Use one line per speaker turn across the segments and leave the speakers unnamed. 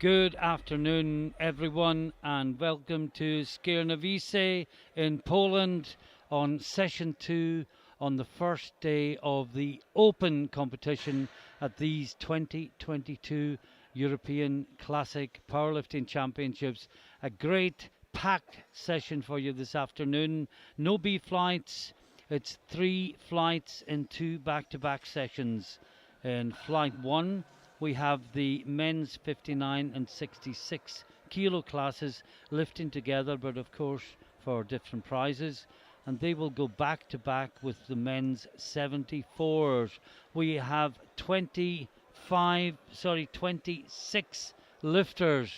Good afternoon, everyone, and welcome to Skierniewice in Poland on session 2 on the first day of the Open competition at these 2022 European Classic Powerlifting Championships. A great packed session for you this afternoon. No B flights. It's 3 flights in 2 back-to-back sessions. In flight 1, we have the men's 59 and 66 kilo classes lifting together, but of course for different prizes, and they will go back to back with the men's 74s. We have 26 lifters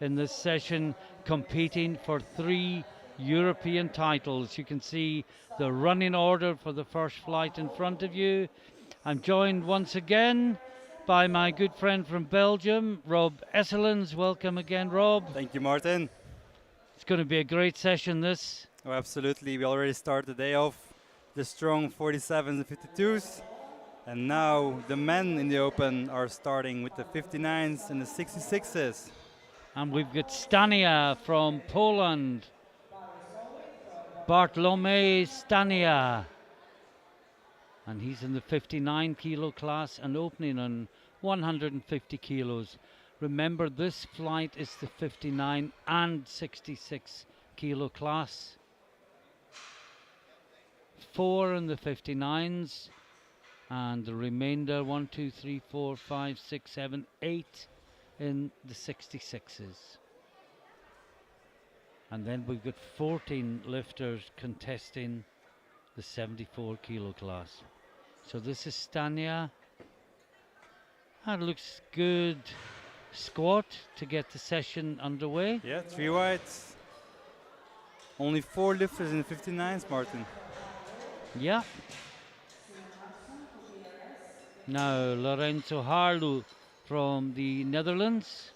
in this session competing for 3 European titles. You can see the running order for the first flight in front of you. I'm joined once again by my good friend from Belgium, Rob Esselens. Welcome again, Rob.
Thank you, Martin.
It's going to be a great session, this.
Oh, absolutely. We already started the day off the strong 47s and 52s. And now the men in the Open are starting with the 59s and the 66s.
And we've got Stania from Poland. Bartlomiej Stania. And he's in the 59 kilo class and opening on 150 kilos. Remember, this flight is the 59 and 66 kilo class. 4 in the 59s and the remainder 1, 2, 3, 4, 5, 6, 7, 8 in the 66s. And then we've got 14 lifters contesting the 74 kilo class. So this is Stania. That looks good squat to get the session underway.
Yeah, 3 whites. Only 4 lifters in the 59s, Martin.
Yeah. Now Lorenzo Harlu from the Netherlands.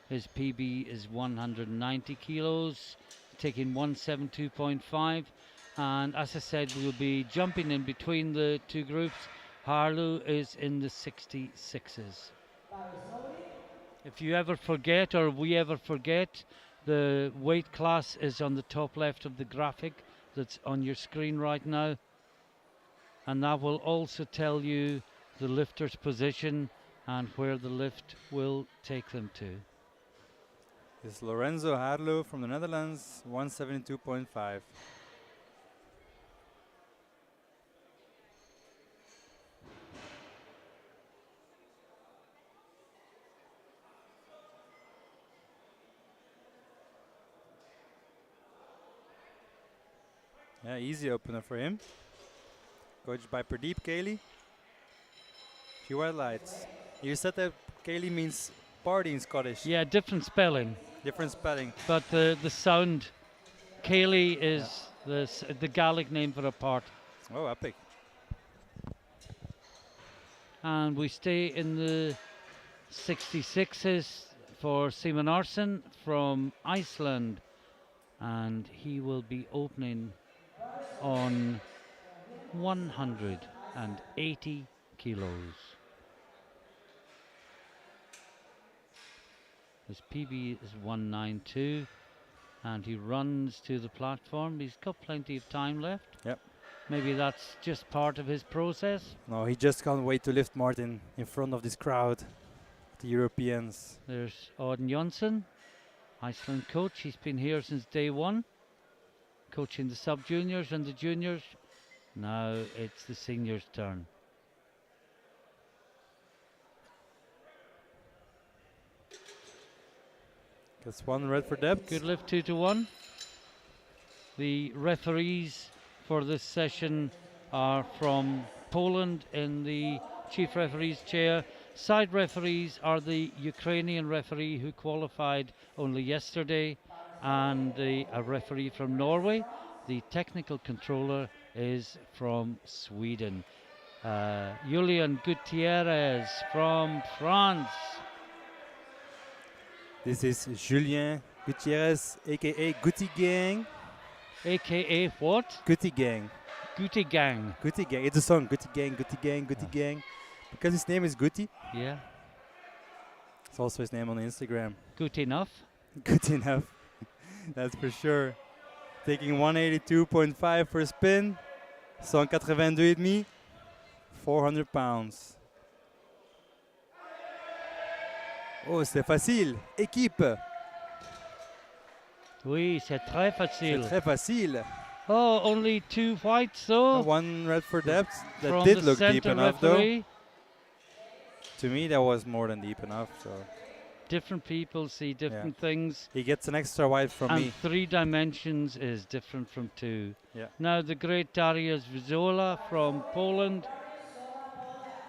His PB is 190 kilos, taking 172.5. And as I said, we'll be jumping in between the two groups. Harlu is in the 66s. If you ever forget, or we ever forget, the weight class is on the top left of the graphic that's on your screen right now. And that will also tell you the lifter's position and where the lift will take them to.
This is Lorenzo Harlo from the Netherlands, 172.5. Yeah, easy opener for him. Coached by Pradeep Kaili. Few white lights. You said that Kaili means party in Scottish.
Yeah, different spelling.
Different spelling.
But the sound, Cayley is the Gaelic name for a part.
Oh, epic.
And we stay in the 66s for Simon Arsen from Iceland. And he will be opening on 180 kilos. His PB is 192 and he runs to the platform. He's got plenty of time left.
Yep.
Maybe that's just part of his process.
No, he just can't wait to lift Martin in front of this crowd. The Europeans.
There's Auden Jonsson, Iceland coach. He's been here since day one, coaching the sub-juniors and the juniors. Now it's the seniors' turn.
That's 1 red for depth.
Good lift, 2 to 1. The referees for this session are from Poland in the chief referee's chair. Side referees are the Ukrainian referee who qualified only yesterday and a referee from Norway. The technical controller is from Sweden. Julian Gutierrez from France.
This is Julien Gutierrez, aka Guti Gang.
AKA what?
Guti Gang.
Guti Gang.
Guti Gang. It's a song. Guti Gang, Guti Gang, Guti Gang. Because his name is Guti.
Yeah.
It's also his name on Instagram.
Good enough.
Good enough. That's for sure. Taking 182.5 for a spin. 182,5. 400 pounds. Oh, c'est facile. Équipe.
Oui, c'est très
C'est
facile.
très facile.
Oh, only 2 whites though.
One red for depth. That
From
did
the
look deep
center
enough
referee.
though. To me that was more than deep enough. So
Different people see different things.
he gets an extra white from
And
me.
3 dimensions is different from 2.
Yeah.
Now the great Dariusz Vizola from Poland.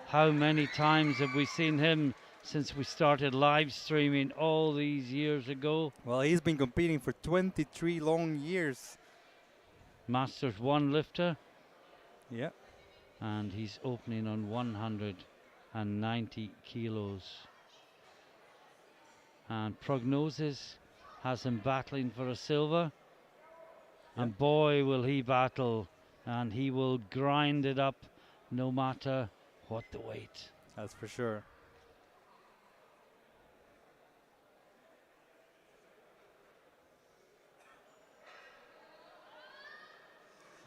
How many times have we seen him since we started live streaming all these years ago?
Well, he's been competing for 23 long years.
Masters 1 lifter.
Yeah.
And he's opening on 190 kilos. And prognosis has him battling for a silver.
Yeah.
And boy will he battle, and he will grind it up no matter what the weight.
That's for sure.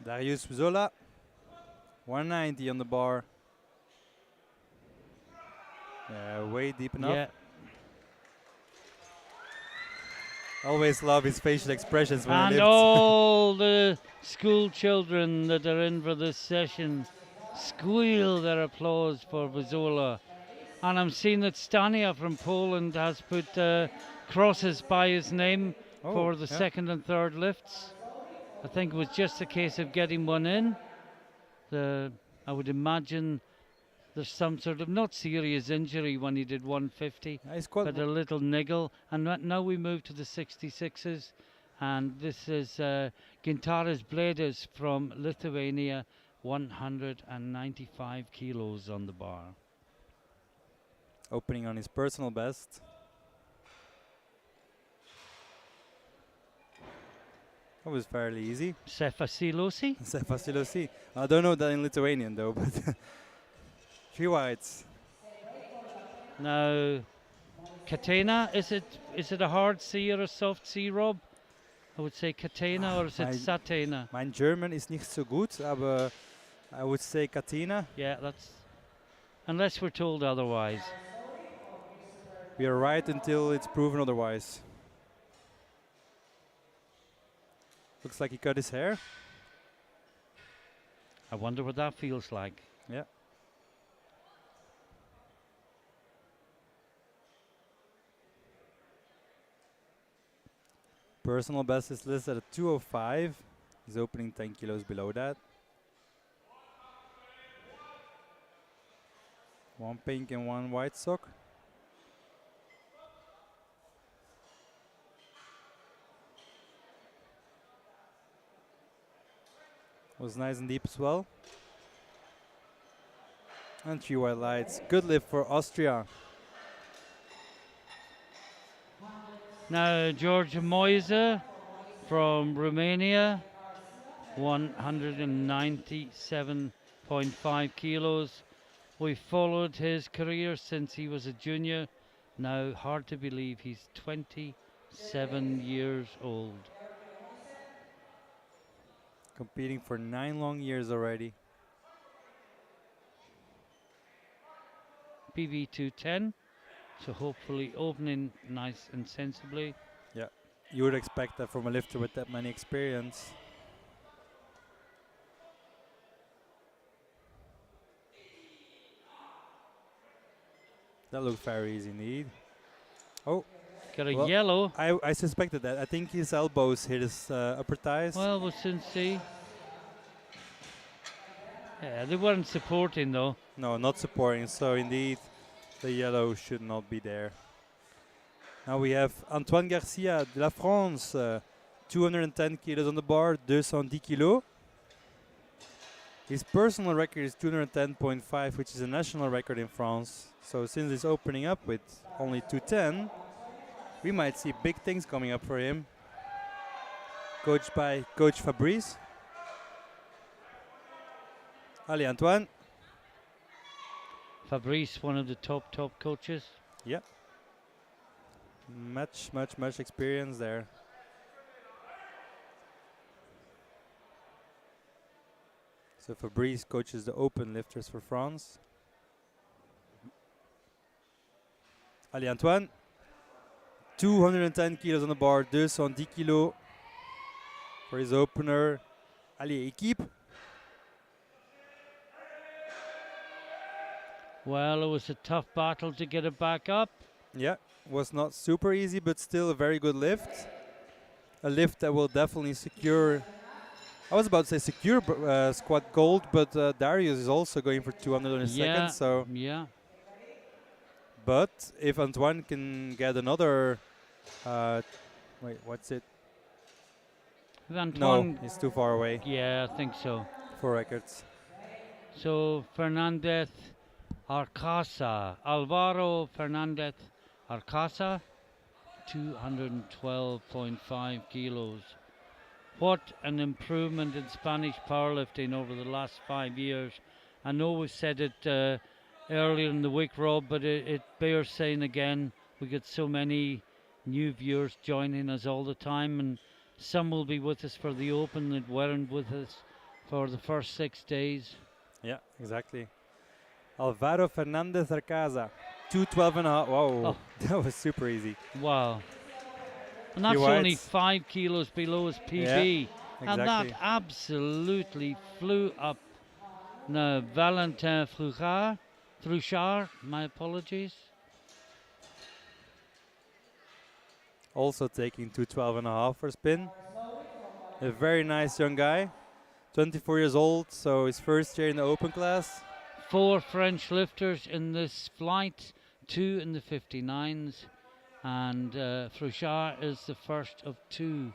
Dariusz Zola, 190 on the bar. Yeah, way deep enough.
Yeah,
Always love his facial expressions when he
and
lifts.
all the school children that are in for this session squeal their applause for Vizola. And I'm seeing that Stania from Poland has put crosses by his name for the second and third lifts. I think it was just a case of getting one in. I would imagine there's some sort of not serious injury when he did 150, but a little niggle. And now we move to the 66s, and this is Gintaras Bledas from Lithuania, 195 kilos on the bar.
Opening on his personal best. That was fairly easy.
Sefasilosi?
Sefasilosi. I don't know that in Lithuanian though, but 3 whites.
Now, Catena, is it a hard C or a soft C, Rob? I would say Catena, or is it Satena?
Mein German ist nicht so gut, aber I would say Catena.
Yeah, that's... Unless we're told otherwise.
We are right until it's proven otherwise. Looks like he cut his hair.
I wonder what that feels like.
Yeah. Personal best is listed at 205. He's opening 10 kilos below that. 1 pink and 1 white sock. Was nice and deep as well. And 3 white lights. Good lift for Austria.
Now, George Moise from Romania, 197.5 kilos. We followed his career since he was a junior. Now, hard to believe he's 27 years old.
Competing for 9 long years already.
PB 210, so hopefully opening nice and sensibly.
Yeah, you would expect that from a lifter with that many experience. That looked very easy indeed. Oh.
Got a yellow.
I suspected that. I think his elbows hit his upper thighs.
Well, we'll soon see. Yeah, they weren't supporting though.
No, not supporting. So indeed, the yellow should not be there. Now we have Antoine Garcia de la France, 210 kilos on the bar, 210 kilos. His personal record is 210.5, which is a national record in France. So since he's opening up with only 210, we might see big things coming up for him. Coached by Coach Fabrice. Allez, Antoine.
Fabrice, one of the top coaches.
Yeah. much experience there. So Fabrice coaches the open lifters for France. Allez Antoine, 210 kilos on the bar, 210 kilos for his opener. Allez, équipe.
Well, it was a tough battle to get it back up.
Yeah, was not super easy, but still a very good lift. A lift that will definitely secure, I was about to say secure squat gold, but Darius is also going for 200 in a
Yeah,
second. So,
yeah.
but if Antoine can get another, wait, what's it?
Antoine,
No, he's too far away
yeah, I think so.
for records.
So Fernandez Arcasa, Alvaro Fernandez Arcasa, 212.5 kilos. What an improvement in Spanish powerlifting over the last 5 years. I know we said it earlier in the week, Rob, but it bears saying again. We get so many new viewers joining us all the time, and some will be with us for the Open that weren't with us for the first 6 days.
Yeah, exactly. Alvaro Fernandez Arcaza, 212.5. Wow,
Oh.
that was super easy.
Wow. And that's
Few
only
whites.
5 kilos below his PB.
Yeah,
And that
exactly.
absolutely flew up. Now, Valentin Frouchard, my apologies.
Also taking 212.5 for spin. A very nice young guy, 24 years old, so his first year in the open class.
4 French lifters in this flight, 2 in the 59s, and Frouchard is the first of 2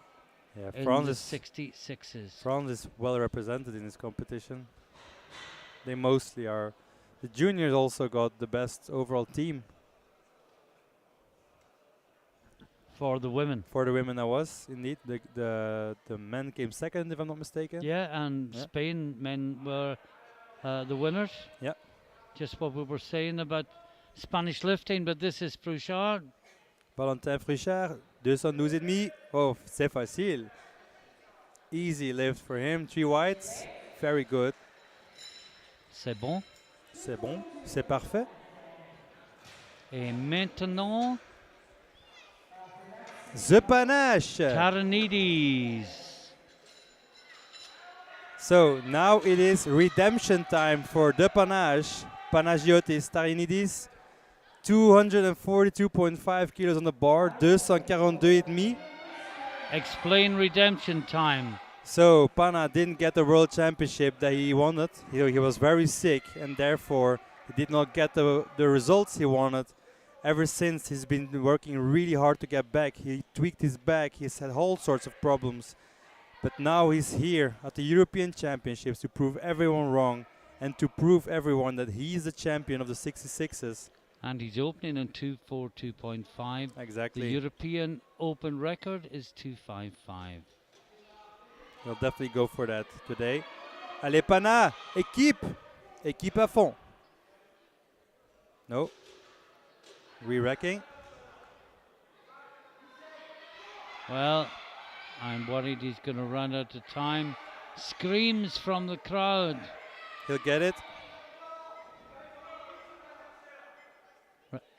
Yeah,
in
France
the
is
66s.
France is well represented in this competition. They mostly are. The juniors also got the best overall team.
For the women.
For the women, that was indeed the men came second, if I'm not mistaken.
Yeah, and
Yeah.
Spain men were the winners.
Yeah.
Just what we were saying about Spanish lifting, but this is Frouchard.
Valentin Frouchard, 212,5. Oh, c'est facile. Easy lift for him. 3 whites. Very good.
C'est bon.
C'est bon. C'est parfait.
Et maintenant,
The panache.
Taranidis.
So now it is redemption time for the panache. Panagiotis Taranidis. 242.5 kilos on the bar. 242,5.
Explain redemption time.
So Pana didn't get the world championship that he wanted. He was very sick and therefore he did not get the results he wanted. Ever since, he's been working really hard to get back. He tweaked his back. He's had all sorts of problems. But now he's here at the European Championships to prove everyone wrong and to prove everyone that he is the champion of the 66s.
And he's opening in 242.5.
Exactly.
The European Open record is 255.
He'll definitely go for that today. Allez, Pana! Équipe! Équipe à fond. No. Re-racking.
Well, I'm worried he's going to run out of time. Screams from the crowd.
He'll get it.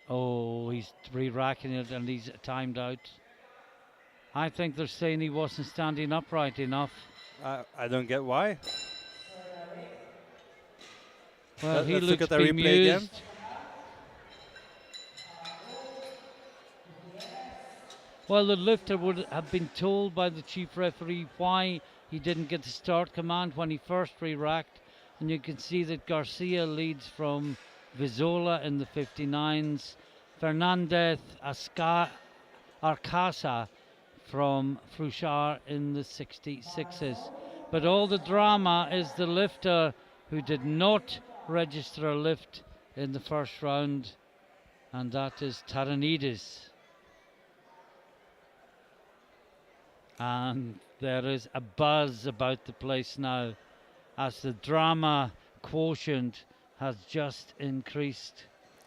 Oh, he's re-racking it and he's timed out. I think they're saying he wasn't standing upright enough.
I don't get why.
Well, he
Let's look
looks
at the replay again.
bemused. Well, the lifter would have been told by the chief referee why he didn't get the start command when he first re-racked. And you can see that Garcia leads from Vizola in the 59s. Fernandez Arcasa from Frouchard in the 66s. But all the drama is the lifter who did not register a lift in the first round, and that is Taranidis. And there is a buzz about the place now as the drama quotient has just increased.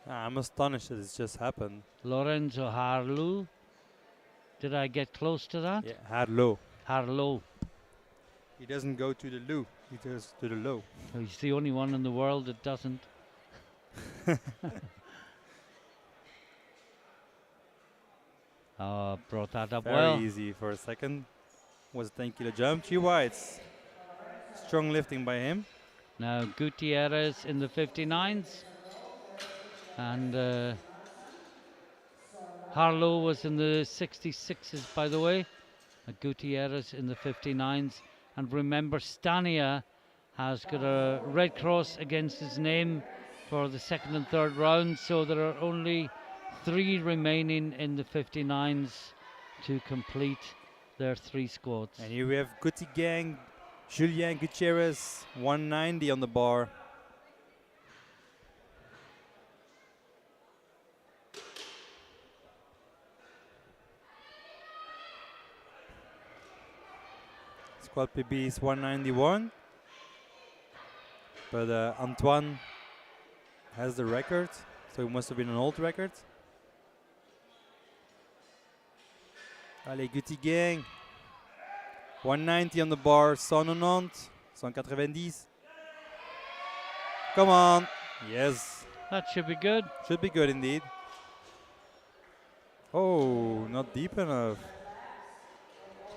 I'm astonished that it's just happened.
Lorenzo Harlu Did I get close to that?
Yeah, Harlow.
Harlow.
He doesn't go to the loo. He goes to the low.
He's the only one in the world that doesn't. Oh, brought that up
Very
well.
easy for a second. Was a 10 kilo jump. G Whites. Strong lifting by him.
Now Gutierrez in the 59s. And Harlow was in the 66s, by the way. Gutierrez in the 59s. And remember, Stania has got a red cross against his name for the second and third rounds. So there are only 3 remaining in the 59s to complete their 3 squads.
And here we have Guti Gang. Julien Gutierrez. 190 on the bar. Squad PB is 191. But Antoine has the record, so it must have been an old record. Allez, Guti Gang. 190 on the bar, 190, 190. Come on. Yes.
That should be good.
Should be good indeed. Oh, not deep enough.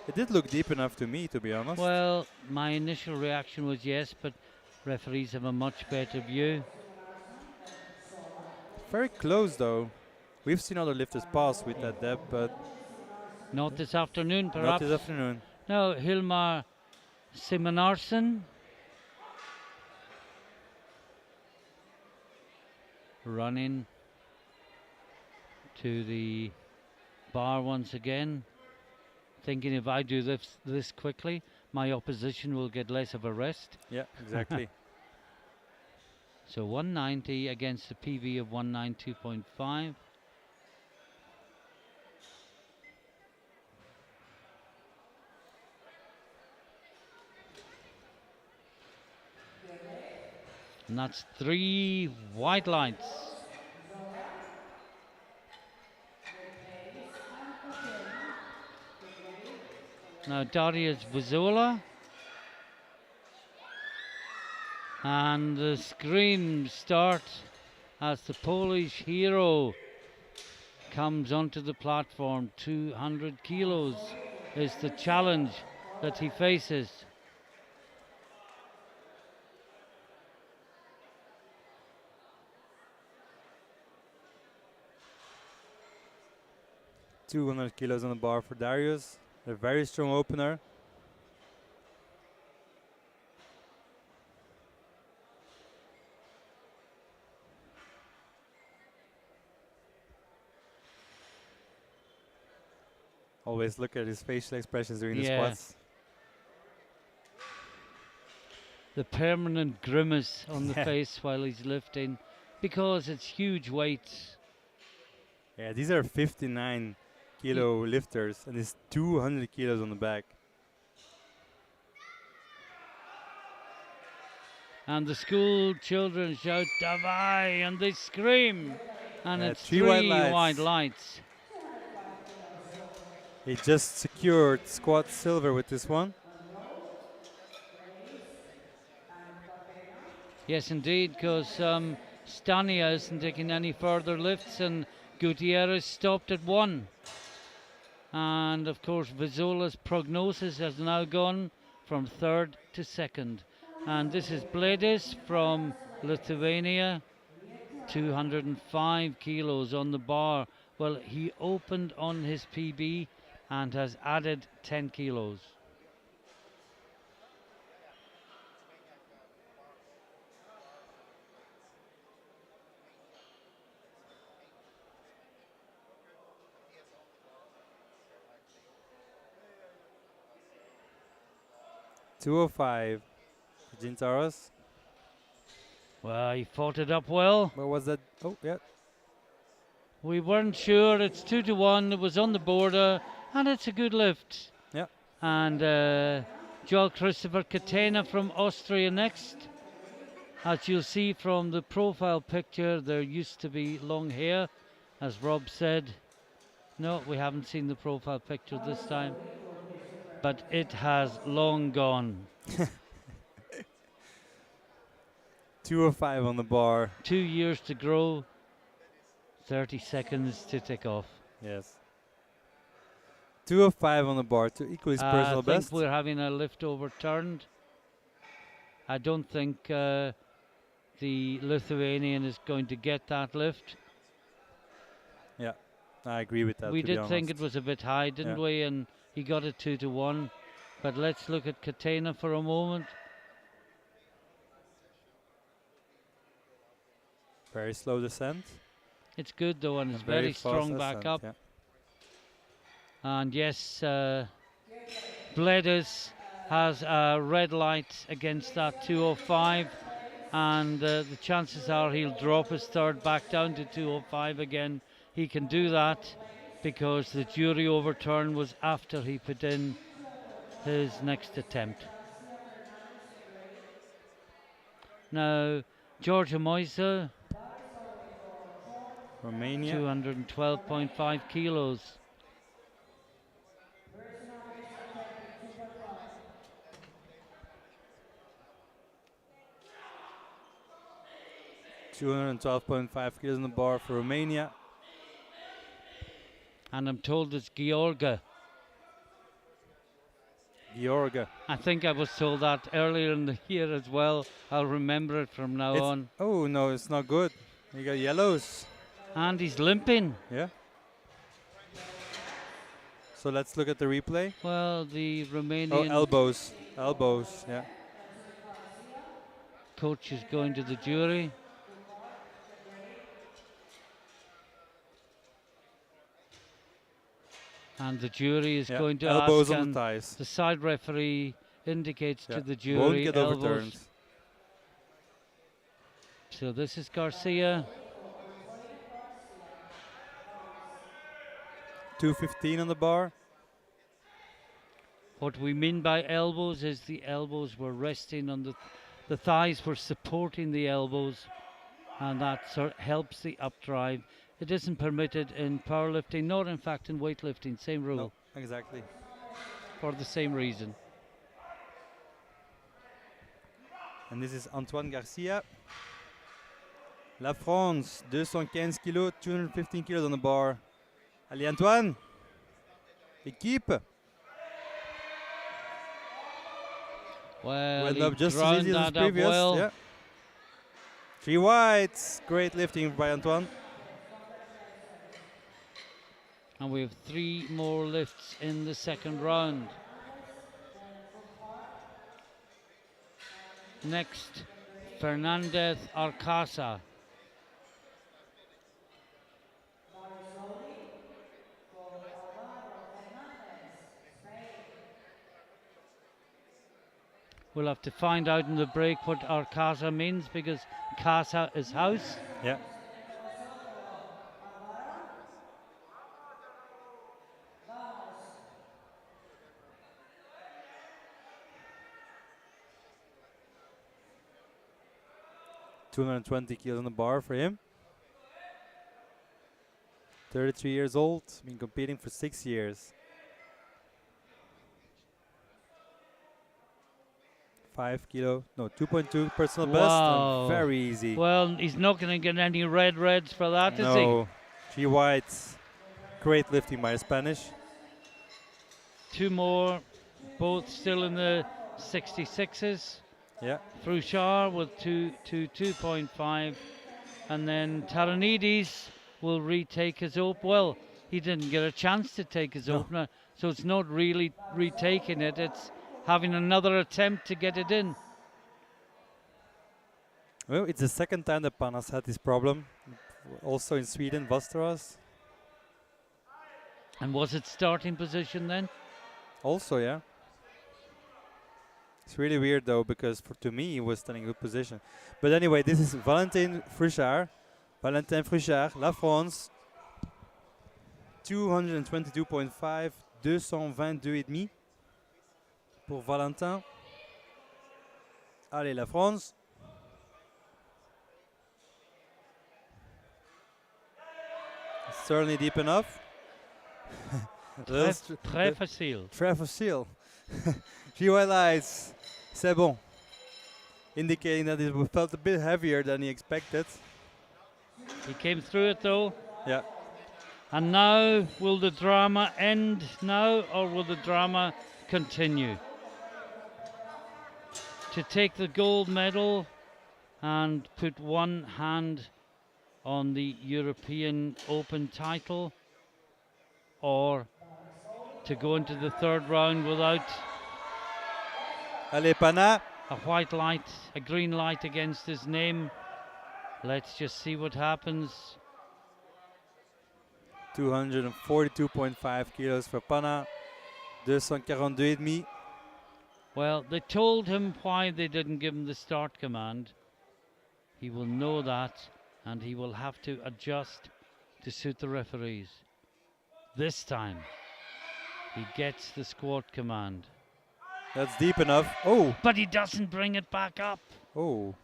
It did look deep enough to me, to be honest.
Well, my initial reaction was yes, but referees have a much better view.
Very close though. We've seen other lifters pass with that depth, but
Not this afternoon,
not
perhaps.
this afternoon.
Now, Hilmar Simonarsen. Running to the bar once again. Thinking if I do this quickly, my opposition will get less of a rest.
Yeah, exactly.
So 190 against a PB of 192.5. And that's 3 white lights. Now Darius Vizola. And the screams start as the Polish hero comes onto the platform. 200 kilos is the challenge that he faces.
$200 kilos on the bar for Darius. A very strong opener. Always look at his facial expressions during the squats.
The permanent grimace on the face while he's lifting, because it's huge weights.
Yeah, these are 59 kilo lifters, and it's 200 kilos on the back.
And the school children shout "Davai!" and they scream, and it's 3 white lights.
He just secured squat silver with this one.
Yes, indeed, because Stania isn't taking any further lifts, and Gutierrez stopped at 1. And of course, Vizola's prognosis has now gone from 3rd to 2nd. And this is Bledis from Lithuania, 205 kilos on the bar. Well, he opened on his PB and has added 10 kilos.
$205. Gintaros.
Well, he fought it up well.
What was that? Oh, yeah.
We weren't sure. It's 2-1. It was on the border, and it's a good lift.
Yeah.
And Joel Christopher Catena from Austria next. As you'll see from the profile picture, there used to be long hair, as Rob said. No, we haven't seen the profile picture this time, but it has long gone.
205 on the bar.
2 years to grow, 30 seconds to tick off.
Yes. 205 on the bar to equal his personal
I think
best.
we're having a lift overturned. I don't think the Lithuanian is going to get that lift.
Yeah, I agree with that.
We
to be
did think it
honest.
was a bit high, didn't
Yeah.
we? And he got it 2-1. But let's look at Katena for a moment.
Very slow descent.
It's good though, and it's
A
very
fast
strong back
ascent,
up.
yeah.
And yes, Bledis has a red light against that 205, and the chances are he'll drop his third back down to 205 again. He can do that because the jury overturn was after he put in his next attempt. Now, Georgia Moisa,
Romania.
212.5 kilos.
212.5 kilos on the bar for Romania.
And I'm told it's Georga.
Georga.
I think I was told that earlier in the year as well. I'll remember it from now on.
Oh no, it's not good. You got yellows.
And he's limping.
Yeah. So let's look at the replay.
Well, the
Oh,
Romanian
elbows. Elbows, yeah.
coach is going to the jury. And the jury is
Yeah,
going to
elbows
ask,
on
and
the thighs.
the side referee indicates
Yeah.
to the
Won't
jury
get
elbows.
overturned.
So this is Garcia.
215 on the bar.
What we mean by elbows is the elbows were resting on the thighs were supporting the elbows, and that helps the updrive. It isn't permitted in powerlifting, nor in fact in weightlifting. Same rule,
No, exactly.
for the same reason.
And this is Antoine Garcia. La France, 215 kilos, 215 kilos on the bar. Allez Antoine. Équipe.
Well,
Went
he
up just as
ground
easy as
that up
previous.
well.
Yeah. 3 whites. Great lifting by Antoine.
And we have 3 more lifts in the second round. Next, Fernandez Arcasa. We'll have to find out in the break what Arcasa means, because casa is house.
Yeah. $220 kilos on the bar for him. 33 years old, been competing for 6 years. 5 kilo, no, 2.2 personal best,
Wow.
and very easy.
Well, he's not going to get any reds for that, is he?
No, 3 whites. Great lifting by the Spanish.
2 more, both still in the 66s.
Yeah.
Frouchard with 2.5, and then Taranidis will retake his opener. Well, he didn't get a chance to take his opener, so it's not really retaking it, it's having another attempt to get it in.
Well, it's the second time that Panas had this problem. Also in Sweden, Vasteras.
And was it starting position then?
Also, yeah. It's really weird though, because to me he was standing in good position. But anyway, this is Valentin Frouchard. Valentin Frouchard, La France. 222.5, 222,5 pour Valentin. Allez, la France. Certainly deep enough.
Très facile.
Très facile. 3 white lights. C'est bon. Indicating that it felt a bit heavier than he expected.
He came through it though.
Yeah.
And now, will the drama end now, or will the drama continue? To take the gold medal and put one hand on the European Open title, or to go into the third round without
Allez, Pana.
a white light, a green light against his name. Let's just see what happens.
242.5 kilos for Pana. 242,5.
Well, they told him why they didn't give him the start command. He will know that, and he will have to adjust to suit the referees. This time, he gets the squat command.
That's deep enough. Oh!
But he doesn't bring it back up.
Oh.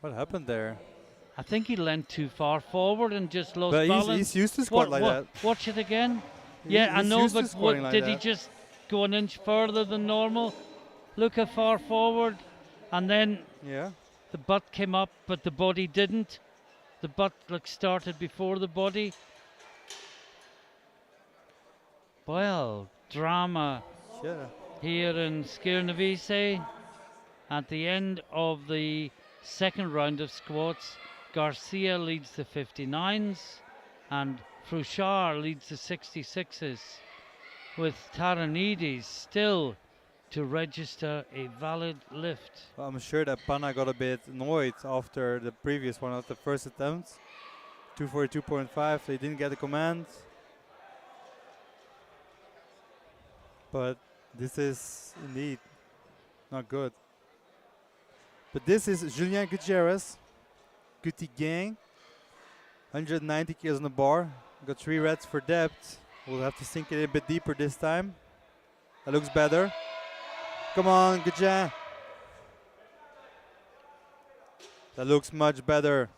What happened there?
I think he leant too far forward and just lost
But
balance.
he's used to squat like that.
Watch it again.
He's-
Yeah, I
he's
know,
used to
but
squatting like
did he
that.
just go an inch further than normal? Look how far forward. And then
Yeah.
the butt came up, but the body didn't. The butt started before the body. Well, drama
Yeah.
here in Skierniewice. At the end of the second round of squats, Garcia leads the 59s and Frouchard leads the 66s, with Taranidis still to register a valid lift.
Well, I'm sure that Pana got a bit annoyed after the previous one, after the first attempt. 242.5, they didn't get the command. But this is indeed not good. But this is Julien Gutierrez. Guti Gang. 190 kilos on the bar. Got 3 reds for depth. We'll have to sink it a bit deeper this time. That looks better. Come on, Gutierrez. That looks much better.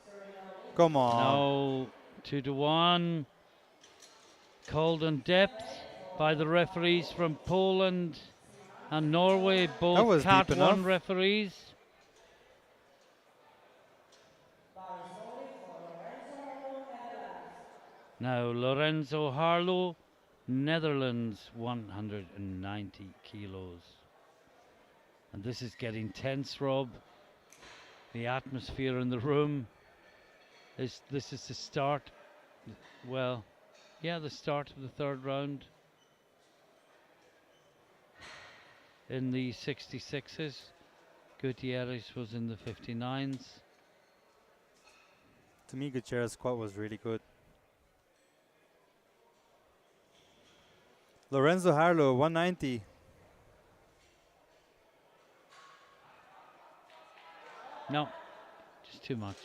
Come on.
Now 2-1. Called on depth by the referees from Poland and Norway,
That
both
was
Cat
deep
1
enough.
referees. Now Lorenzo Harlow, Netherlands, 190 kilos. And this is getting tense, Rob. The atmosphere in the room. This is the start. Well, yeah, the start of the third round. In the 66s, Gutierrez was in the 59s.
To me, Gutierrez's squat was really good. Lorenzo Harlow, 190.
No, just too much.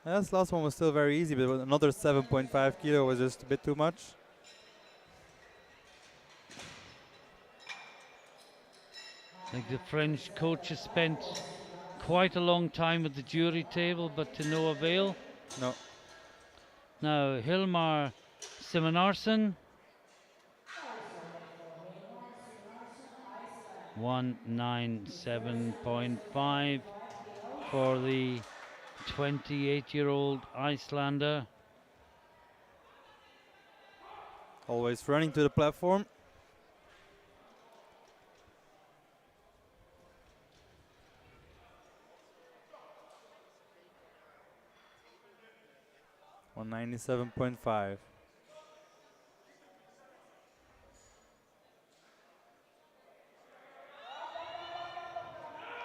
This last one was still very easy, but another 7.5 kilo was just a bit too much.
I think the French coach has spent quite a long time at the jury table, but to no avail.
No.
Now, Hilmar Simonarsson. 197.5 for the 28-year-old Icelander.
Always running to the platform. $197.5.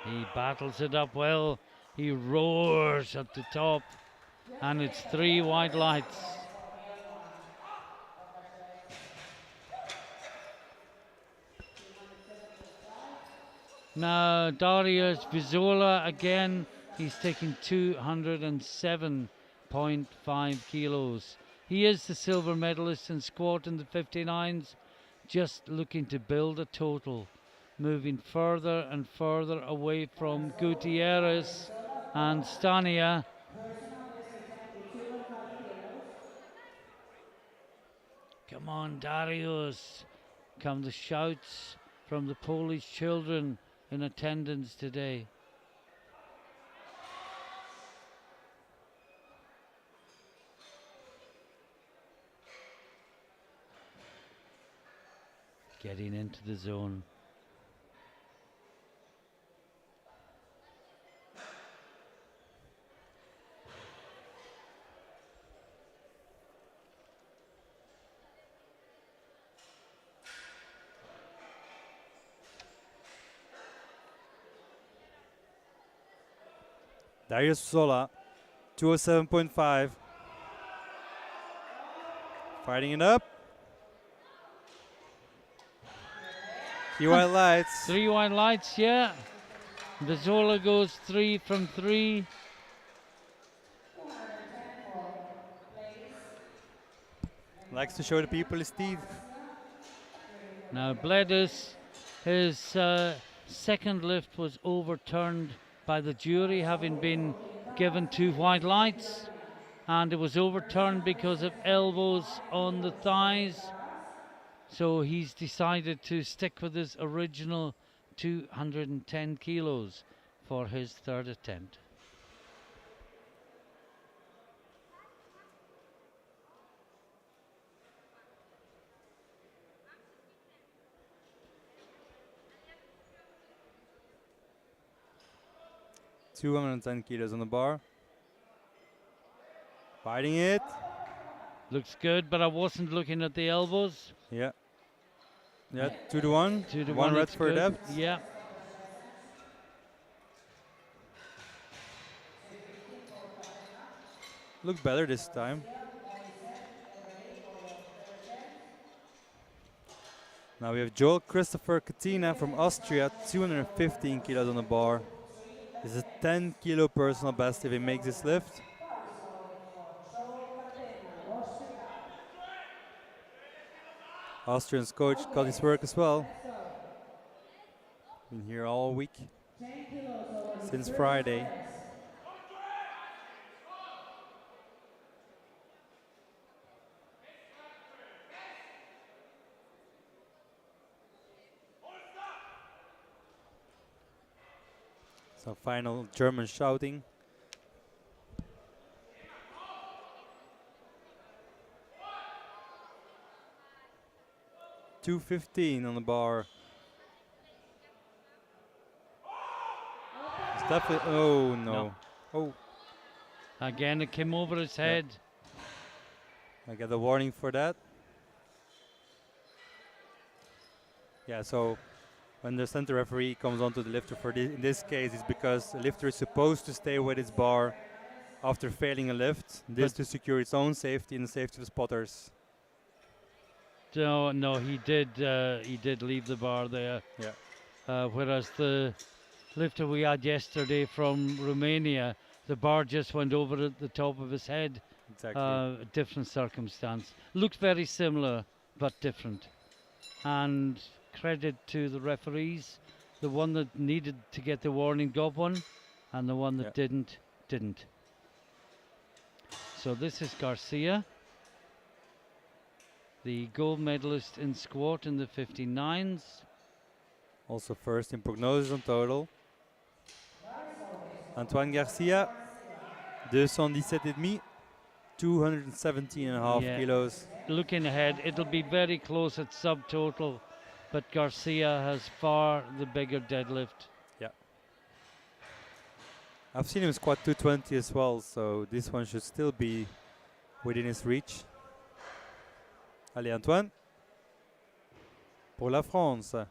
He battles it up well. He roars at the top, and it's 3 white lights. Now Darius Vizola again. He's taking 207.5 kilos. He is the silver medalist in squat in the 59s, just looking to build a total, moving further and further away from Gutierrez and Stania. on, Darius! Come the shouts from the Polish children in attendance today. Getting into the zone.
Darius Sola, 207.5. Fighting it up. 3 white lights.
3 white lights, yeah. Vizzola goes 3 from 3.
Likes to show the people his teeth.
Now Bledis, his second lift was overturned by the jury, having been given 2 white lights, and it was overturned because of elbows on the thighs. So he's decided to stick with his original 210 kilos for his third attempt.
$210 on the bar. Fighting it.
Looks good, but I wasn't looking at the elbows.
Yeah. Yeah, 2 to 1.
2 to
1
1,
red
it's
for
good.
depth.
Yeah.
Look better this time. Now we have Joel Christopher Katina from Austria, 215 kilos on the bar. This is a 10 kilo personal best if he makes this lift. Austrian's coach got his work as well. Been here all week, since Friday. So final German shouting. $215 on the bar. It's definitely, oh no. Oh,
Again, it came over his head.
I get a warning for that. Yeah, so when the center referee comes onto the lifter for in this case, it's because the lifter is supposed to stay with its bar after failing a lift. This to secure its own safety and the safety of the spotters.
No, he did leave the bar there.
Yeah.
Whereas the lifter we had yesterday from Romania, the bar just went over at the top of his head.
Exactly.
Different circumstance. Looked very similar, but different. And credit to the referees. The one that needed to get the warning got one, and the one that didn't. So this is Garcia, the gold medalist in squat in the 59s.
Also first in prognosis on total. Antoine Garcia, 217,5, 217.5 kilos.
Looking ahead, it'll be very close at subtotal, but Garcia has far the bigger deadlift.
Yeah. I've seen him squat 220 as well, so this one should still be within his reach. Allez Antoine, pour la France.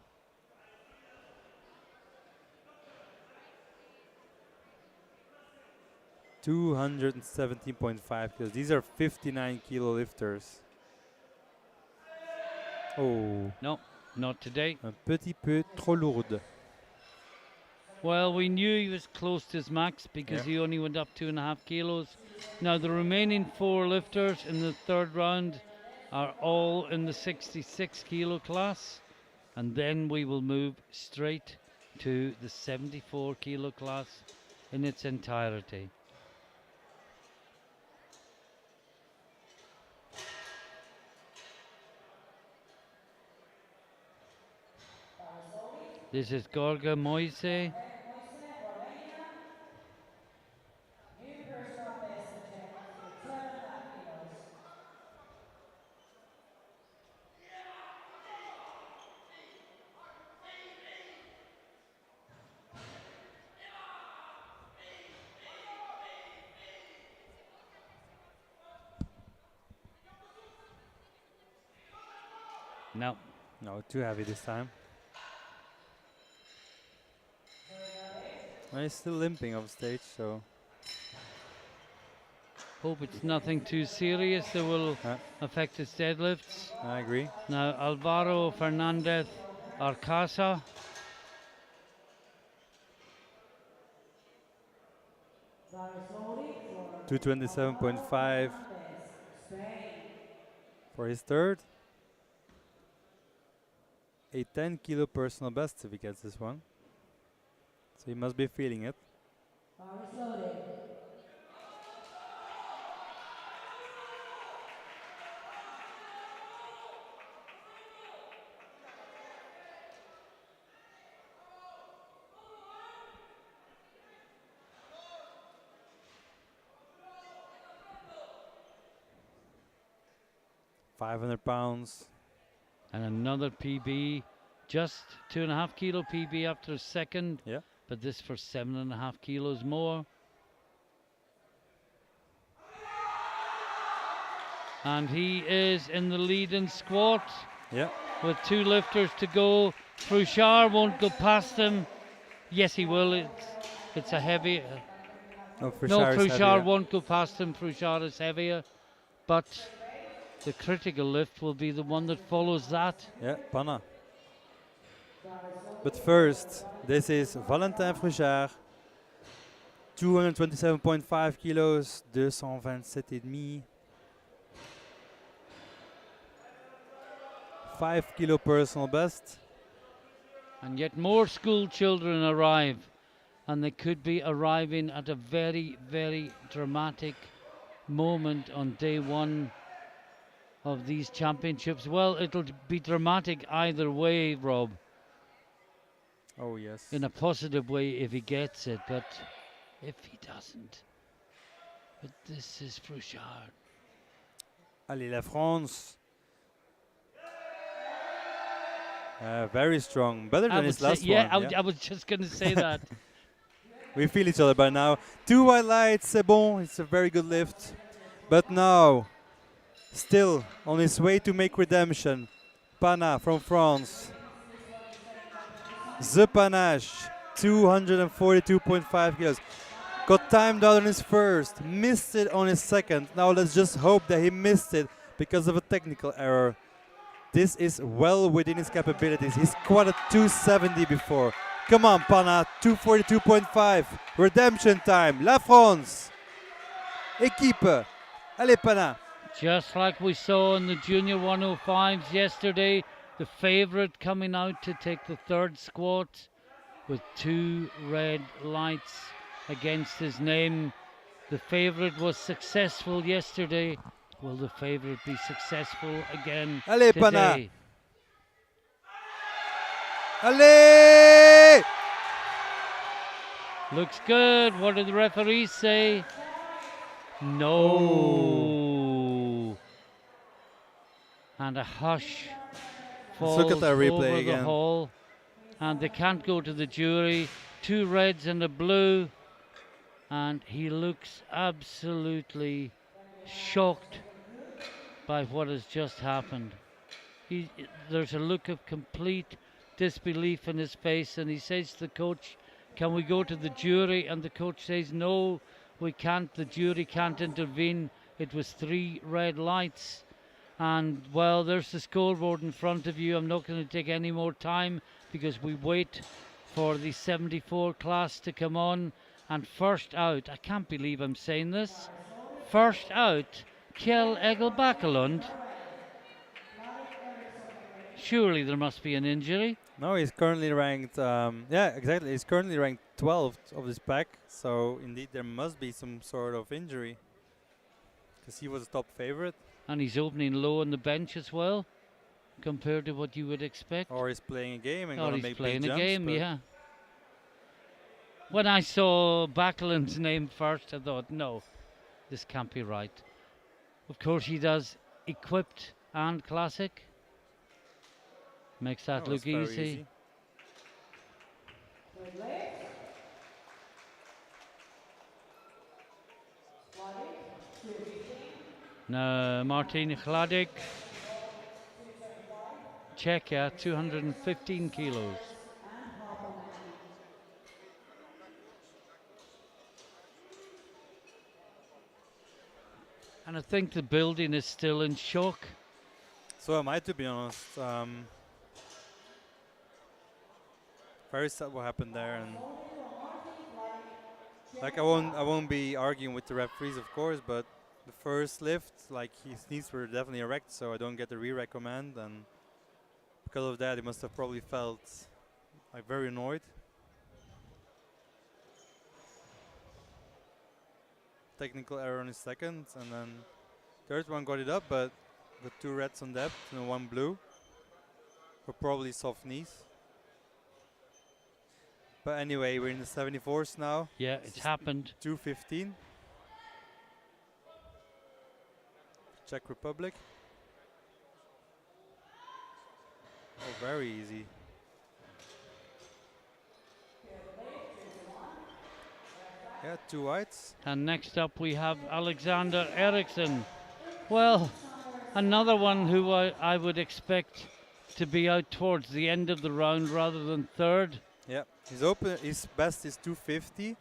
$217.5 kilos. These are 59 kilo lifters. Oh.
No, not today.
Un petit peu trop lourde.
Well, we knew he was close to his max because he only went up 2.5 kilos. Now the remaining 4 lifters in the third round are all in the 66 kilo class, and then we will move straight to the 74 kilo class in its entirety. This is Gorga Moise. No.
No, too heavy this time. Well, he's still limping off stage, so
Hope it's nothing too serious that will affect his deadlifts.
I agree.
Now Alvaro Fernandez Arcasa.
$227.5 for his third. A 10 kilo personal best if he gets this one. So he must be feeling it. 500 pounds.
And another PB, just 2.5 kilo PB after a second.
Yeah.
But this for 7.5 kilos more. And he is in the lead in squat.
Yeah.
With 2 lifters to go. Frouchard won't go past him. Yes, he will. It's a heavy.
No,
Frouchard won't go past him. Frouchard is heavier. But the critical lift will be the one that follows that.
Yeah, Pana. But first, this is Valentin Frouchard. 227.5 kilos, 227,5. 5 kilo personal best.
And yet more school children arrive. And they could be arriving at a very, very dramatic moment on day one of these championships. Well, it'll be dramatic either way, Rob.
Oh, yes.
In a positive way if he gets it, but if he doesn't. But this is Frouchard.
Allez, la France. Very strong. Better than his last
one. I was just going to say that.
We feel each other by now. 2 white lights, c'est bon. It's a very good lift. But now, still on his way to make redemption, Pana from France. The Panache, 242.5 kilos. Got timed out on his first, missed it on his second. Now let's just hope that he missed it because of a technical error. This is well within his capabilities. He squatted 270 before. Come on, Pana, 242.5. Redemption time. La France. Équipe. Allez, Pana.
Just like we saw in the Junior 105s yesterday, the favorite coming out to take the third squat with 2 red lights against his name. The favorite was successful yesterday. Will the favorite be successful again
Allez,
today?
Pana. Allez!
Looks good. What did the referees say? No.
Oh.
And a hush
Let's look at
falls
that replay
over
again.
the hall. And they can't go to the jury. 2 reds and a blue. And he looks absolutely shocked by what has just happened. There's a look of complete disbelief in his face, and he says to the coach, can we go to the jury? And the coach says, no, we can't. The jury can't intervene. It was 3 red lights. And well, there's the scoreboard in front of you. I'm not going to take any more time because we wait for the 74 class to come on. And first out, I can't believe I'm saying this, first out, Kjell Egil Bakelund. Surely there must be an injury.
No, he's currently ranked, yeah, exactly. He's currently ranked 12th of this pack. So indeed there must be some sort of injury. Because he was a top favorite.
And he's opening low on the bench as well. compared to what you would expect.
Or he's playing a game and
Or
gonna
he's
make
playing
big
a
jumps,
game,
but
yeah. When I saw Backlund's name first, I thought, no, this can't be right. Of course, he does equipped and classic. Makes that
that was
look
very
easy. Now, Martin Chladik, Czechia, 215 kilos. And I think the building is still in shock.
So am I, to be honest. Very sad what happened there, and like I won't be arguing with the referees, of course, but the first lift, like his knees were definitely erect, so I don't get the re-rec command, and because of that, he must have probably felt like very annoyed. Technical error on his second, and then third one got it up, but got 2 reds on depth and 1 blue. For probably soft knees. But anyway, we're in the 74s now.
Yeah, it's happened.
2:15. Czech Republic. Oh, very easy. Yeah, 2 whites.
And next up we have Alexander Eriksson. Well, another one who I would expect to be out towards the end of the round rather than third.
Yeah, his best is 250.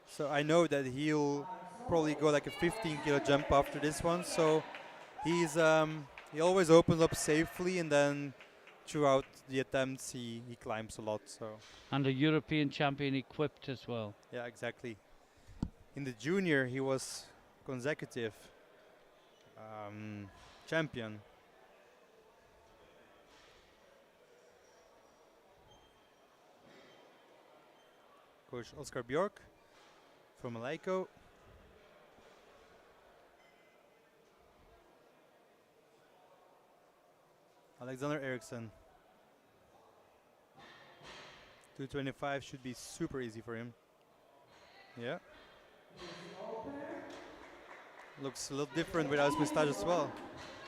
So I know that he'll probably go like a 15 kilo jump after this one. So he always opens up safely, and then throughout the attempts he climbs a lot. So
And a European champion equipped as well.
yeah, exactly. In the junior he was consecutive champion. Coach Oscar Bjork from Malayko. Alexander Eriksson. 225 should be super easy for him. Yeah. Looks a little different without his moustache as well.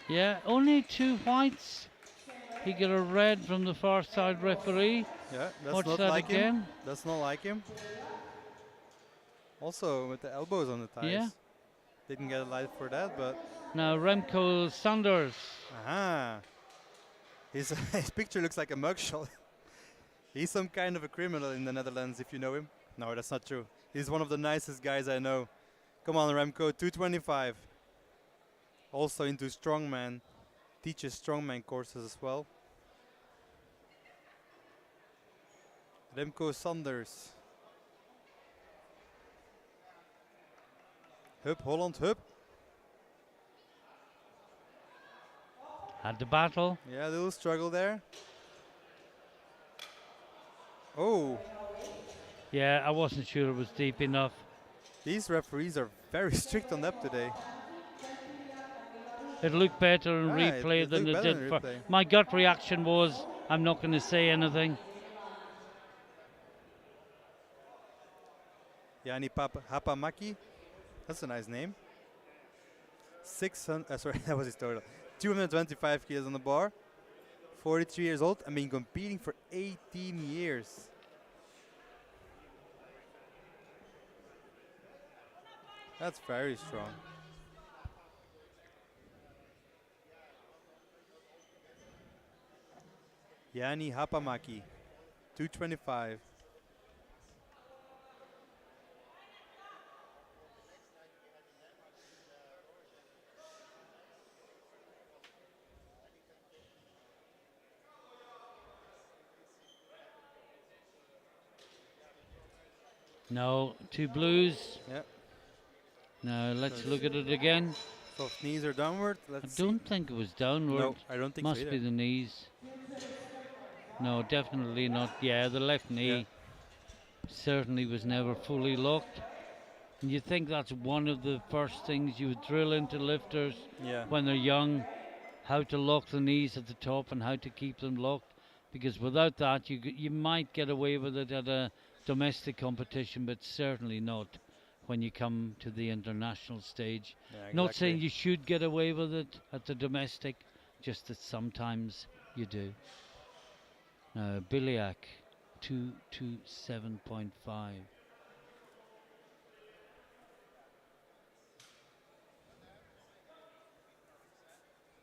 Yeah, only 2 whites. He got a red from the far side referee.
Yeah, that's
Watch
not
that
like
again.
him. That's not like him. Also with the elbows on the thighs.
Yeah.
Didn't get a light for that, but
Now Remco Sanders.
aha. His picture looks like a mugshot. He's some kind of a criminal in the Netherlands, if you know him. No, that's not true. He's one of the nicest guys I know. Come on, Remco, 225. Also into strongman. Teaches strongman courses as well. Remco Sanders. Hup, Holland, hup.
Had the battle.
Yeah, a little struggle there. Oh,
Yeah, I wasn't sure it was deep enough.
these referees are very strict on that today.
It looked better in replay than it did for. My gut reaction was, I'm not going to say anything.
Jani Hapamaki. That's a nice name. 600, sorry, that was his total. 225 kilos on the bar. 43 years old. I mean, competing for 18 years. That's very strong. Jani Hapamaki, 225.
No, 2 blues.
Yeah.
Now let's look at it again.
Soft knees are downward. Let's
I
see.
don't think it was downward.
No, I don't think
Must
so
be
either.
the knees. No, definitely not. Yeah, the left knee certainly was never fully locked. And you think that's one of the first things you would drill into lifters
Yeah.
when they're young. how to lock the knees at the top and how to keep them locked, because without that you might get away with it at a domestic competition, but certainly not when you come to the international stage.
Yeah,
Not saying
exactly.
you should get away with it at the domestic, just that sometimes you do. Biliak 227.5.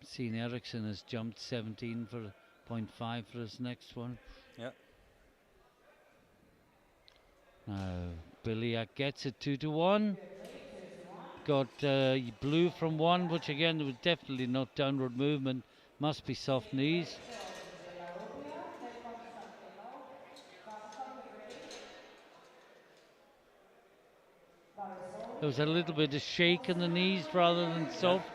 Seen Ericsson has jumped 17.5 for his next one.
Yeah.
Biliak gets it 2-1. Got blue from 1, which again was definitely not downward movement. Must be soft knees. There was a little bit of shake in the knees rather than soft.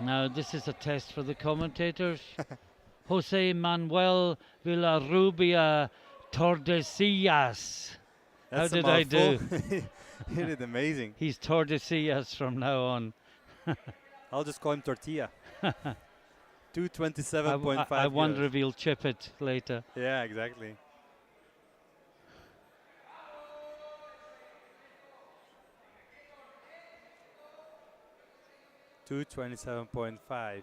Now this is a test for the commentators. Jose Manuel Villarrubia Tordesillas. How did I do?
You did amazing.
He's Tordesillas from now on.
I'll just call him Tortilla. 227.5.
I wonder if he'll chip it later.
Yeah, exactly. $227.5.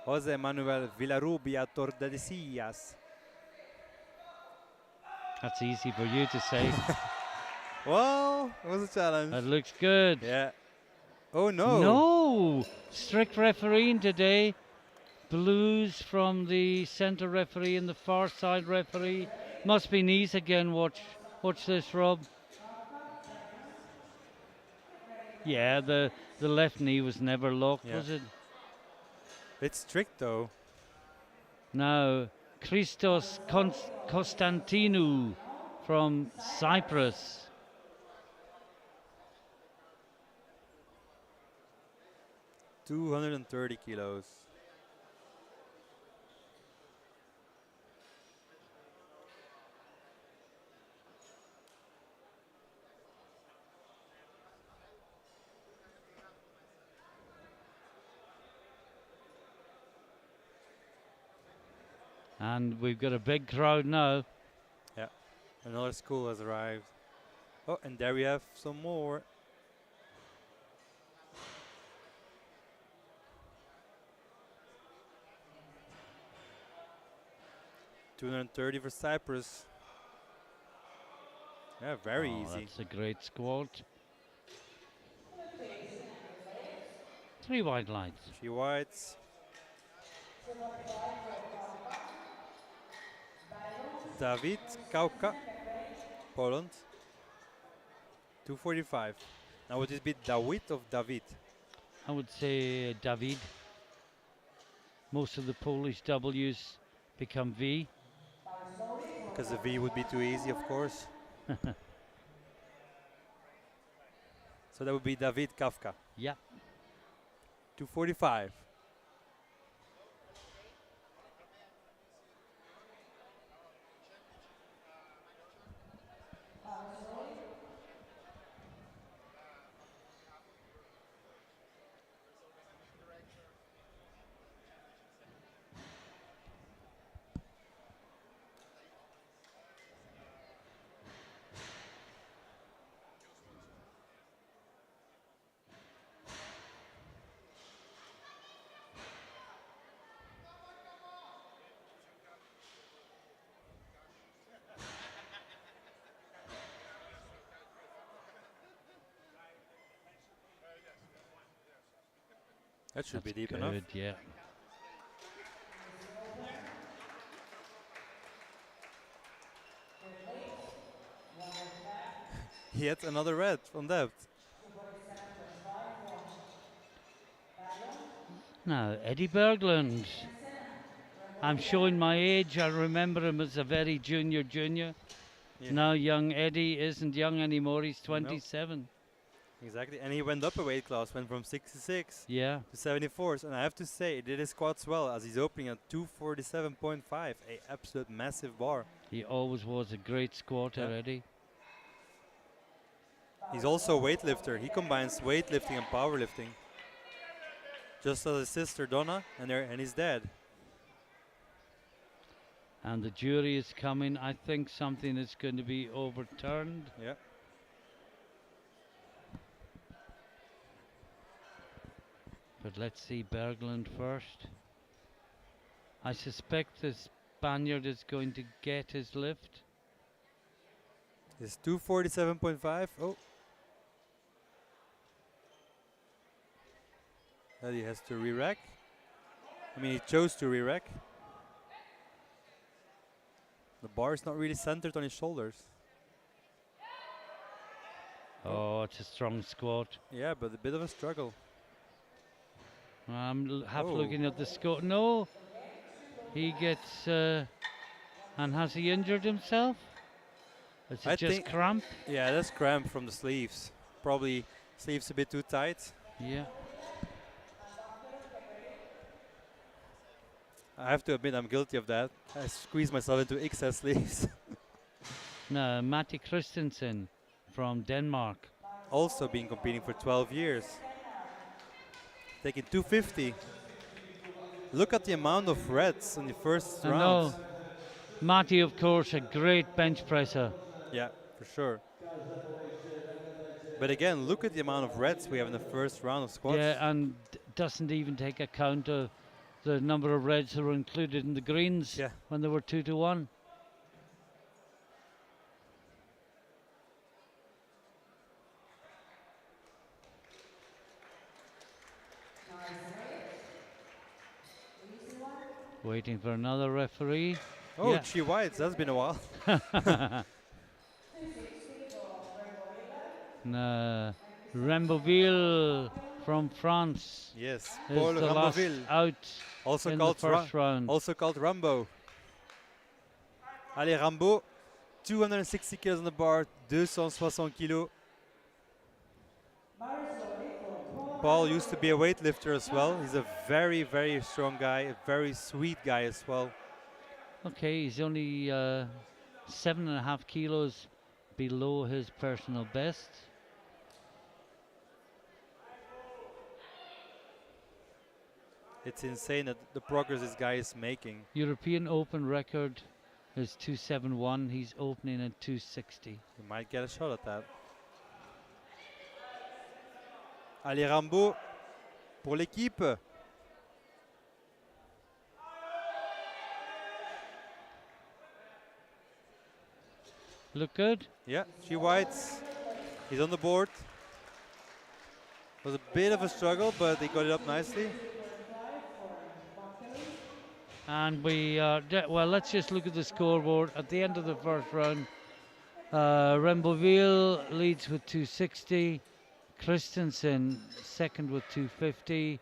Jose Manuel Villarrubia Tordesillas.
That's easy for you to say.
Well, it was a challenge.
That looks good.
Yeah. Oh no.
No! Strict refereeing today. Blues from the centre referee and the far side referee. Must be knees again. Watch this, Rob. Yeah, the left knee was never locked,
Yeah.
was it?
It's strict though.
Now, Christos Konstantinou from Cyprus.
$230 kilos.
And we've got a big crowd now.
Yeah. Another school has arrived. Oh, and there we have some more. $230 for Cyprus. Yeah, very easy.
That's a great squat. 3 wide lines.
3 whites. David Kauka, Poland. 245. Now would it be Dawid or David?
I would say David. Most of the Polish W's become V.
Because the V would be too easy, of course. So that would be David Kafka.
Yeah.
245. That should be deep
good,
enough.
Yeah.
Yet another red on depth.
Now, Eddie Berglund. I'm showing my age. I remember him as a very junior.
Yeah.
Now young Eddie isn't young anymore. He's 27.
Exactly, and he went up a weight class, went from 66
Yeah.
to 74s, and I have to say, he did his squats well, as he's opening at 247.5, a absolute massive bar.
He always was a great squatter,
Yeah.
Eddie.
He's also a weightlifter. He combines weightlifting and powerlifting. just as his sister Donna, and he's dead.
And the jury is coming. I think something is going to be overturned.
Yeah.
But let's see Berglund first. I suspect the Spaniard is going to get his lift.
It's 247.5. Oh. That he has to re-rack. I mean, he chose to re-rack. The bar is not really centered on his shoulders.
Oh, it's a strong squat.
Yeah, but a bit of a struggle.
I'm half
Oh.
looking at the score. No, he gets. And has he injured himself? Is
I
it just
think-
cramp?
Yeah, that's cramp from the sleeves. Probably sleeves a bit too tight.
Yeah.
I have to admit I'm guilty of that. I squeeze myself into XS sleeves.
No, Matti Christensen from Denmark.
Also been competing for 12 years. Taking 250. Look at the amount of reds in the first
I
round.
know. Matti, of course, a great bench presser.
Yeah, for sure. But again, look at the amount of reds we have in the first round of squats.
Yeah, and doesn't even take account of the number of reds that were included in the greens
Yeah.
when they were 2-1. Waiting for another referee.
Oh,
Yeah.
Chi Whites, that's been a while.
Ramboville from France
Yes,
is
Paul
the last
Ramboville,
out
also
in the
called
first round.
also called Rambo. Allez, Rambo, 260 kilos on the bar, 260 kilos. Paul used to be a weightlifter as well. He's a very, very strong guy, a very sweet guy as well.
Okay, he's only 7.5 kilos below his personal best.
It's insane that the progress this guy is making.
European Open record is 271. He's opening at 260.
He might get a shot at that. Allez, Rambo, pour l'équipe.
Look good.
Yeah, Chi Whites, he's on the board. Was a bit of a struggle, but he got it up nicely.
And we well, let's just look at the scoreboard. At the end of the first round, Remboville leads with 260. Christensen second with 250.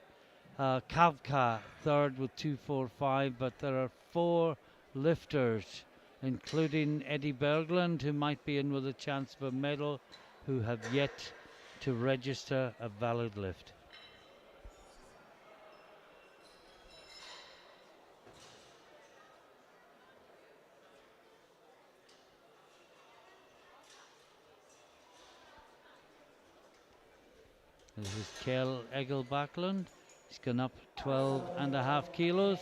Kavka third with 245. But there are 4 lifters, including Eddie Berglund, who might be in with a chance of a medal, who have yet to register a valid lift. This is Kjell Egil Backlund. He's gone up 12.5 kilos.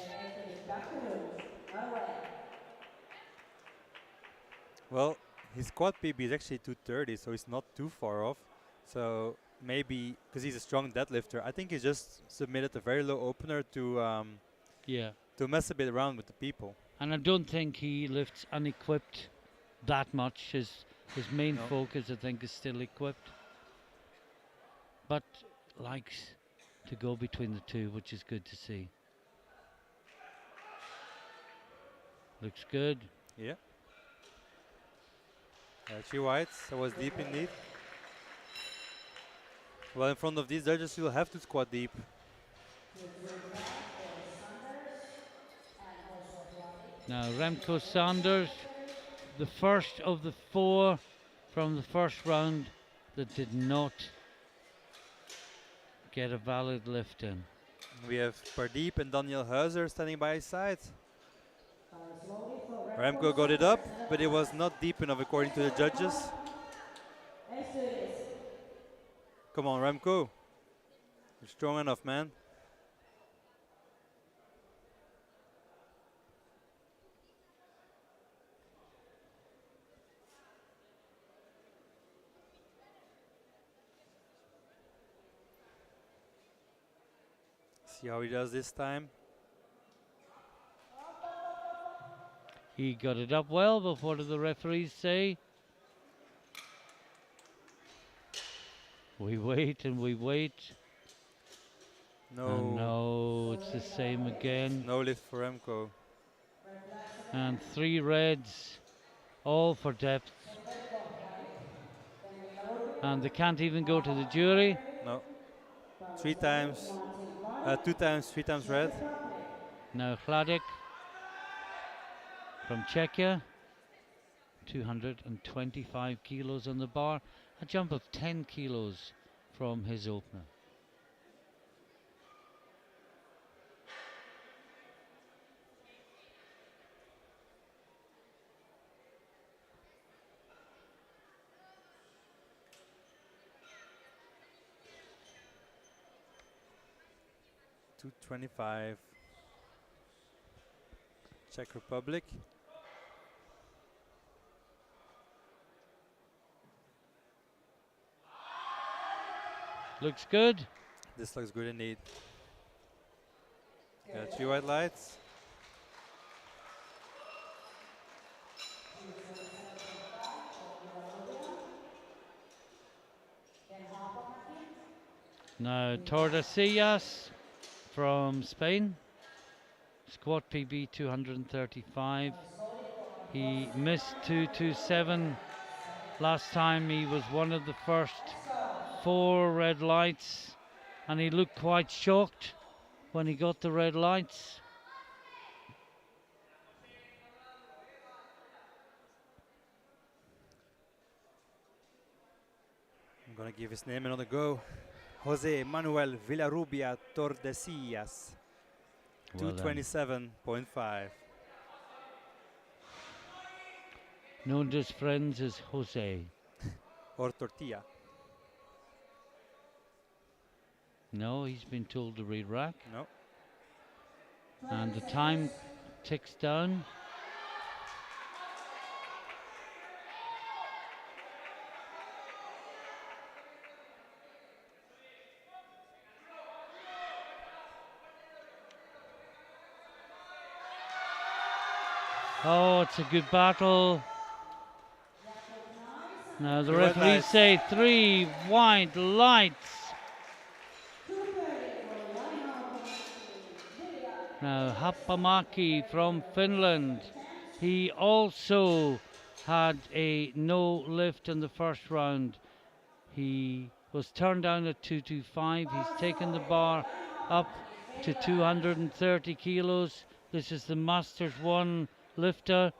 Well, his squat PB is actually 230, so he's not too far off. So maybe, because he's a strong deadlifter, I think he just submitted a very low opener to
Yeah.
to mess a bit around with the people.
And I don't think he lifts unequipped that much. His main
No.
focus, I think, is still equipped. But likes to go between the two, which is good to see. Looks good.
Yeah. Chi Whites, that was deep indeed. Well, in front of these judges, you'll have to squat deep.
Now Remco Sanders, the first of the 4 from the first round that did not get a valid lift in.
We have Pardeep and Daniel Huizer standing by his side. Remco got it up, but it was not deep enough according to the judges. Come on, Remco. You're strong enough, man. See how he does this time.
He got it up well, but what do the referees say? We wait and we wait. And
No,
no, it's the same again.
no lift for Remco.
And 3 reds, all for depth. And they can't even go to the jury.
No, 3 times, 2 times, 3 times red.
Now Hladek from Czechia, 225 kilos on the bar, a jump of 10 kilos from his opener.
$225. Czech Republic.
Looks good.
This looks good indeed. Got 3 white lights.
Now Tordesillas from Spain, squat PB 235. He missed 227 last time. He was one of the first 4 red lights, and he looked quite shocked when he got the red lights.
I'm gonna give his name another go. Jose Manuel Villarrubia Tordesillas.
Well done.
227.5.
Known to his friends as Jose.
Or tortilla.
No, he's been told to re-rack.
No.
And the time ticks down. Oh, it's a good battle. Now the
3 white
referees
lights.
say 3 white lights. Now Happamaki from Finland. He also had a no lift in the first round. He was turned down at 225. He's taken the bar up to 230 kilos. This is the Masters 1 lifter.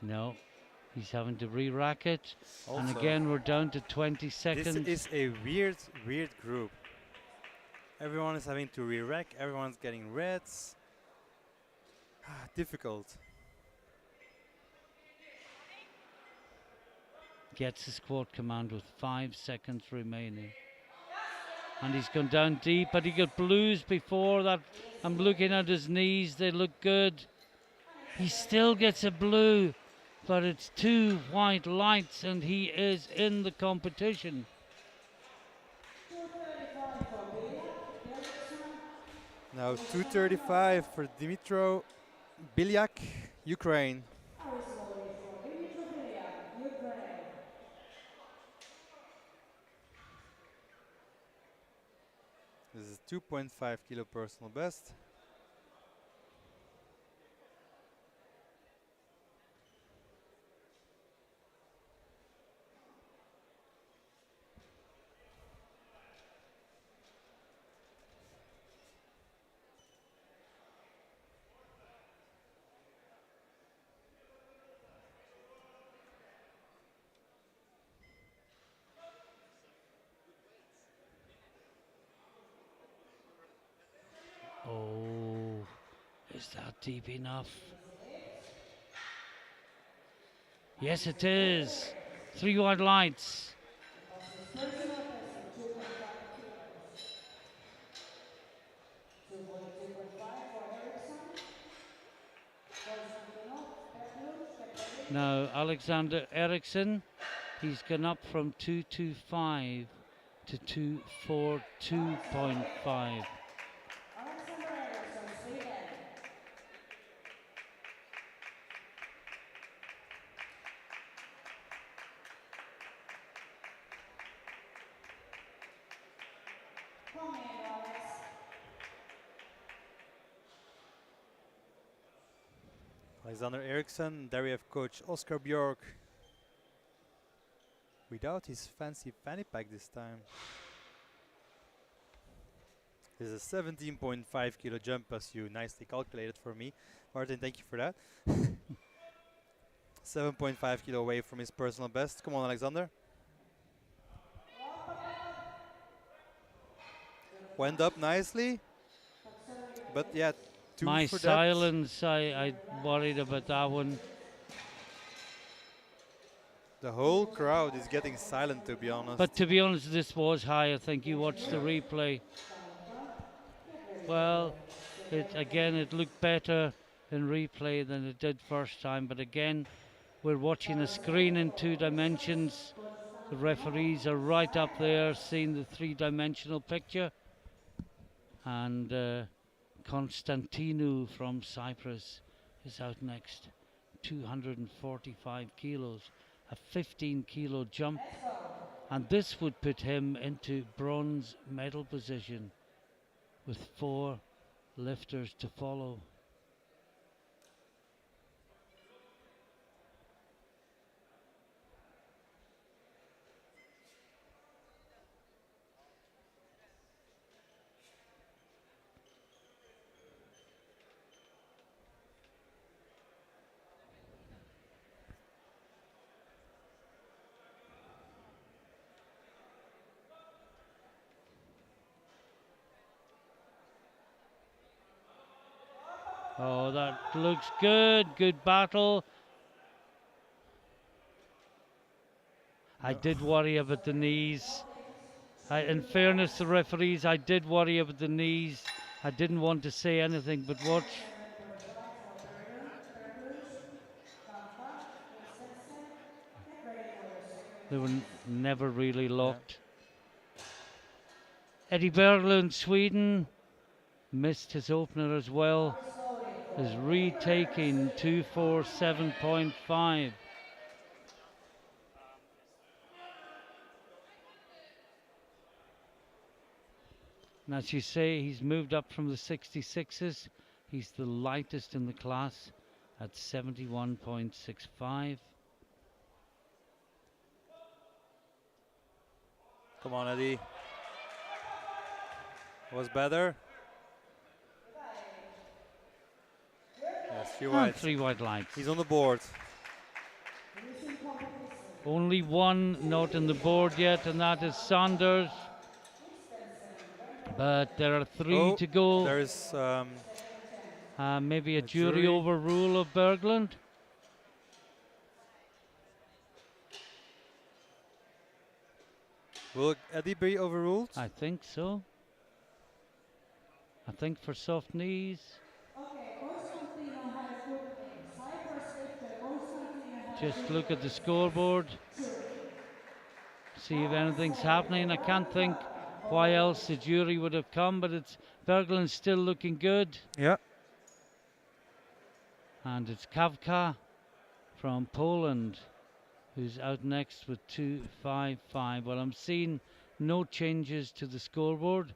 No, he's having to re-rack it. And
Also,
again, we're down to 20 seconds.
this is a weird group. Everyone is having to re-rack. Everyone's getting reds. Difficult.
Gets the squat command with 5 seconds remaining. And he's gone down deep, but he got blues before that. I'm looking at his knees, they look good. He still gets a blue, but it's 2 white lights and he is in the competition.
Now 235 for Dimitro Bilyak, Ukraine. This is 2.5 kilo personal best.
that deep enough? Yes, it is. 3 white lights. Now, Alexander Eriksson, he's gone up from 225 to 242.5.
Alexander Eriksson. There we have coach Oscar Bjork. Without his fancy fanny pack this time. This is a 17.5 kilo jump, as you nicely calculated for me. Martin, thank you for that. 7.5 kilo away from his personal best. Come on, Alexander. Went up nicely. But yeah, two
My
for
silence, I worried about that one.
The whole crowd is getting silent, to be honest.
But to be honest, this was high. I think you watched the replay. Well, it looked better in replay than it did first time. But again, we're watching a screen in 2 dimensions. The referees are right up there seeing the 3-dimensional picture. And Constantinou from Cyprus is out next. 245 kilos, a 15 kilo jump. And this would put him into bronze medal position with 4 lifters to follow. Oh, that looks good. Good battle. I did worry about the knees. In fairness to the referees, I did worry about the knees. I didn't want to say anything, but watch. They were never really locked. Yeah. Eddie Berglund, Sweden, missed his opener as well. Is retaking 247.5. And as you say, he's moved up from the 66s. He's the lightest in the class at 71.65.
Come on, Eddie. Was better. Yes, 3 white.
3 white lights.
He's on the board.
Only one not on the board yet, and that is Sanders. But there are 3 to go.
There's
maybe a jury overrule of Berglund.
Will Eddie be overruled?
I think so. I think for soft knees. Just look at the scoreboard. See if anything's happening. I can't think why else the jury would have come, but it's Berglund's still looking good.
Yeah.
And it's Kawka from Poland who's out next with 255. Well, I'm seeing no changes to the scoreboard,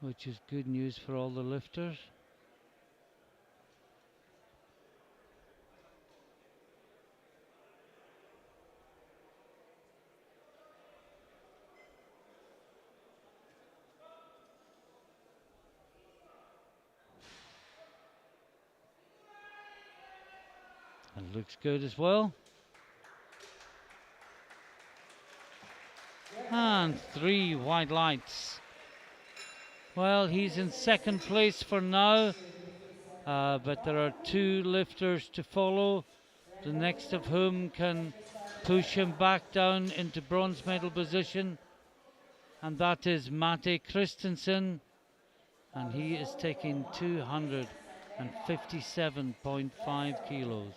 which is good news for all the lifters. It looks good as well. And 3 white lights. Well, he's in second place for now, but there are two lifters to follow, the next of whom can push him back down into bronze medal position, and that is Mate Christensen, and he is taking 257.5 kilos.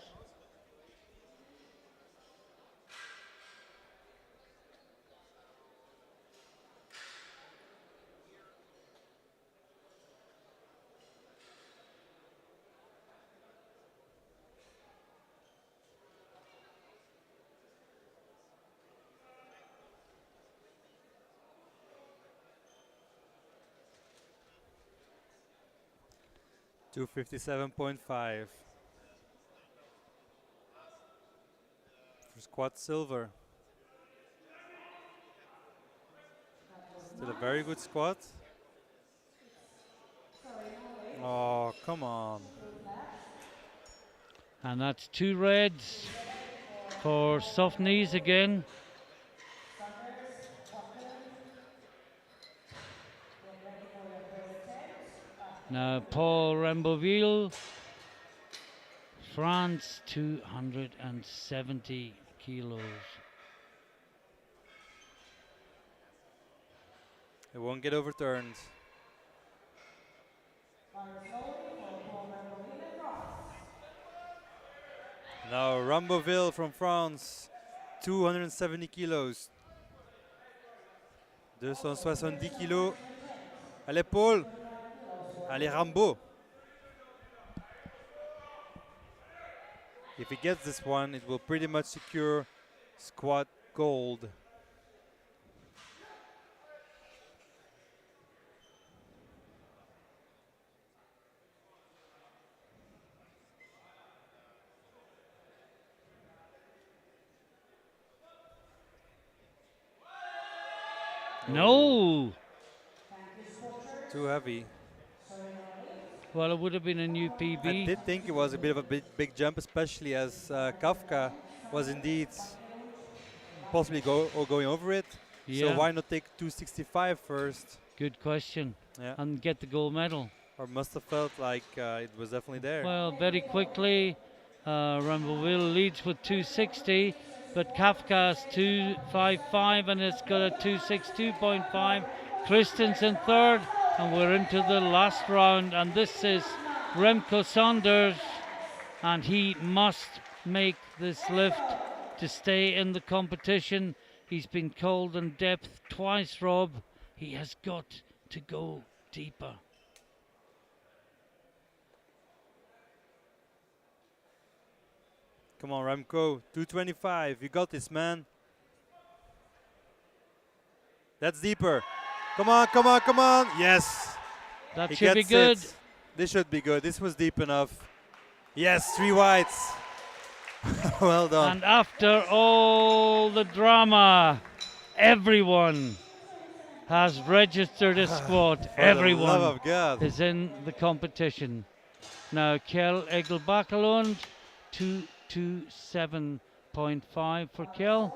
Two 57.5 for squat silver. Still a very good squat. Oh, come on.
And that's two reds for soft knees again. Now Paul Ramboville, France, 270 kilos.
It won't get overturned. Now Ramboville from France, 270 kilos. 270 kilos à l'épaule. Allez Rambo. If he gets this one, it will pretty much secure squat gold.
No!
Too heavy.
Well, it would have been a new PB.
I did think it was a bit of a big jump, especially as Kafka was indeed possibly going over it.
Yeah.
So why not take 265 first?
Good question.
Yeah.
And get the gold medal.
Or must have felt like it was definitely there.
Well, very quickly, Ramboville leads with 260, but Kafka's 255 and it's got a 262.5. Christensen third, and we're into the last round, and this is Remco Saunders, and he must make this lift to stay in the competition. He's been called in depth twice, Rob. He has got to go deeper.
Come on, Remco, 225. You got this, man. That's deeper. Come on, come on, come on. Yes.
That
He
should be
gets
good.
it. This should be good. This was deep enough. Yes, 3 whites. Well done.
And after all the drama, everyone has registered a squad.
For the
Everyone
love of God.
is in the competition. Now, Kjell Egelbakalund, 227.5 for Kjell.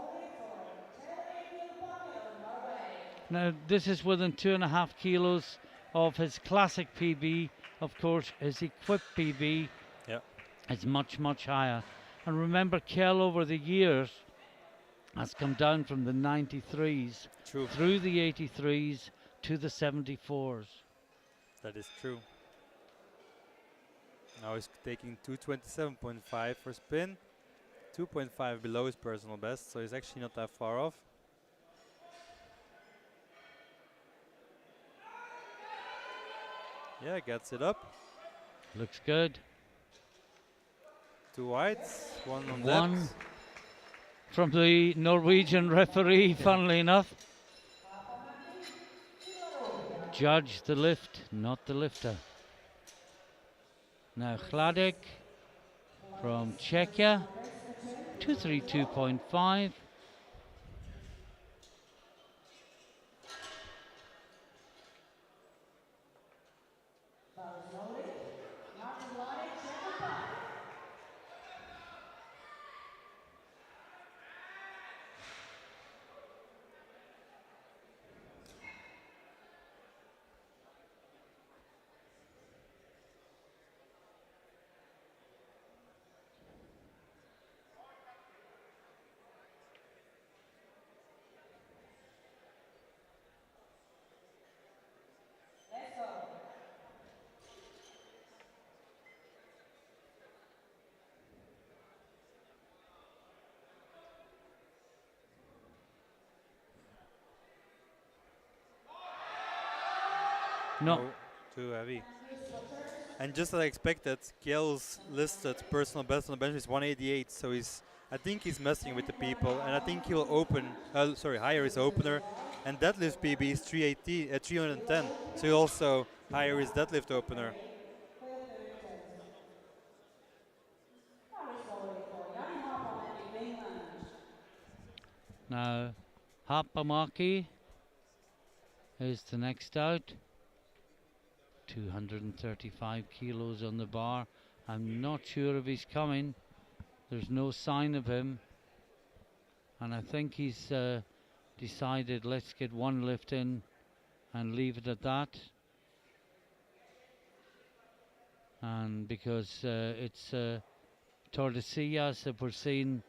Now, this is within 2.5 kilos of his classic PB. Of course, his equipped PB is much, much higher. And remember, Kjell over the years has come down from the 93s through the 83s to the 74s.
That is true. Now he's taking 227.5 for spin. 2.5 below his personal best, so he's actually not that far off. Yeah, gets it up.
Looks good.
2 whites, 1 on
One
depth.
from the Norwegian referee, funnily enough. Judge the lift, not the lifter. Now Hladek from Czechia, 232.5. No.
No, too heavy. And just as I expected, Kiel's listed personal best on the bench is 188, so I think he's messing with the people, and I think he'll hire his opener, and deadlift PB is 310, so he'll also hire his deadlift opener.
Now, Hapamaki is the next out. 235 kilos on the bar. I'm not sure if he's coming. There's no sign of him. And I think he's decided let's get one lift in and leave it at that. And because it's Tordesillas that we're seeing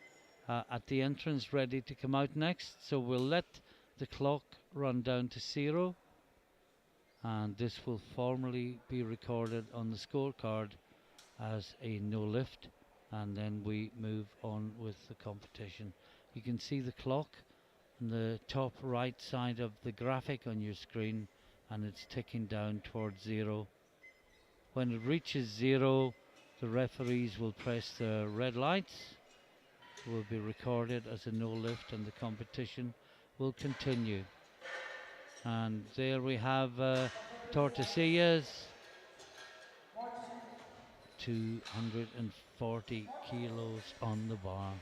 at the entrance ready to come out next. So we'll let the clock run down to 0. And this will formally be recorded on the scorecard as a no lift, and then we move on with the competition. You can see the clock on the top right side of the graphic on your screen, and it's ticking down towards 0. When it reaches 0, the referees will press the red lights. It will be recorded as a no lift, and the competition will continue. And there we have Tordesillas, 240 kilos on the bar.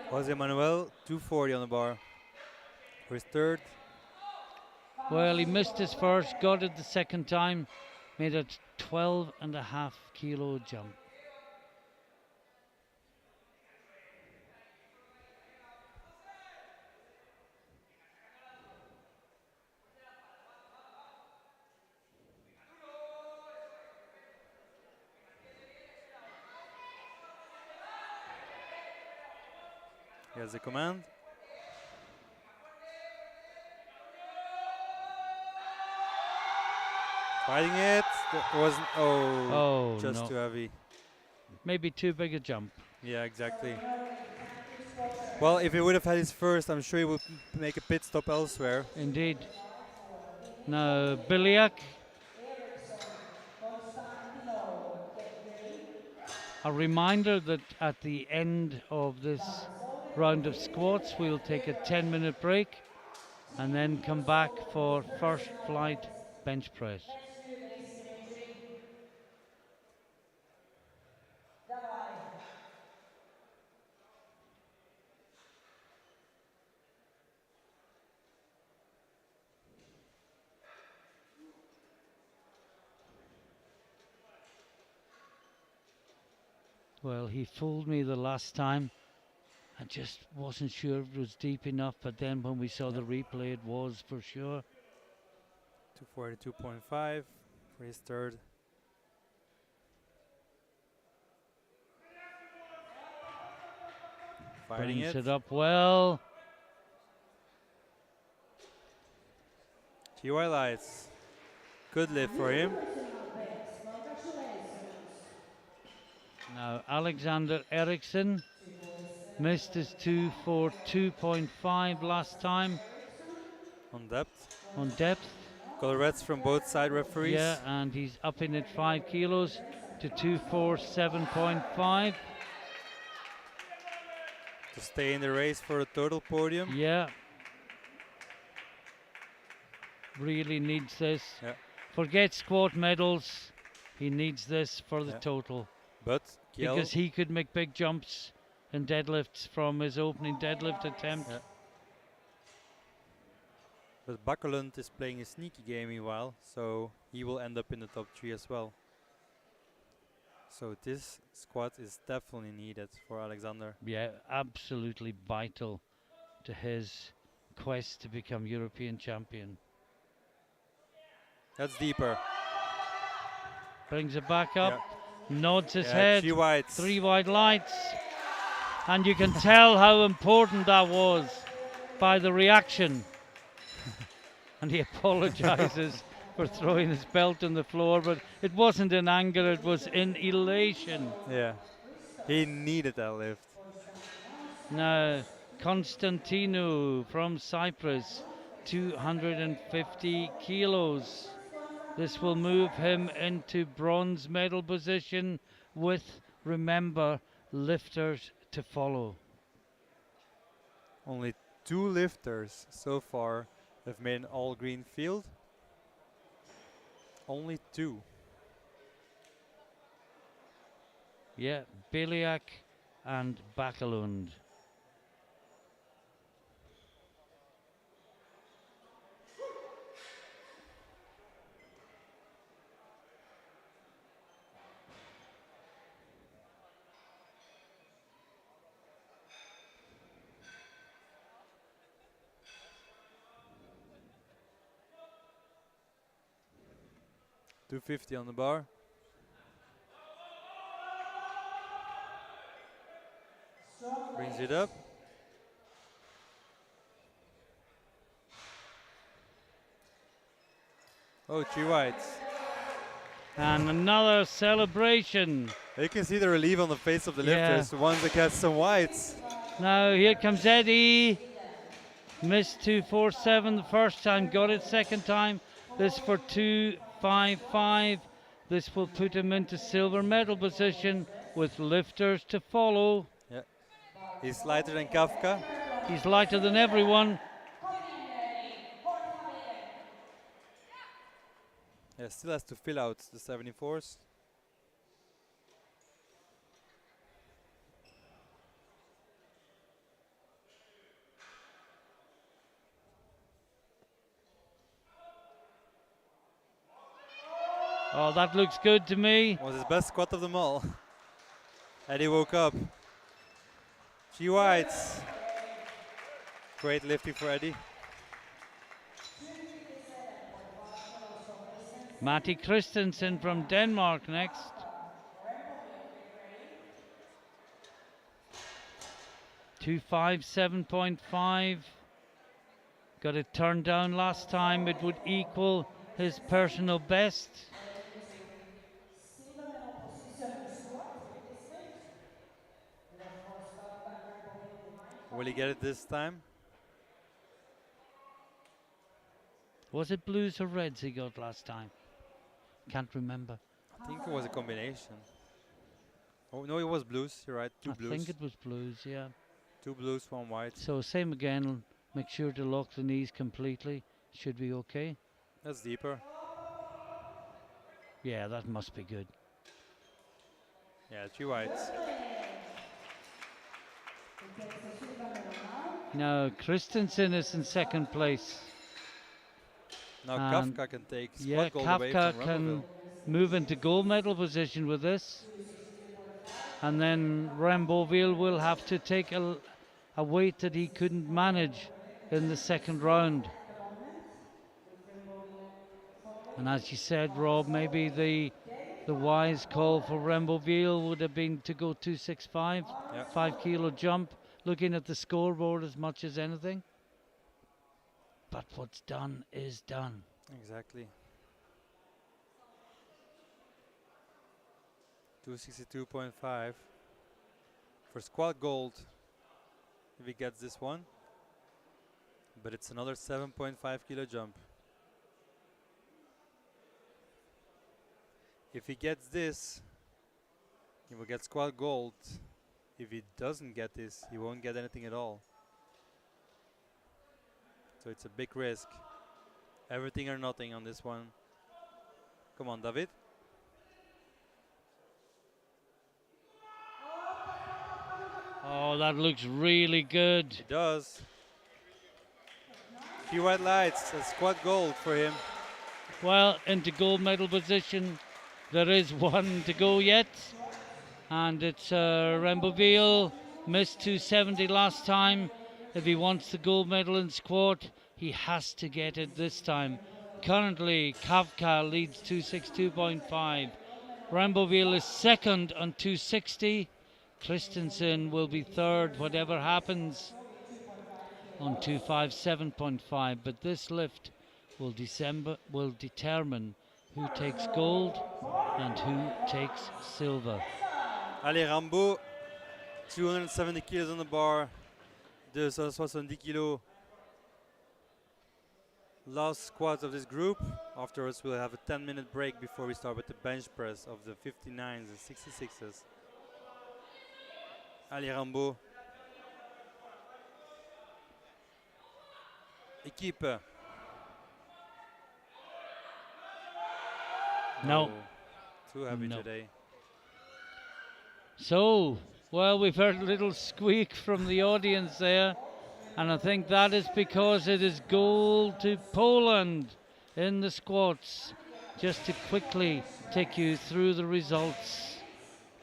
Jose Manuel, 240 on the bar for his third.
Well, he missed his first, got it the second time, made a 12.5 kilo jump.
Here's the command. Fighting it. That wasn't. Oh, just
no.
too heavy.
Maybe too big a jump.
Yeah, exactly. Well, if he would have had his first, I'm sure he would make a pit stop elsewhere.
Indeed. Now, Biliak. A reminder that at the end of this round of squats, we'll take a 10-minute break and then come back for first flight bench press. Well, he fooled me the last time. I just wasn't sure if it was deep enough, but then when we saw the replay, it was for sure.
242.5 for his third. Fighting
Brings
it.
it up well.
GY lights. Good lift for him.
Now Alexander Eriksson missed his 242.5 last time.
On depth.
On depth.
Color reds from both side referees.
Yeah, and he's upping it 5 kilos to 247.5.
To stay in the race for a total podium.
Yeah. Really needs this.
Yeah.
Forget squat medals. He needs this for the total.
But Kiel,
because he could make big jumps in deadlifts from his opening deadlift attempt.
Yeah. But Bakkerlund is playing a sneaky game meanwhile, so he will end up in the top 3 as well. So this squat is definitely needed for Alexander.
Yeah, absolutely vital to his quest to become European champion.
That's deeper.
Brings it back up, nods his
Yeah,
head, 3 wide lights. And you can tell how important that was by the reaction. And he apologizes for throwing his belt on the floor, but it wasn't in anger, it was in elation.
Yeah, he needed that lift.
Now, Constantino from Cyprus, 250 kilos. This will move him into bronze medal position with, remember, lifters to follow.
Only 2 lifters so far have made an all green field. Only 2.
Yeah, Beliak and Bakalund.
$250 on the bar. Brings it up. Oh, 3 whites.
And another celebration.
You can see the relief on the face of the
Yeah.
lifters, the ones that get some whites.
Now here comes Eddie. Missed 247 the first time, got it second time. This for 255. This will put him into silver medal position with lifters to follow.
Yeah. He's lighter than Kafka.
He's lighter than everyone.
Yeah, still has to fill out the 74s.
Oh, that looks good to me.
Was his best squat of them all. Eddie woke up. 3 whites. Great lifting for Eddie.
Matti Christensen from Denmark next. $257.5. Got it turned down last time. It would equal his personal best.
Will he get it this time?
Was it blues or reds he got last time? Can't remember.
I think it was a combination. Oh no, it was blues. You're right. 2 blues.
I think it was blues, yeah.
2 blues, 1 white.
So same again. Make sure to lock the knees completely. Should be okay.
That's deeper.
Yeah, that must be good.
Yeah, 3 whites.
Now Christensen is in second place.
Now
And
Kafka can take
Yeah,
squad gold away
Kafka
from
can
Rummelville.
move into gold medal position with this. And then Ramboville will have to take a weight that he couldn't manage in the second round. And as you said, Rob, maybe the wise call for Ramboville would have been to go 265,
Yeah.
5 kilo jump, looking at the scoreboard as much as anything. But what's done is done.
Exactly. 262.5 for squad gold if he gets this one. But it's another 7.5 kilo jump. If he gets this, he will get squad gold. If he doesn't get this, he won't get anything at all. So it's a big risk. Everything or nothing on this one. Come on, David.
Oh, that looks really good.
It does. Few white lights, a squad gold for him.
Well, into gold medal position. There is one to go yet. And it's Ramboville. Missed 270 last time. If he wants the gold medal in squat, he has to get it this time. Currently, Kafka leads 262.5. Ramboville is second on 260. Christensen will be third, whatever happens, on 257.5. But this lift will determine who takes gold and who takes silver.
Allez, Rambo, 270 kilos on the bar, 270 kilos. Last squat of this group. Afterwards, we'll have a 10-minute break before we start with the bench press of the 59s and 66s. Allez, Rambo. Équipe.
No.
Too heavy
No.
today.
So, well, we've heard a little squeak from the audience there, and I think that is because it is gold to Poland in the squats. Just to quickly take you through the results.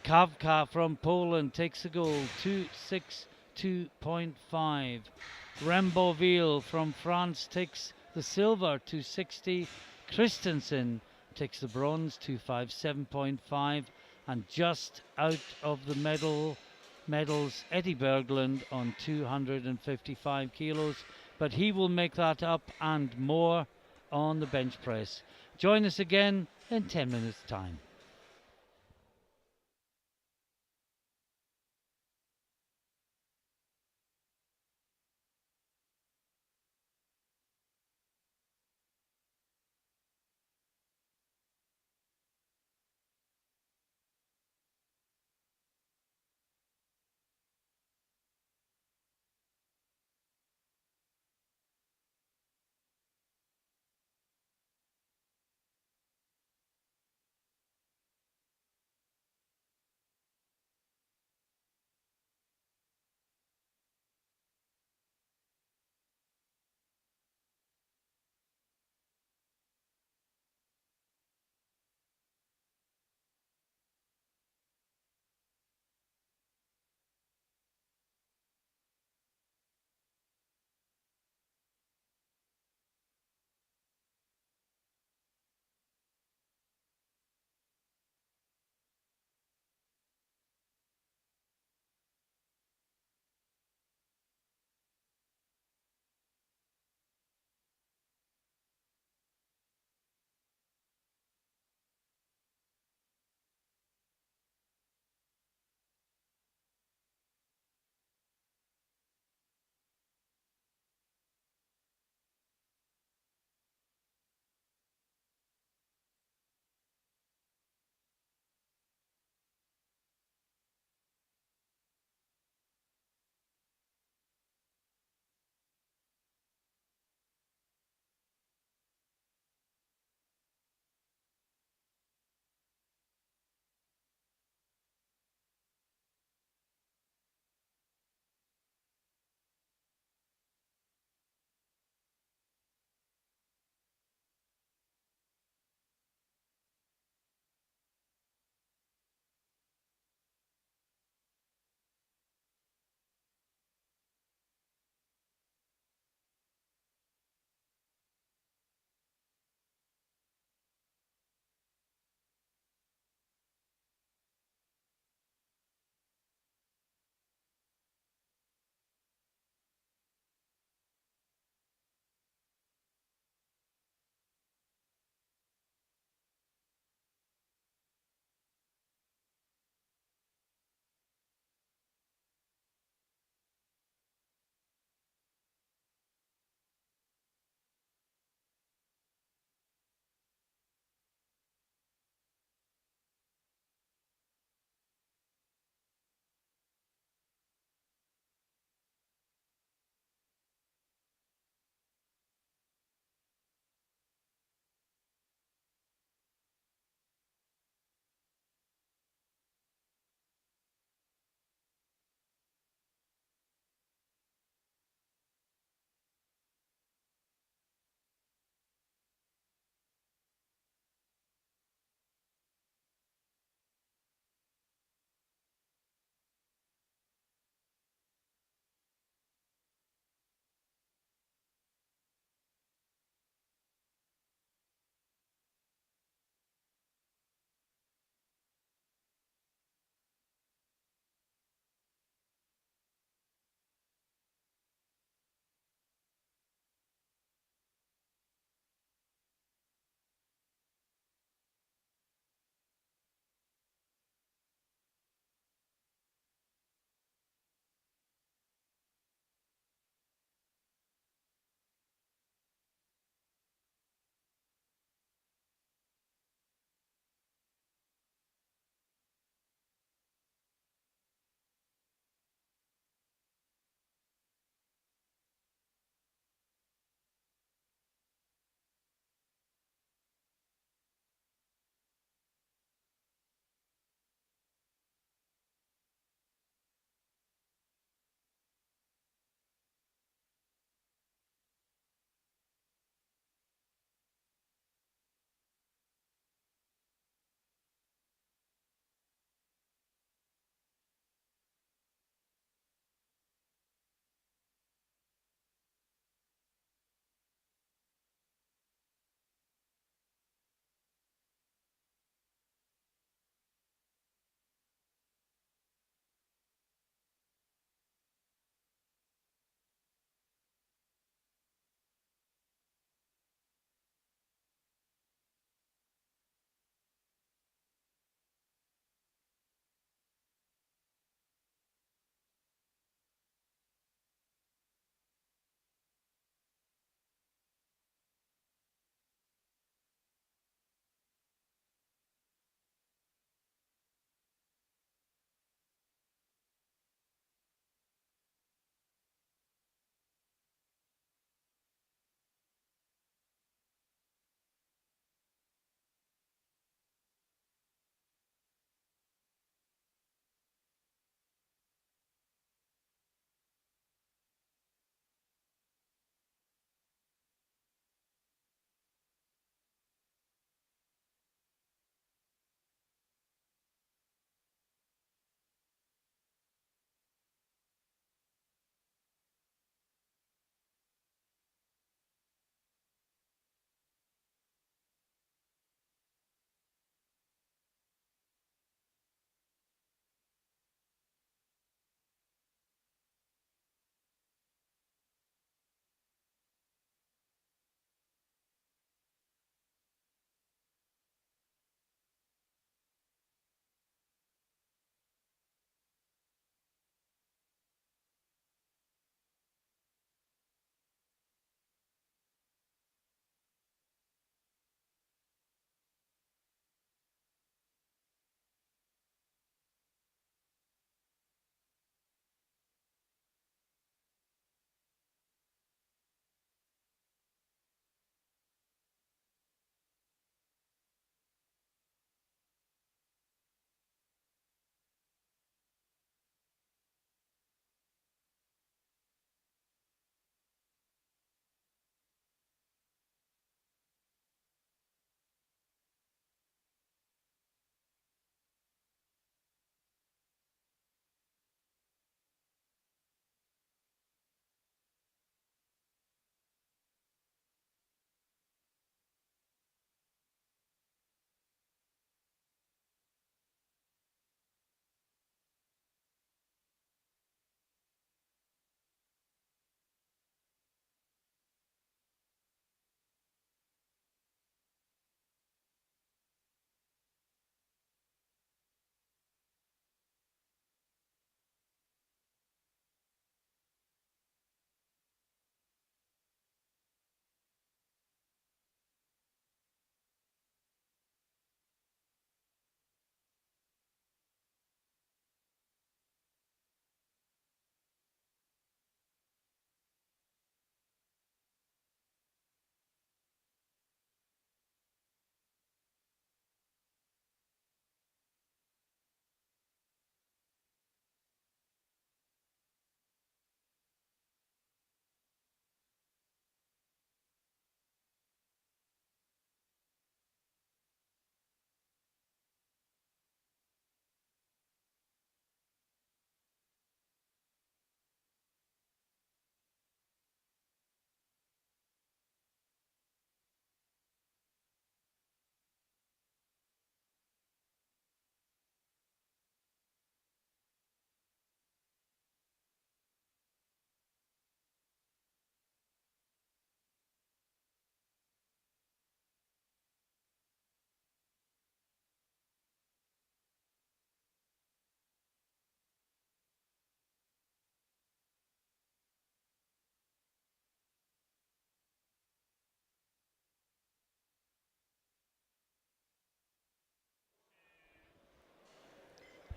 Kawka from Poland takes the gold, 262.5. Ramboville from France takes the silver, 260. Christensen takes the bronze, 257.5. And just out of the medals, Eddie Berglund on 255 kilos. But he will make that up and more on the bench press. Join us again in 10 minutes' time.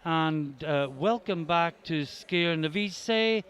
and welcome back to Skier Novice,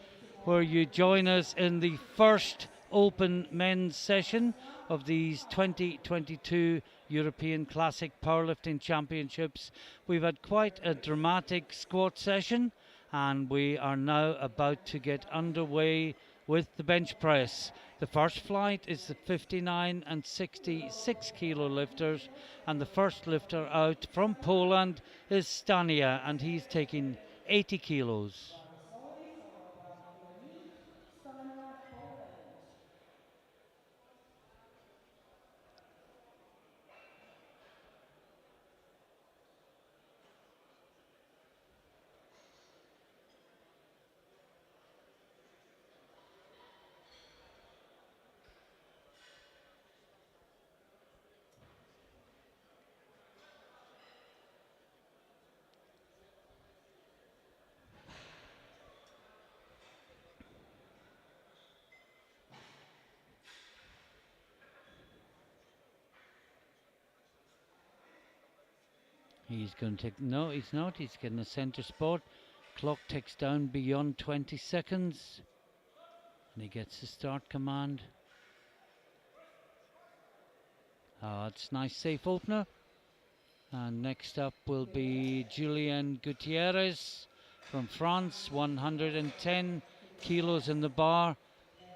where you join us in the first open men's session of these 2022 European Classic Powerlifting Championships. We've had quite a dramatic squat session, and we are now about to get underway with the bench press. The first flight is the 59 and 66 kilo lifters, and the first lifter out from Poland is Stania, and he's taking 80 kilos. He's going to take, no, he's not. He's getting a center spot. Clock ticks down beyond 20 seconds. And he gets the start command. It's nice, safe opener. And next up will be Julien Gutierrez from France, 110 kilos in the bar.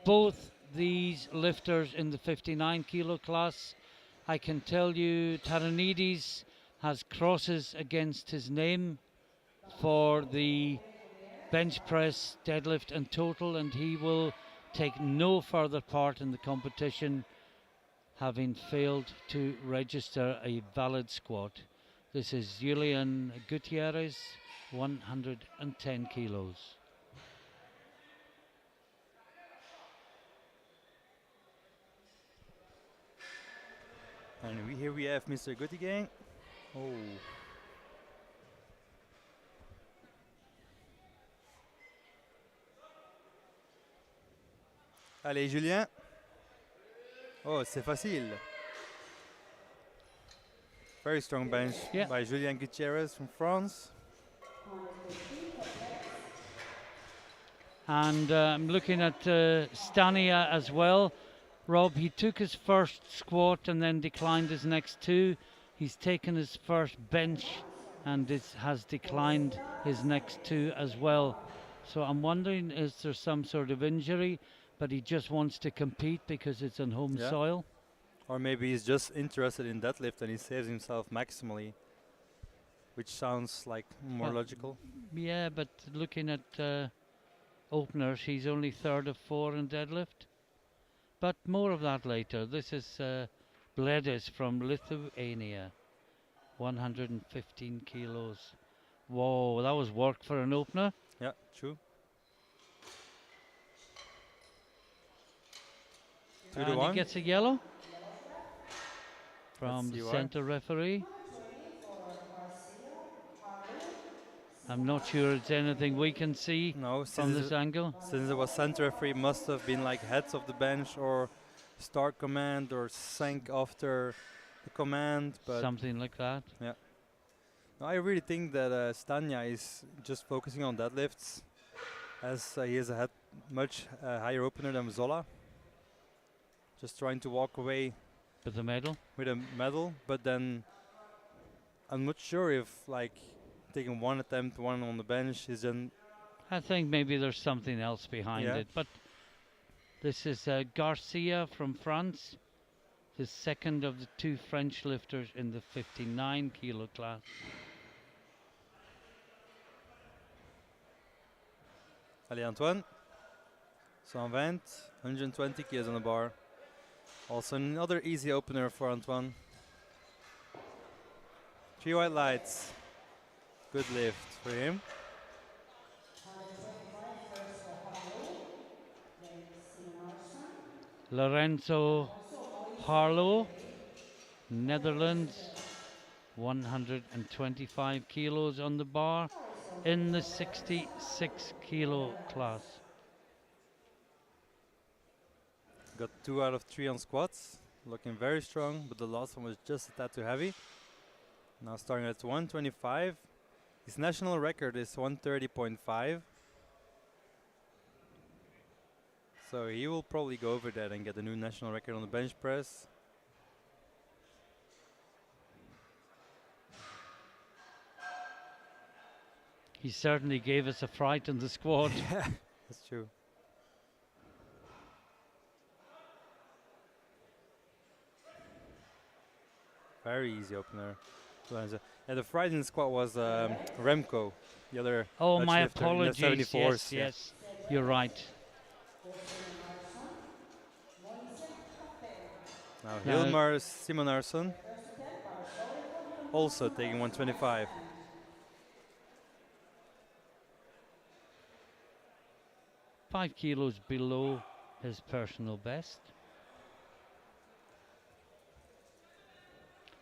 Both these lifters in the 59 kilo class. I can tell you Taranidis has crosses against his name for the bench press, deadlift and total, and he will take no further part in the competition, having failed to register a valid squat. This is Julian Gutierrez, 110 kilos.
And here we have Mr. Guttigang. Oh. Allez, Julien. Oh, c'est facile. Very strong bench by Julien Gutierrez from France.
And I'm looking at Stania as well. Rob, he took his first squat and then declined his next two. He's taken his first bench and has declined his next two as well. So I'm wondering, is there some sort of injury, but he just wants to compete because it's on home soil?
Or maybe he's just interested in deadlift and he saves himself maximally, which sounds like more logical.
Yeah, but looking at openers, he's only third of four in deadlift. But more of that later. This is Bledis from Lithuania, 115 kilos. Whoa, that was work for an opener.
Yeah, true.
And he gets a yellow from the center referee. I'm not sure it's anything we can see from this angle.
Since it was center referee, must have been like heads of the bench or start command or sank after the command. But
something like that.
Yeah. No, I really think that Stania is just focusing on deadlifts, as he is a much higher opener than Zola. Just trying to walk away
with a medal.
But then I'm not sure if like taking one attempt, one on the bench is then.
I think maybe there's something else behind it. But this is Garcia from France, the second of the two French lifters in the 59 kilo class.
Allez Antoine, 120, 120 kilos on the bar. Also another easy opener for Antoine. 3 white lights. Good lift for him.
Lorenzo Harlow, Netherlands, 125 kilos on the bar in the 66 kilo class.
Got 2 out of 3 on squats, looking very strong, but the last one was just a tad too heavy. Now starting at 125 His national record is 130.5. So he will probably go over that and get a new national record on the bench press.
He certainly gave us a fright in the squad.
Yeah, that's true. Very easy opener. And the fright in the squad was Remco, the other
Oh,
Dutch
my
lifter in the
apologies.
74s.
Yes, yes, you're right.
Now
Now-
Hilmar Simonarsson also taking 125.
5 kilos below his personal best.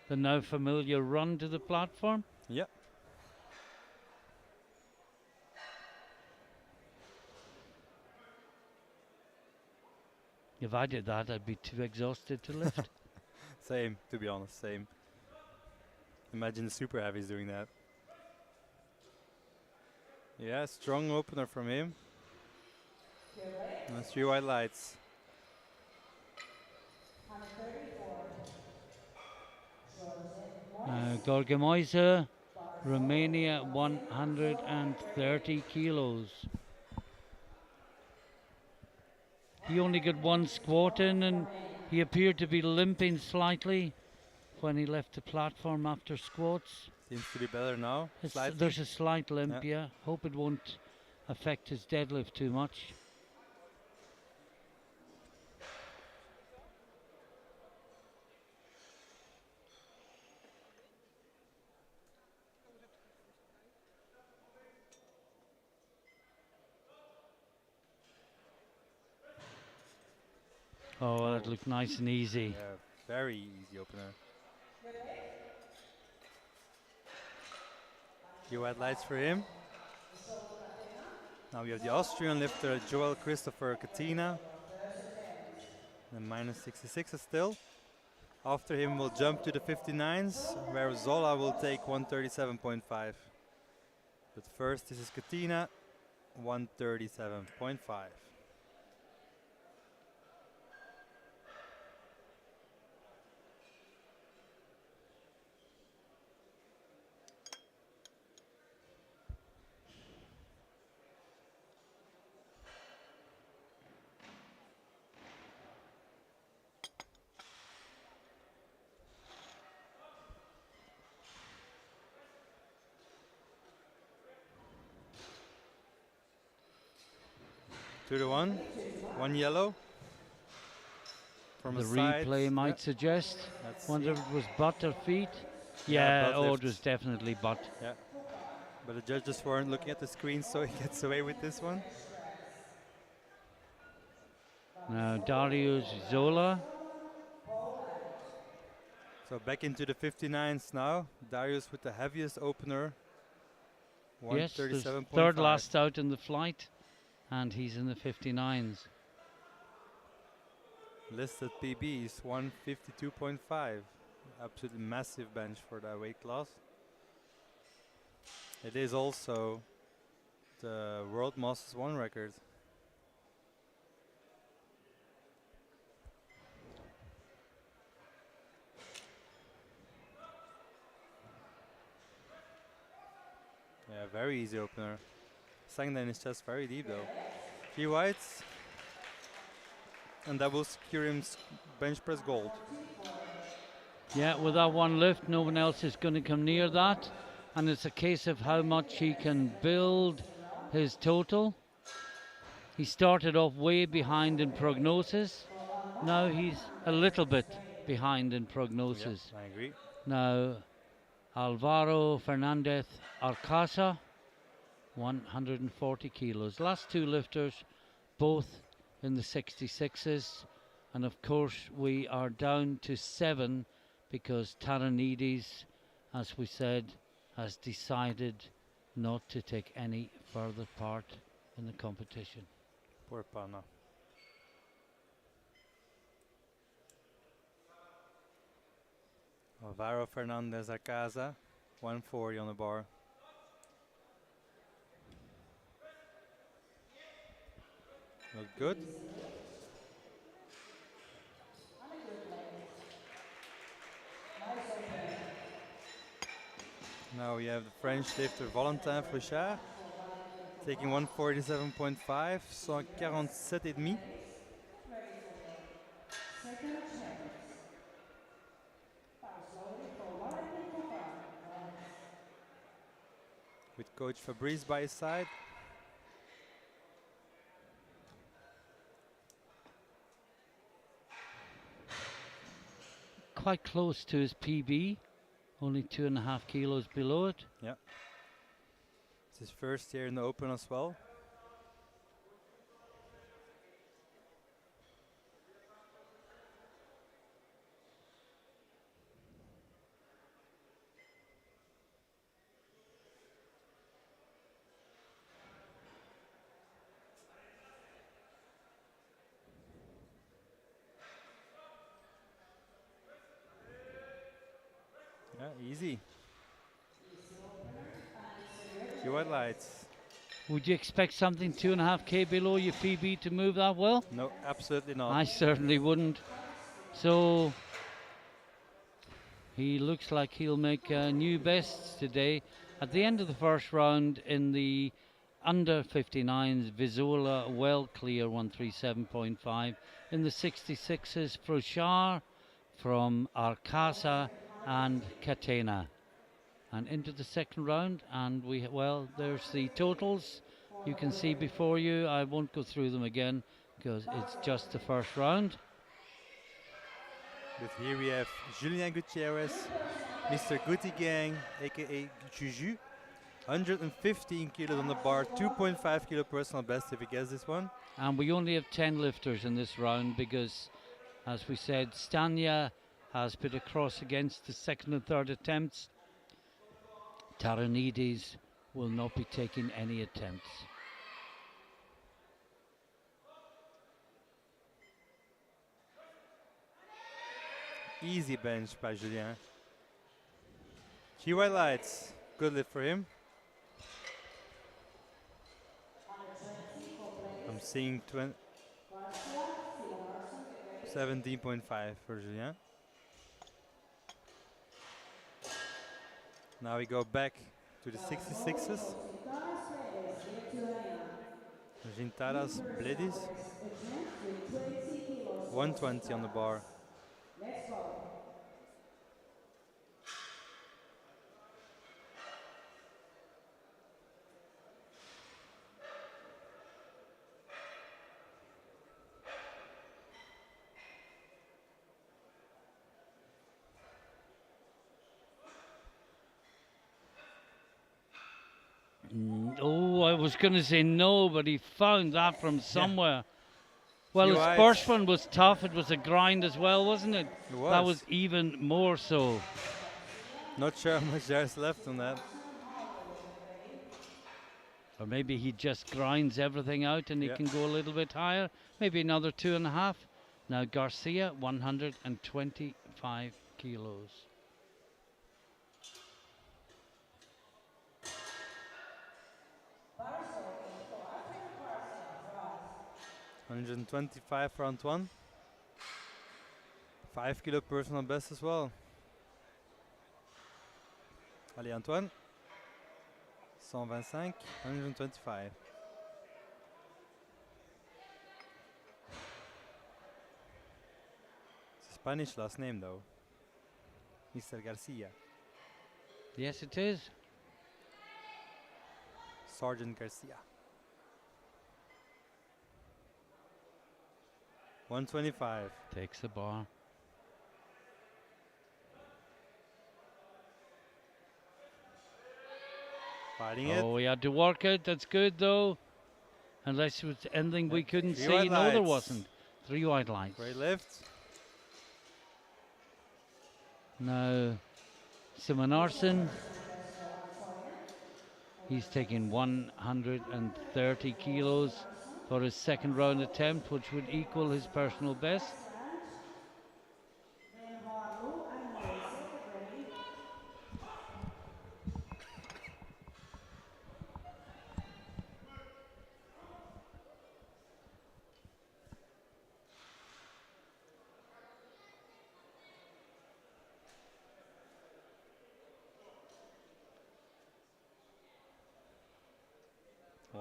The now familiar run to the platform.
Yep.
If I did that, I'd be too exhausted to lift.
Same, to be honest, same. Imagine the super heavies doing that. Yeah, strong opener from him. And 3 white lights.
Gorgamoisa, Romania, 130 kilos. He only got one squat in and he appeared to be limping slightly when he left the platform after squats.
Seems to be better now. Slightly.
There's a slight limp,
Yeah.
yeah. Hope it won't affect his deadlift too much. Oh, that looked nice and easy.
Yeah, very easy opener. Few white lights for him. Now we have the Austrian lifter Joel Christopher Katina. And minus 66 still. After him we'll jump to the 59s, where Zola will take 137.5. But first this is Katina, 137.5. Two to one yellow. From
The
a side.
replay might suggest.
Let's
Wonder if
see.
it was butt or feet.
Yeah,
Yeah,
butt
oh,
lift.
it was definitely butt.
Yeah. But the judges weren't looking at the screen, so he gets away with this one.
Now Darius Zola.
So back into the 59s now. Darius with the heaviest opener.
Yes, there's
137.5.
third last out in the flight, and he's in the 59s.
Listed PB is 152.5. Absolutely massive bench for that weight class. It is also the World Masters 1 record. Yeah, very easy opener. Sang in his chest very deep though. 3 whites. And that will secure him bench press gold.
Yeah, with that one lift, no one else is going to come near that. And it's a case of how much he can build his total. He started off way behind in prognosis. Now he's a little bit behind in prognosis.
Yep, I agree.
Now, Alvaro Fernandez Arcasa, 140 kilos. Last two lifters, both in the 66s. And of course, we are down to 7 because Taranidis, as we said, has decided not to take any further part in the competition.
Poor Pana. Alvaro Fernandez Arcasa, 140 on the bar. Not good.
Easily. And a good length. Nice opening.
Now we have the French lifter Valentin Fouchard
For Valentin
taking
Foucault.
147.5,
Easy press.
147,5.
Raise. Get ready for your second attempt. Power slowly for Valentin Foucault. Valens.
With coach Fabrice by his side.
Quite close to his PB, only 2.5 kilos below it.
Yeah. It's his first year in the Open as well. Yeah, easy.
Easy opener. And it's a good
Few white
length.
lights.
Would you expect something 2.5K below your PB to move that well?
No, absolutely not.
I certainly wouldn't. So he looks like he'll make new bests today. At the end of the first round in the under 59s, Vizola well clear 137.5. In the 66s, Frochard from Arcasa and Catena. And into the second round, and there's the totals you can see before you. I won't go through them again because it's just the first round.
But here we have Julien Gutierrez, Mr. Guti Gang, aka Juju. 115 kilos on the bar, 2.5 kilo personal best if you guess this one.
And we only have 10 lifters in this round because, as we said, Stania has put a cross against the second and third attempts. Taranidis will not be taking any attempts.
Easy bench by Julien. Few white lights, good lift for him. I'm seeing 17.5 for Julien. Now we go back to the 66s. Gintaras Bledis. 120 on the bar.
Let's go.
Oh, I was going to say no, but he found that from somewhere. Well,
Few
his
eyes.
first one was tough. It was a grind as well, wasn't it?
It was.
That was even more so.
Not sure how much there's left on that.
Or maybe he just grinds everything out and he
Yeah.
can go a little bit higher. Maybe another 2.5. Now Garcia, 125 kilos.
Barso for African Garcia, front.
125 for Antoine. 5 kilo personal best as well. Allez Antoine. 125, 125. It's a Spanish last name though. Mr. Garcia.
Yes, it is.
Sergeant Garcia. 125.
Takes the bar.
Fighting it.
Oh, he had to work it. That's good though. Unless it was anything we couldn't
Three
see.
white
No, there
lights.
wasn't. 3 white lights.
Great lift.
Now, Simonarsson. He's taking 130 kilos for his second round attempt, which would equal his personal best.
Then Harlow and Moise, get ready.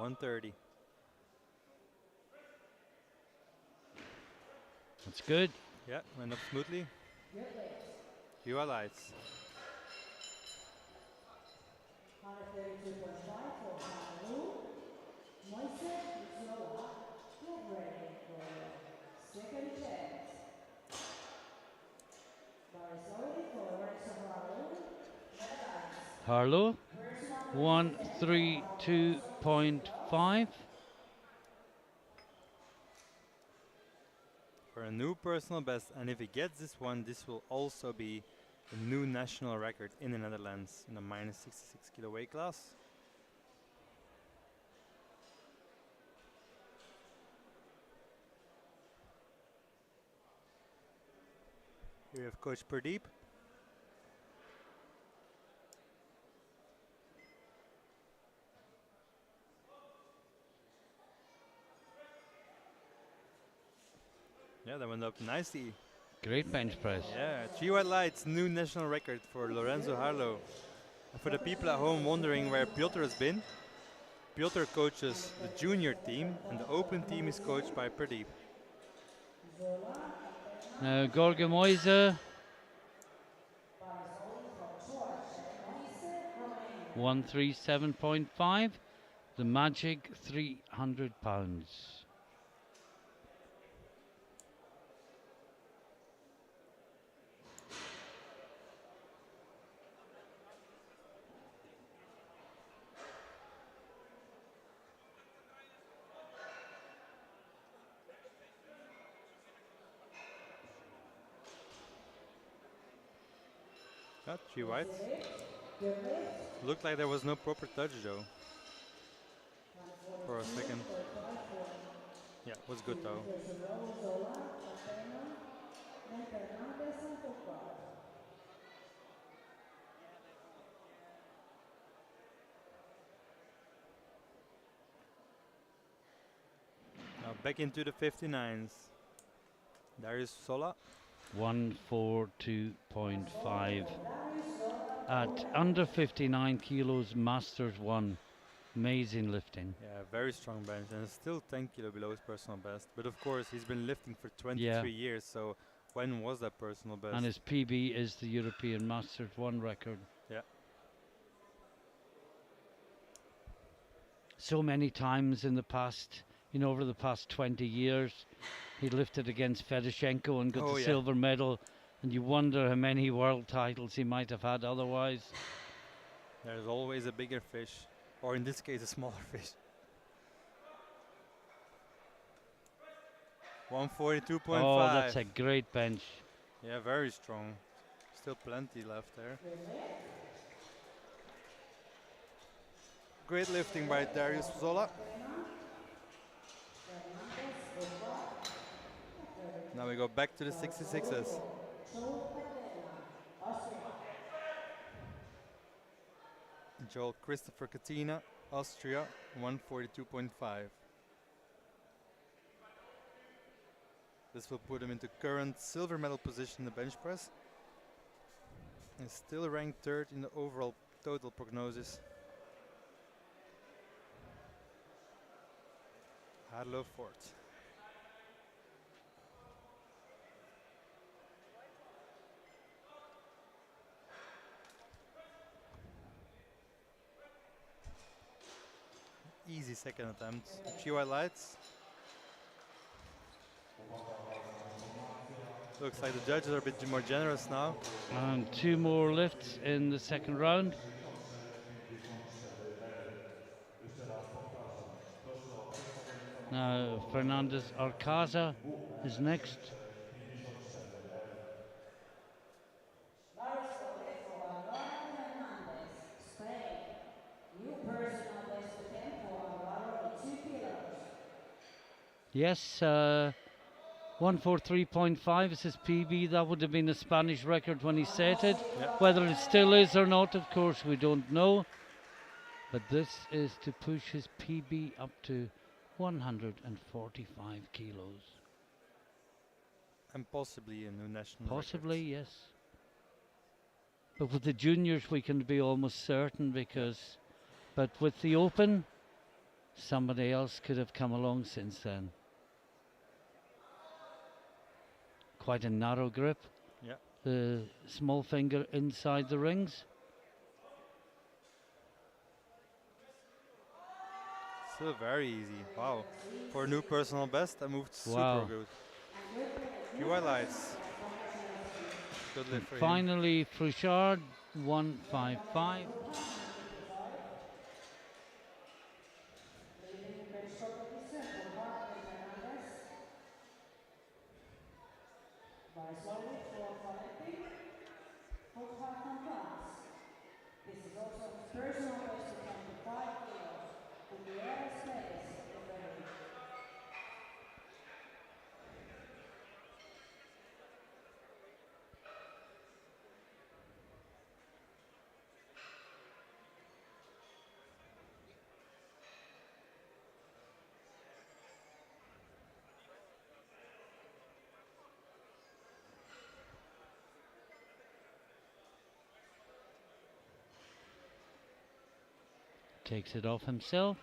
130.
That's good.
Yeah, went up smoothly.
Deadlift.
You are lights.
132.5 for Hanaru. Moise Zola, get ready for your second chance. Barisoli for Lorenzo Harlow. Netherlands.
Harlow,
Personal best 10 for Harlow.
132.5.
For a new personal best, and if he gets this one, this will also be a new national record in the Netherlands in the minus 66 kilo weight class. Here we have Coach Pradeep. Yeah, that went up nicely.
Great bench press.
Yeah, 3 white lights, new national record for Lorenzo Harlow. And for the people at home wondering where Piotr has been, Piotr coaches the junior team, and the open team is coached by Pradeep.
Now Gorga Moise, 137.5. The magic 300 pounds.
Yeah, 3 whites. Looked like there was no proper touch though. For a second. Yeah, was good though. Now back into the 59s. Darius Sola.
142.5 at under 59 kilos, Masters 1. Amazing lifting.
Yeah, very strong bench, and still 10 kilo below his personal best. But of course, he's been lifting for 23 years, so when was that personal best?
And his PB is the European Masters 1 record.
Yeah.
So many times in the past, over the past 20 years, he lifted against Fedoshenko and got the silver medal, and you wonder how many world titles he might have had otherwise.
There's always a bigger fish, or in this case a smaller fish. 142.5.
Oh, that's a great bench.
Yeah, very strong. Still plenty left there. Great lifting by Darius Zola. Now we go back to the 66s. Joel Christopher Katina, Austria, 142.5. This will put him into current silver medal position in the bench press. And still ranked third in the overall total prognosis. Harlow fourth. Easy second attempt. 3 white lights. Looks like the judges are a bit more generous now.
And 2 more lifts in the second round. Now Fernandez Arcaza is next. Yes, 143.5 is his PB. That would have been a Spanish record when he set it.
Yep.
Whether it still is or not, of course, we don't know. But this is to push his PB up to 145 kilos.
And possibly a new national
Possibly,
record.
yes. But with the juniors, we can be almost certain because, but with the open, somebody else could have come along since then. Quite a narrow grip.
Yeah.
The small finger inside the rings.
Still very easy. Wow. For a new personal best, I moved super
Wow.
good. Few highlights. Good
And
lift for him.
finally, Frouchard, 155.
Leading bench competition for Mark and Taranidis. By slowly for powerlifting, for half class. This is also his personal best to 25 kilos. With the aerospace, get ready.
Takes it off himself.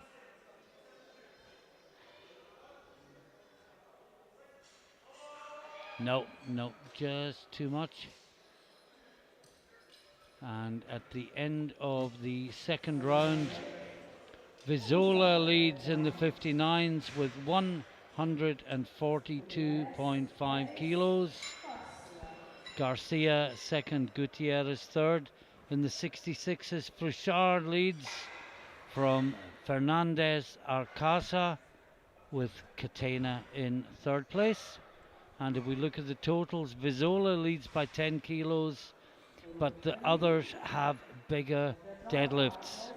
No, no, just too much. And at the end of the second round, Vizola leads in the 59s with 142.5 kilos. Garcia second, Gutierrez third. In the 66s, Frouchard leads from Fernandez Arcasa with Catena in third place. And if we look at the totals, Vizola leads by 10 kilos, but the others have bigger deadlifts.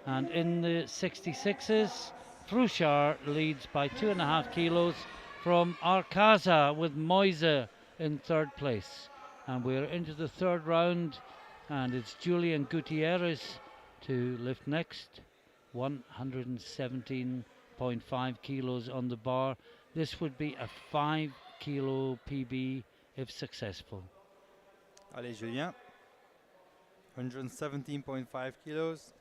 And in the 66s, Frouchard leads by 2.5 kilos from Arcasa with Moise in third place. And we're into the third round, and it's Julian Gutierrez to lift next. 117.5 kilos on the bar. This would be a 5 kilo PB if successful.
Allez, Julien. 117.5 kilos.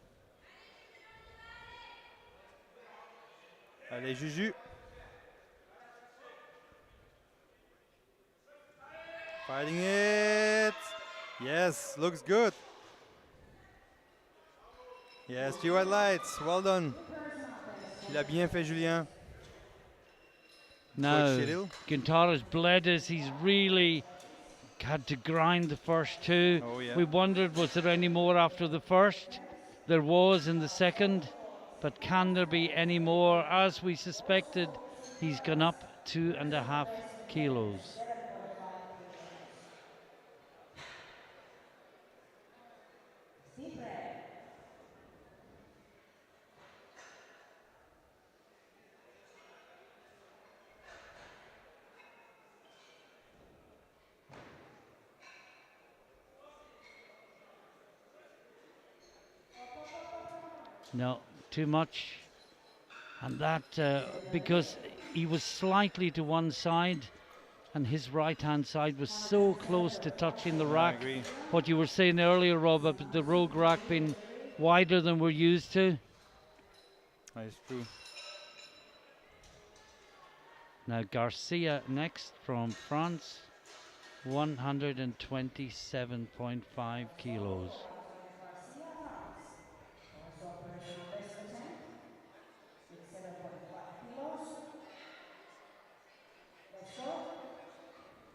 Allez, Juju. Fighting it. Yes, looks good. Yes, few highlights. Well done. Il a bien fait, Julien.
Now,
Cyril.
Gintaras bled as he's really had to grind the first two.
Oh, yeah.
We wondered, was there any more after the first? There was in the second, but can there be any more? As we suspected, he's gone up 2.5 kilos.
Deep breath.
No, too much. And that because he was slightly to one side and his right hand side was so close to touching the
I
rack.
agree.
What you were saying earlier, Rob, about the rogue rack being wider than we're used to.
That is true.
Now Garcia next from France, 127.5 kilos.
Also personal best attempt. It's 7.5 kilos. Let's go.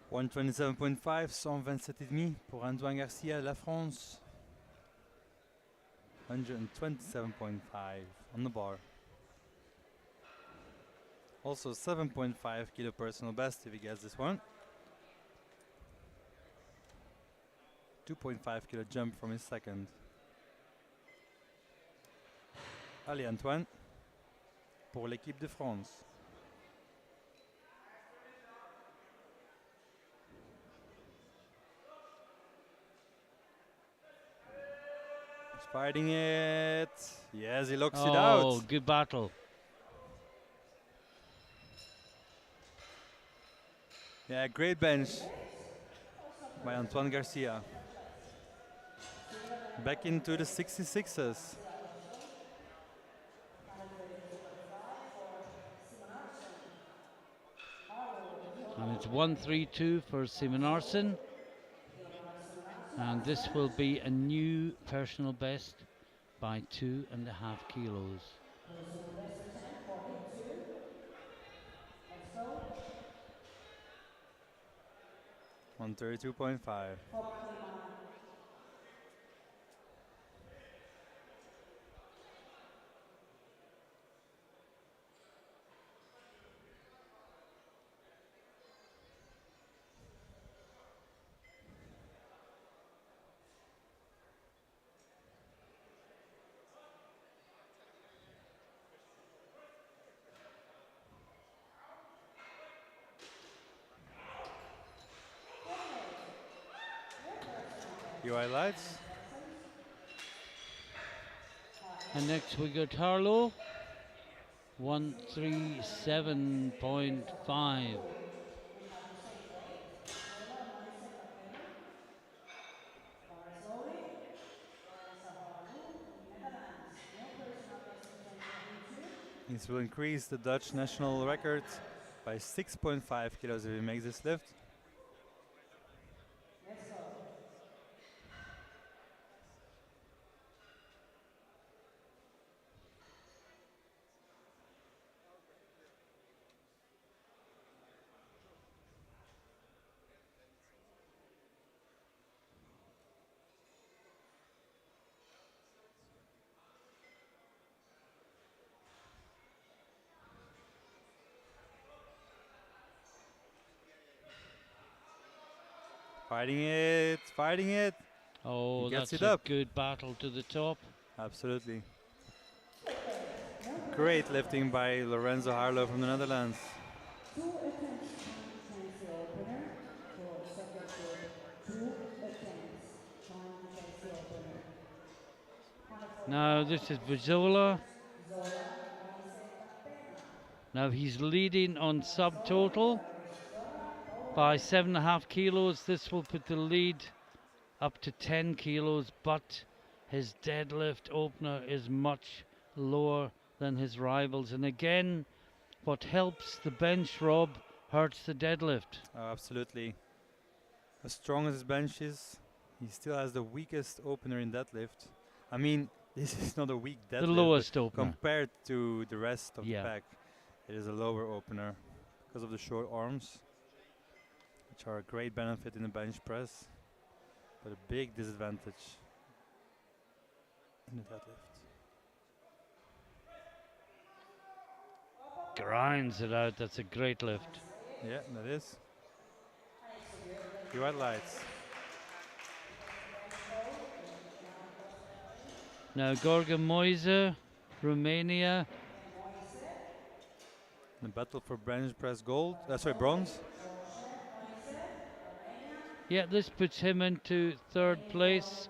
127.5, 127,5 pour Antoine Garcia, la France. 127.5 on the bar. Also 7.5 kilo personal best if he gets this one. 2.5 kilo jump from his second. Allez Antoine, pour l'équipe de France. He's fighting it. Yes, he locks it out.
Oh, good battle.
Yeah, great bench by Antoine Garcia. Back into the 66s.
And it's 132 for Simon and this will be a new personal best by 2.5 kilos.
Personal best attempt, 42. Let's go.
132.5.
For Kima.
Your highlights?
And next we got Harlow, 137.5.
We have the same weight. Zola, Maisa, Capello. Bar slowly. Lorenzo Harlow from the Netherlands. New personal best for 2022.
This will increase the Dutch national record by 6.5 kilos if he makes this lift.
Let's go.
Fighting it, fighting it.
Oh,
He gets
that's
it
a
up.
good battle to the top.
Absolutely. Great lifting by Lorenzo Harlow from the Netherlands.
2 attempts time to chase the opener for second group. 2 attempts time to chase the opener.
Now this is Vizola.
Zola, Maisa, Capena.
Now he's leading on subtotal by 7.5 kilos. This will put the lead up to 10 kilos, but his deadlift opener is much lower than his rivals. And again, what helps the bench, Rob, hurts the deadlift.
Oh, absolutely. As strong as his bench is, he still has the weakest opener in deadlift. I mean, this is not a weak deadlift.
The lowest opener.
Compared to the rest of
Yeah.
the pack, it is a lower opener because of the short arms, which are a great benefit in the bench press, but a big disadvantage in the deadlift.
Grinds it out. That's a great lift.
Yeah, that is. Your highlights.
Now Gorga Moise, Romania.
The battle for bench press gold. Bronze.
Yeah, this puts him into third place,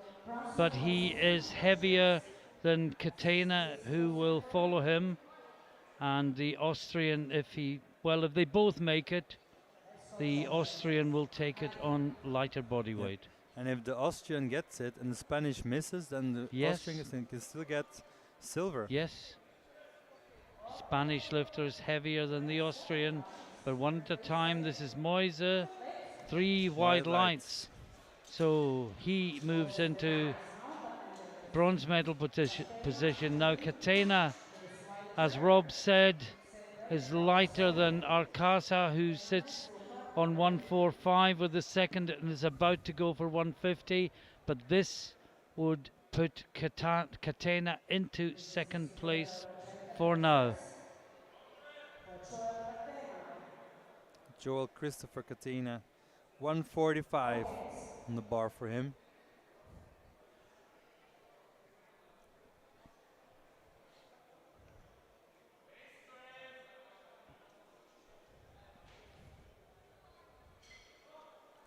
but he is heavier than Katena, who will follow him, and the Austrian, if they both make it, the Austrian will take it on lighter body weight.
And if the Austrian gets it and the Spanish misses, then the
Yes.
Austrian can still get silver.
Yes, Spanish lifter is heavier than the Austrian, but one at a time. This is Moise, 3 wide lights. So he moves into bronze medal position. Now Katena, as Rob said, is lighter than Arcasa, who sits on 145 with the second and is about to go for 150. But this would put Katena into second place for now.
Joel Christopher Katina, 145 on the bar for him.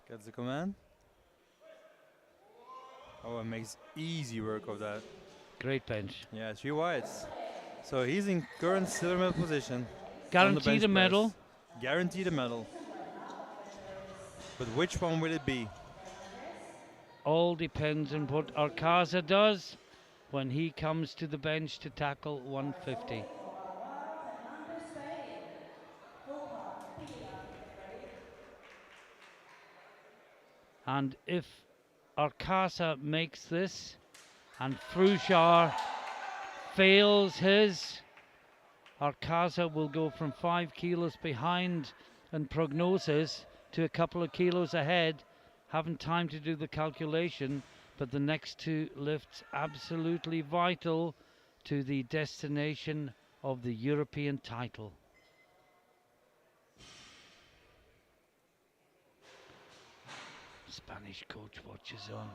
Gets the command. Oh, and makes easy work of that.
Great bench.
Yeah, 3 wides. So he's in current silver medal position.
Guaranteed a medal.
Guaranteed a medal. But which one will it be?
All depends on what Arcasa does when he comes to the bench to tackle 150. And if Arcasa makes this and Fruchar fails his, Arcasa will go from 5 kilos behind in prognosis to a couple of kilos ahead. Haven't time to do the calculation, but the next two lifts absolutely vital to the destination of the European title. Spanish coach watches on.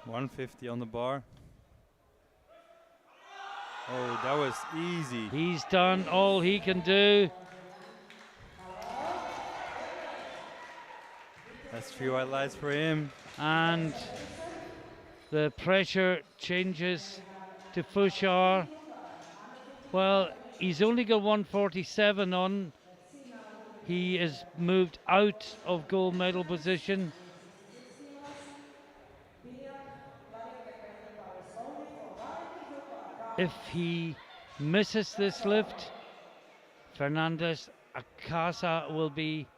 150 on the bar. Oh, that was easy.
He's done all he can do.
That's 3 white lights for him.
And the pressure changes to Fouchard. Well, he's only got 147 on. He is moved out of gold medal position. If he misses this lift, Fernandez Acasa will be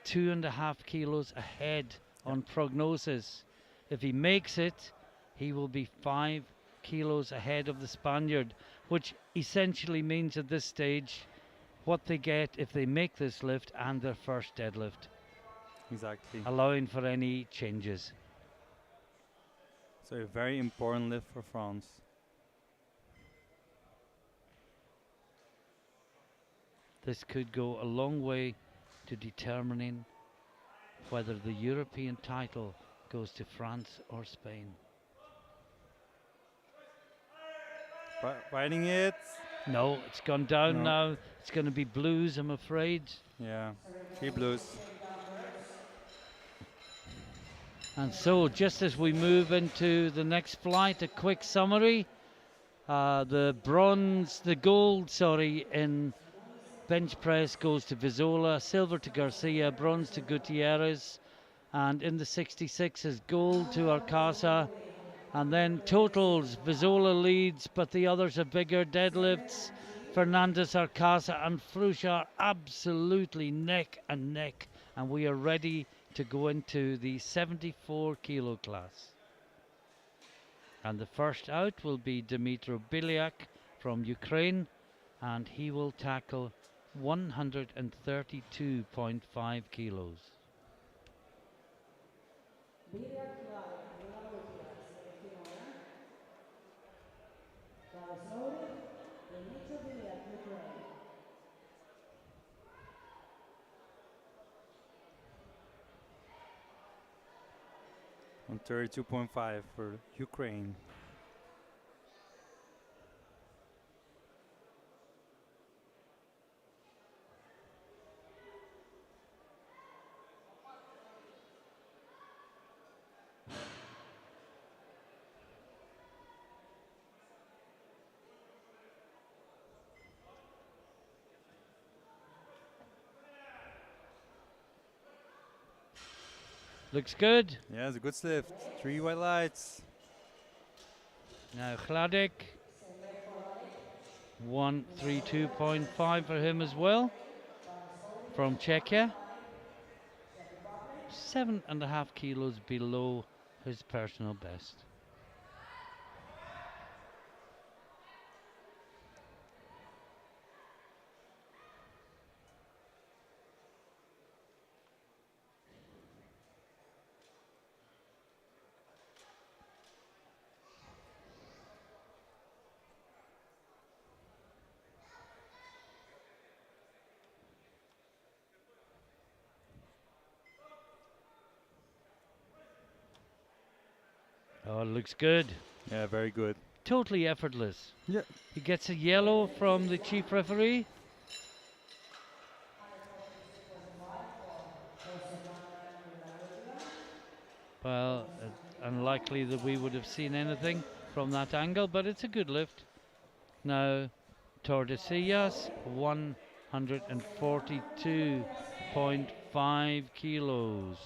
2.5 kilos ahead on prognosis. If he makes it, he will be 5 kilos ahead of the Spaniard, which essentially means at this stage what they get if they make this lift and their first deadlift,
Exactly.
allowing for any changes.
So a very important lift for France.
This could go a long way to determining whether the European title goes to France or Spain.
Riding it.
No, it's gone down
No.
now. It's going to be blues, I'm afraid.
Yeah, 3 blues.
And so, just as we move into the next flight, a quick summary. The gold, in bench press goes to Vizola, silver to Garcia, bronze to Gutierrez, and in the 66 is gold to Arcasa. And then totals, Vizola leads, but the others are bigger. Deadlifts, Fernandez, Arcasa, and Fruchar absolutely neck and neck. And we are ready to go into the 74 kilo class. And the first out will be Dmitro Bilyak from Ukraine, and he will tackle 132.5 kilos.
On 32.5 for Ukraine.
Looks good.
Yeah, it's a good lift. 3 white lights.
Now Hladek, 132.5 for him as well. From Czechia, 7.5 kilos below his personal best. Oh, it looks good.
Yeah, very good.
Totally effortless.
Yeah.
He gets a yellow from the chief referee. Well, unlikely that we would have seen anything from that angle, but it's a good lift. Now, Tordesillas, 142.5 kilos.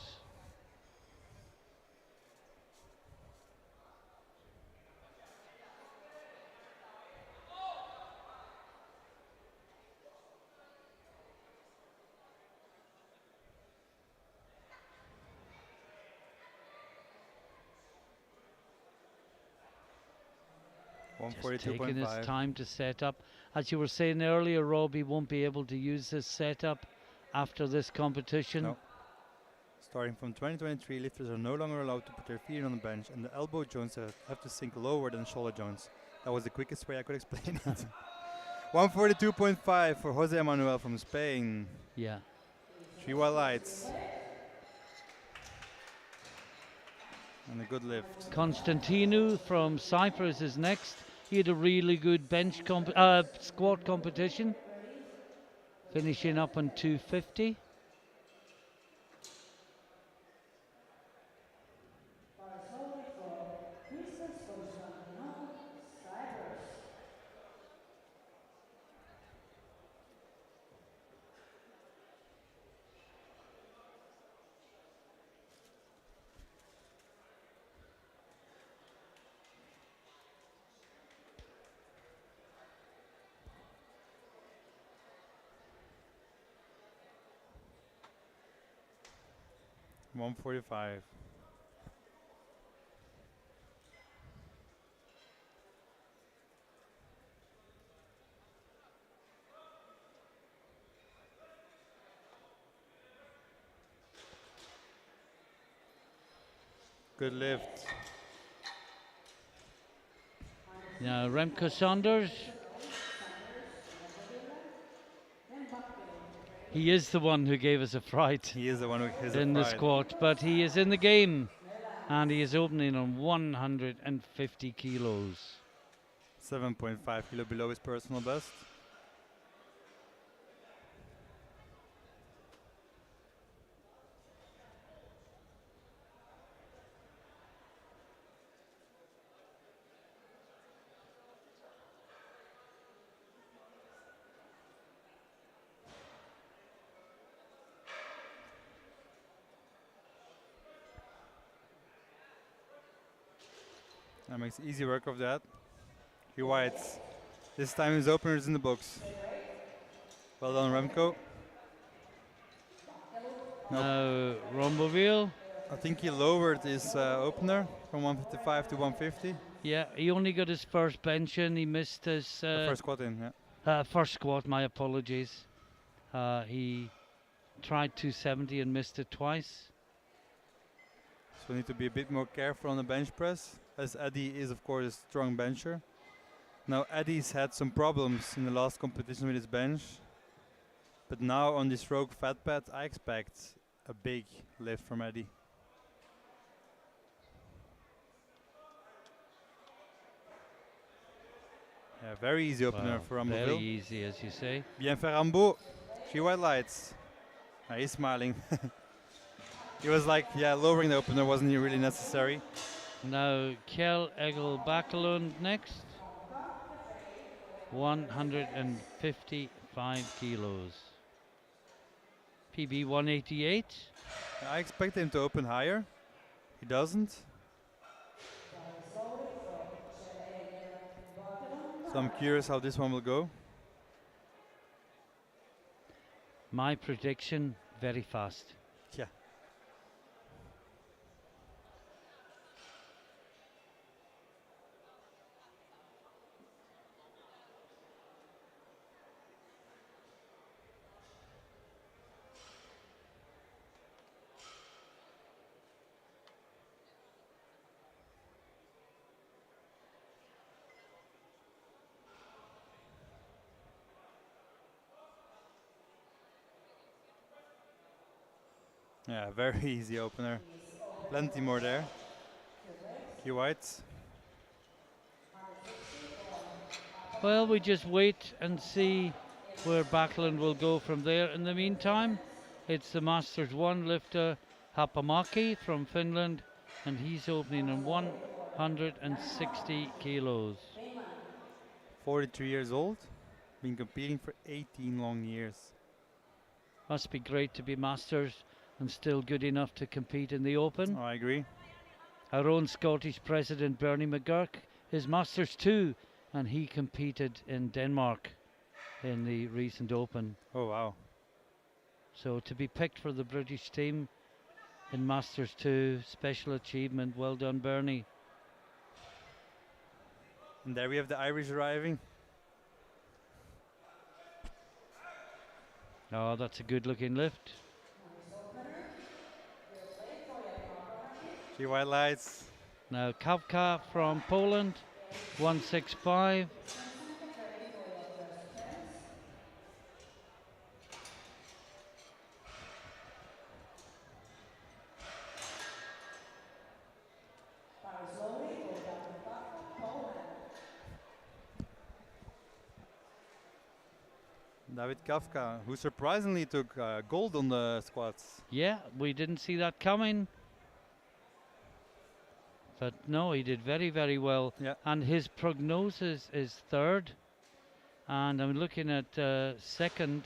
Just taking his
142.5.
time to set up. As you were saying earlier, Rob, he won't be able to use this setup after this competition.
No. Starting from 2023, lifters are no longer allowed to put their feet on the bench, and the elbow joints have to sink lower than shoulder joints. That was the quickest way I could explain it. 142.5 for Jose Manuel from Spain.
Yeah.
3 white lights. And a good lift.
Constantinu from Cyprus is next. He had a really good bench squat competition, finishing up on 250.
One 45. Good lift.
Now Remco Saunders. He is the one who gave us a fright
He is the one who has
in the squat, but he is in the game, and he is opening on 150 kilos.
7.5 kilo below his personal best. That makes easy work of that. He whites. This time his opener is in the books. Well done, Remco.
Now Romboville.
I think he lowered his opener from 155 to 150.
Yeah, he only got his first bench in. He missed his
The first squat in, yeah.
first squat. My apologies. He tried 270 and missed it twice.
So we need to be a bit more careful on the bench press, as Eddie is of course a strong bencher. Now Eddie's had some problems in the last competition with his bench, but now on this Rogue Fat Pad I expect a big lift from Eddie. Yeah, very easy opener
Wow,
for
very
Rambouville.
easy, as you say.
Bien fait Rambo. 3 white lights. He's smiling. He was like, yeah, lowering the opener wasn't really necessary.
Now Kjell Egil Bakelund next. 155 kilos. PB 188.
I expect him to open higher. He doesn't. So I'm curious how this one will go.
My prediction, very fast.
Yeah. Yeah, very easy opener. Plenty more there. Few whites.
Well, we just wait and see where Backlund will go from there. In the meantime, it's the Masters 1 lifter Hapamaki from Finland, and he's opening on 160 kilos.
43 years old. Been competing for 18 long years.
Must be great to be Masters and still good enough to compete in the Open.
Oh, I agree.
Our own Scottish president Bernie McGurk is Masters 2, and he competed in Denmark in the recent Open.
Oh, wow.
So to be picked for the British team in Masters 2, special achievement. Well done, Bernie.
And there we have the Irish arriving.
Oh, that's a good looking lift.
Three white lights.
Now Kawka from Poland, 165.
David Kafka, who surprisingly took gold on the squats.
Yeah, we didn't see that coming. But no, he did very, very well.
Yeah.
And his prognosis is third. And I'm looking at second.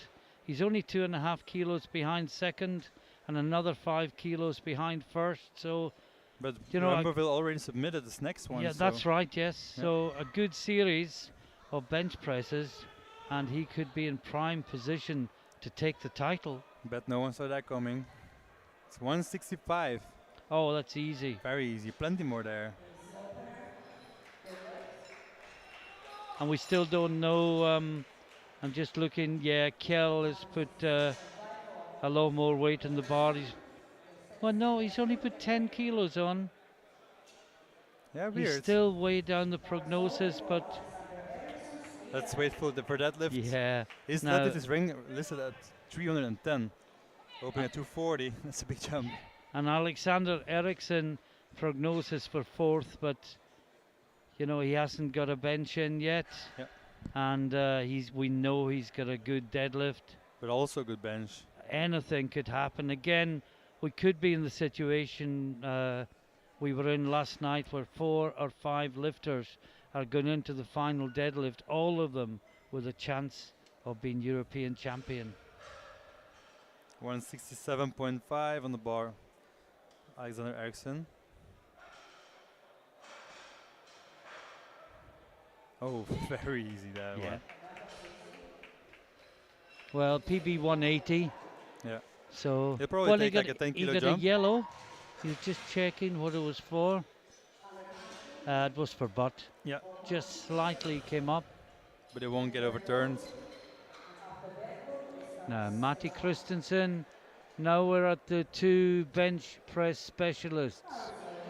He's only 2.5 kilos behind second and another 5 kilos behind first. So,
But
you know,
Ramberville already submitted this next one.
yeah,
so
that's right, yes.
Yeah.
So a good series of bench presses. And he could be in prime position to take the title.
Bet no one saw that coming. It's 165.
Oh, that's easy.
Very easy. Plenty more there.
And we still don't know. I'm just looking. Yeah, Kell has put a lot more weight in the bar. Well, no, he's only put 10 kilos on.
Yeah,
He's
weird.
still way down the prognosis, but
Let's wait for deadlift.
yeah.
His
Now-
deadlift is listed at 310. Opening at 240. That's a big jump.
And Alexander Eriksson prognosis for fourth, but you know he hasn't got a bench in yet.
Yep.
And we know he's got a good deadlift.
But also good bench.
Anything could happen. Again, we could be in the situation we were in last night where 4 or 5 lifters are going into the final deadlift, all of them with a chance of being European champion.
167.5 on the bar. Alexander Eriksson. Oh, very easy that
Yeah.
one.
Well, PB 180.
Yeah.
So
He'll probably
well,
take
he
like
got,
a 10
he
kilo
got
jump.
a yellow. He was just checking what it was for. It was for butt.
Yeah.
Just slightly came up.
But it won't get overturned.
Now, Matti Christensen. Now we're at the 2 bench press specialists.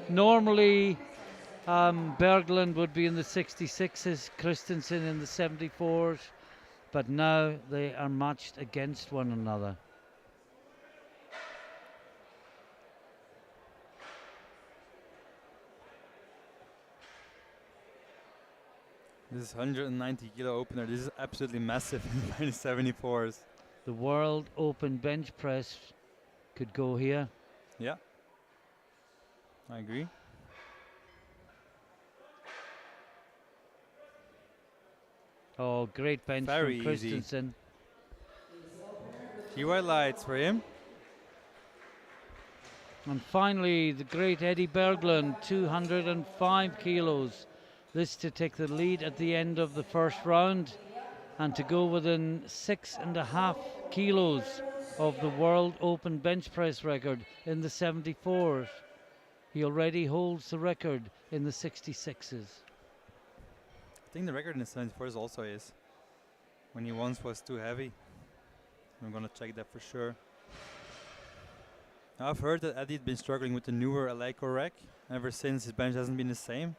Normally, Berglund would be in the 66s, Christensen in the 74s, but now they are matched against one another.
This is 190 kilo opener. This is absolutely massive in the 74s.
The World Open bench press could go here.
Yeah. I agree.
Oh, great bench
Very
from
easy.
Christensen.
3 white lights for him.
And finally, the great Eddie Berglund, 205 kilos. This to take the lead at the end of the first round and to go within 6.5 kilos of the World Open bench press record in the 74s. He already holds the record in the 66s.
I think the record in the 74s also is. When he once was too heavy. I'm gonna check that for sure. Now I've heard that Eddie'd been struggling with the newer Eleiko rack ever since his bench hasn't been the same.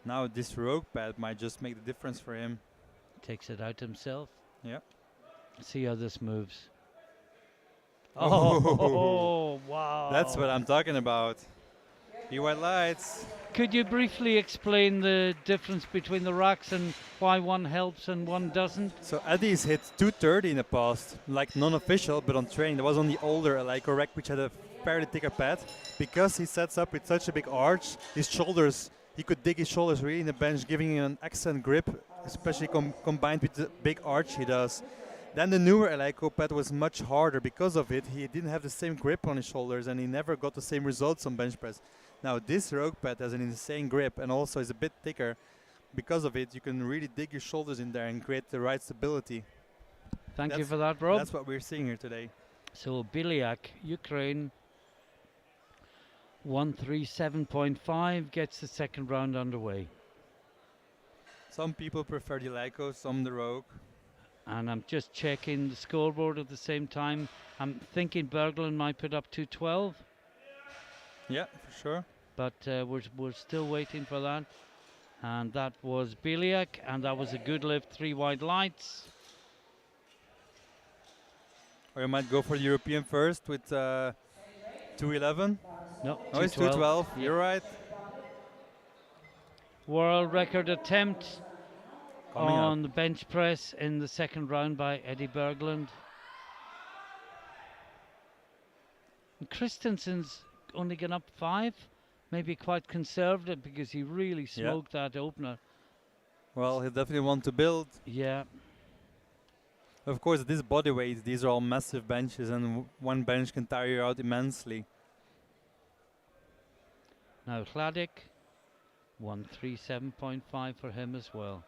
Now this rogue pad might just make the difference for him.
Takes it out himself.
Yeah.
See how this moves.
Oh.
Oh, wow.
That's what I'm talking about. He white lights.
Could you briefly explain the difference between the racks and why one helps and one doesn't?
So Eddie's hit 230 in the past, like non-official, but on training. That was on the older Eleiko rack, which had a fairly thicker pad. Because he sets up with such a big arch, his shoulders, he could dig his shoulders really in the bench, giving him an excellent grip, especially combined with the big arch he does. Then the newer Eleiko pad was much harder. Because of it, he didn't have the same grip on his shoulders and he never got the same results on bench press. Now this rogue pad has an insane grip and also is a bit thicker. Because of it, you can really dig your shoulders in there and create the right stability.
Thank you
That's-
for that, Rob.
That's what we're seeing here today.
So Biliak, Ukraine, 137.5 gets the second round underway.
Some people prefer the Lyco, some the Rogue.
And I'm just checking the scoreboard at the same time. I'm thinking Berglund might put up 212,
Yeah, for sure.
but we're still waiting for that. And that was Biliak, and that was a good lift, 3 wide lights.
Or you might go for the European first with 211.
No,
Oh, it's
212.
212.
Yeah.
You're right.
World record attempt
Coming up.
on the bench press in the second round by Eddie Berglund. And Christensen's only gone up 5, maybe quite conservative because he really smoked that opener.
Well, he definitely want to build.
Yeah.
Of course, at this body weight, these are all massive benches, and one bench can tire you out immensely.
Now Hladik, 137.5 for him as well.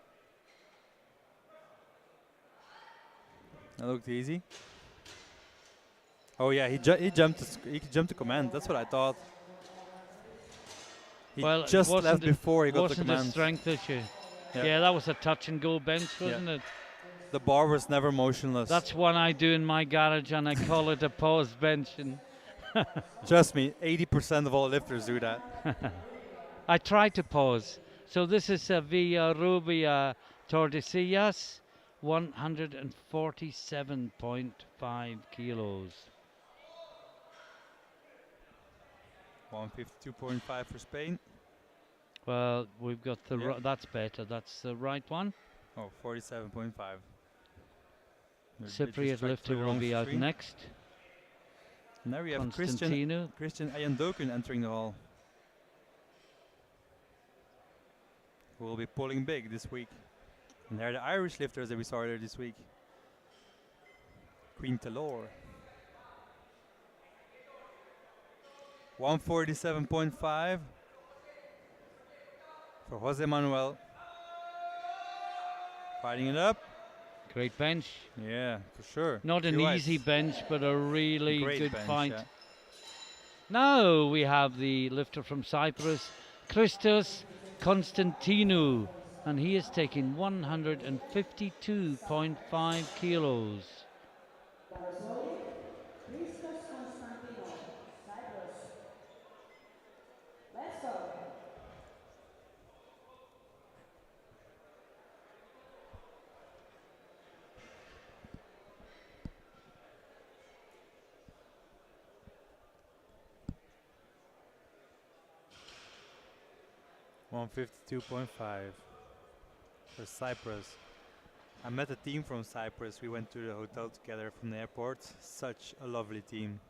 That looked easy. Oh yeah, he jumped to command. That's what I thought. He
Well,
just left before he got the
wasn't
command.
a strength issue.
Yeah.
Yeah, that was a touch and go bench, wasn't it?
The bar was never motionless.
That's one I do in my garage, and I call it a pause bench. And
Trust me, 80% of all lifters do that.
I try to pause. So this is a Villa Rubia Tordesillas, 147.5 kilos.
152.5 for Spain.
Well, we've got the
Yeah.
that's better. That's the right one.
Oh, 47.5.
Cypriot lifter will be out next.
Now we have
Constantino.
Christian Ayandokun entering the hall. Who will be pulling big this week. And they're the Irish lifters that we saw earlier this week. Queen Taylor. 147.5 for Jose Manuel. Fighting it up.
Great bench.
Yeah, for sure.
Not an
Two
easy
whites.
bench, but a really
Great
good
bench,
fight.
yeah.
Now we have the lifter from Cyprus, Christos Konstantinou, and he is taking 152.5 kilos.
Christos Konstantinou, Cyprus. Let's go.
$152.5 for Cyprus. I met a team from Cyprus. We went to the hotel together from the airport. Such a lovely team.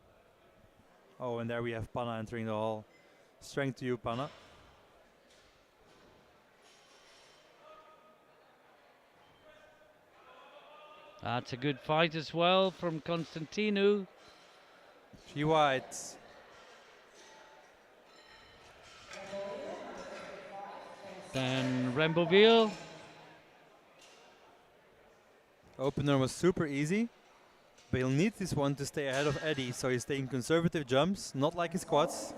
Oh, and there we have Panna entering the hall. Strength to you, Panna.
That's a good fight as well from Konstantinou.
3 whites.
Then Remboville.
Opener was super easy, but he'll need this one to stay ahead of Eddie, so he's taking conservative jumps, not like his squats.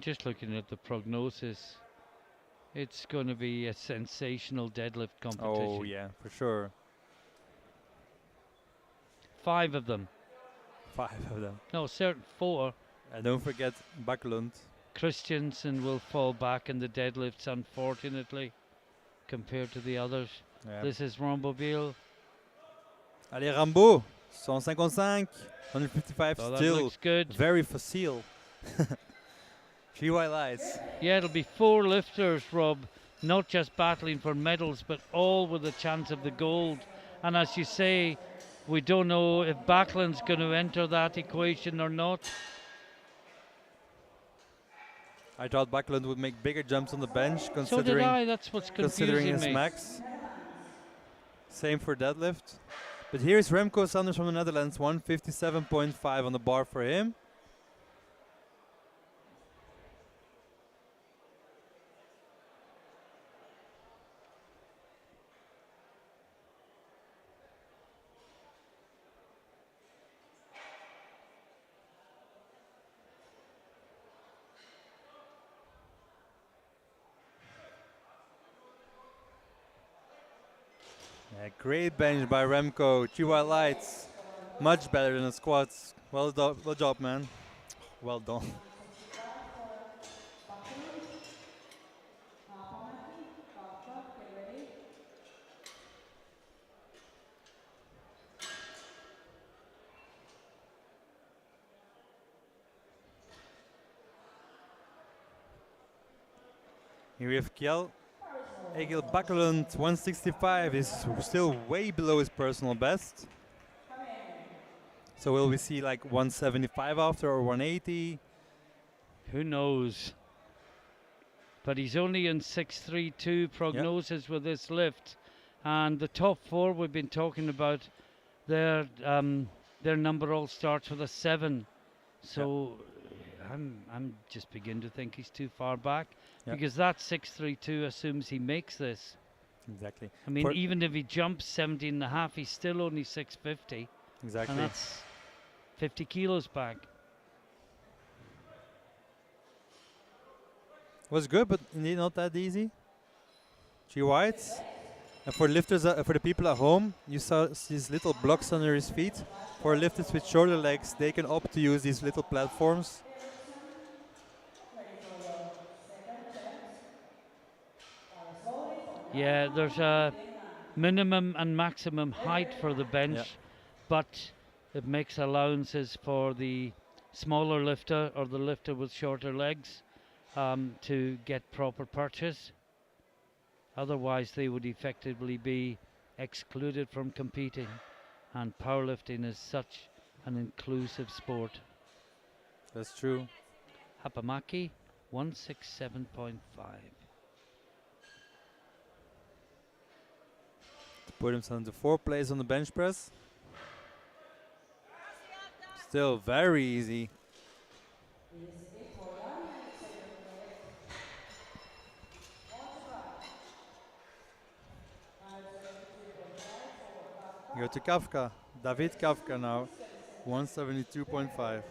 Just looking at the prognosis, it's going to be a sensational deadlift competition.
Oh yeah, for sure.
5 of them.
5 of them.
No, certain 4.
And don't forget Bakelund.
Christiansen will fall back in the deadlifts, unfortunately, compared to the others.
Yeah.
This is Remboville.
Allez, Rambo, 155, 155
So that
still
looks good.
very facile. 3 white lights.
Yeah, it'll be 4 lifters, Rob, not just battling for medals, but all with a chance of the gold. And as you say, we don't know if Backlund's going to enter that equation or not.
I thought Bakelund would make bigger jumps on the bench,
So did
considering
I. That's what's
considering
confusing
his
me.
max. Same for deadlift. But here's Remco Sanders from the Netherlands, 157.5 on the bar for him. Yeah, great bench by Remco. 3 white lights. Much better than the squats. Well job, man. Well done.
165 for Baku. Pamaki, Kafka, get ready.
Here we have Kjell. Egil Bakkelund, 165, is still way below his personal best.
Come in.
So will we see like 175 after or 180?
Who knows? But he's only in 632 prognosis with this lift. And the top four we've been talking about, their number all starts with a 7. So I'm just beginning to think he's too far back, because that 632 assumes he makes this.
Exactly.
I mean, even if he jumps 17 and a half, he's still only 650.
Exactly.
And that's 50 kilos back.
Was good, but indeed not that easy. 3 whites. And for lifters, for the people at home, you saw these little blocks under his feet. For lifters with shorter legs, they can opt to use these little platforms.
Yeah, there's a minimum and maximum height for the bench, but it makes allowances for the smaller lifter or the lifter with shorter legs to get proper purchase. Otherwise, they would effectively be excluded from competing. And powerlifting is such an inclusive sport.
That's true.
Hapamaki, 167.5.
To put himself into 4th place on the bench press. Still very easy. Go to Kafka. David Kafka now. 172.5.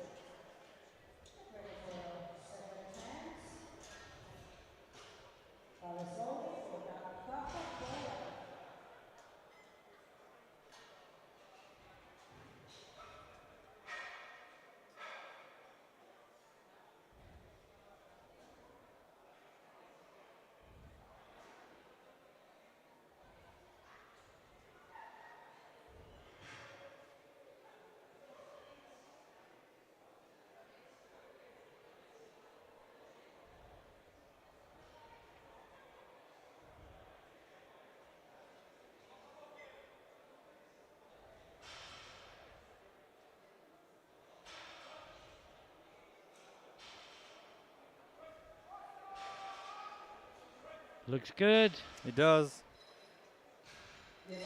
Looks good.
He does.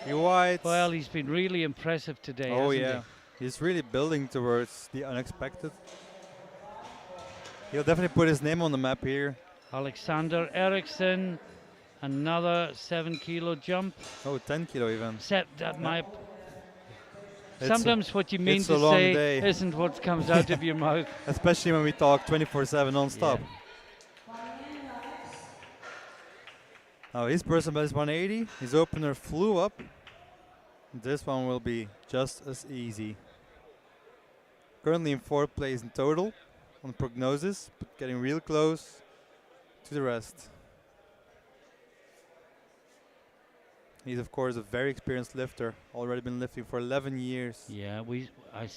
He whites.
Well, he's been really impressive today,
Oh
hasn't
yeah. He's really building towards the unexpected. He'll definitely put his name on the map here.
he? Alexander Eriksson, another 7 kilo jump.
Oh, 10 kilo even.
Sometimes what you mean
it's
to
a long
say
day.
isn't what comes out of your mouth.
Especially when we talk 24/7 non-stop.
Yeah.
Now his person best is 180. His opener flew up. This one will be just as easy. Currently in 4th place in total on prognosis, but getting real close to the rest. He's of course a very experienced lifter. Already been lifting for 11 years.
Yeah, I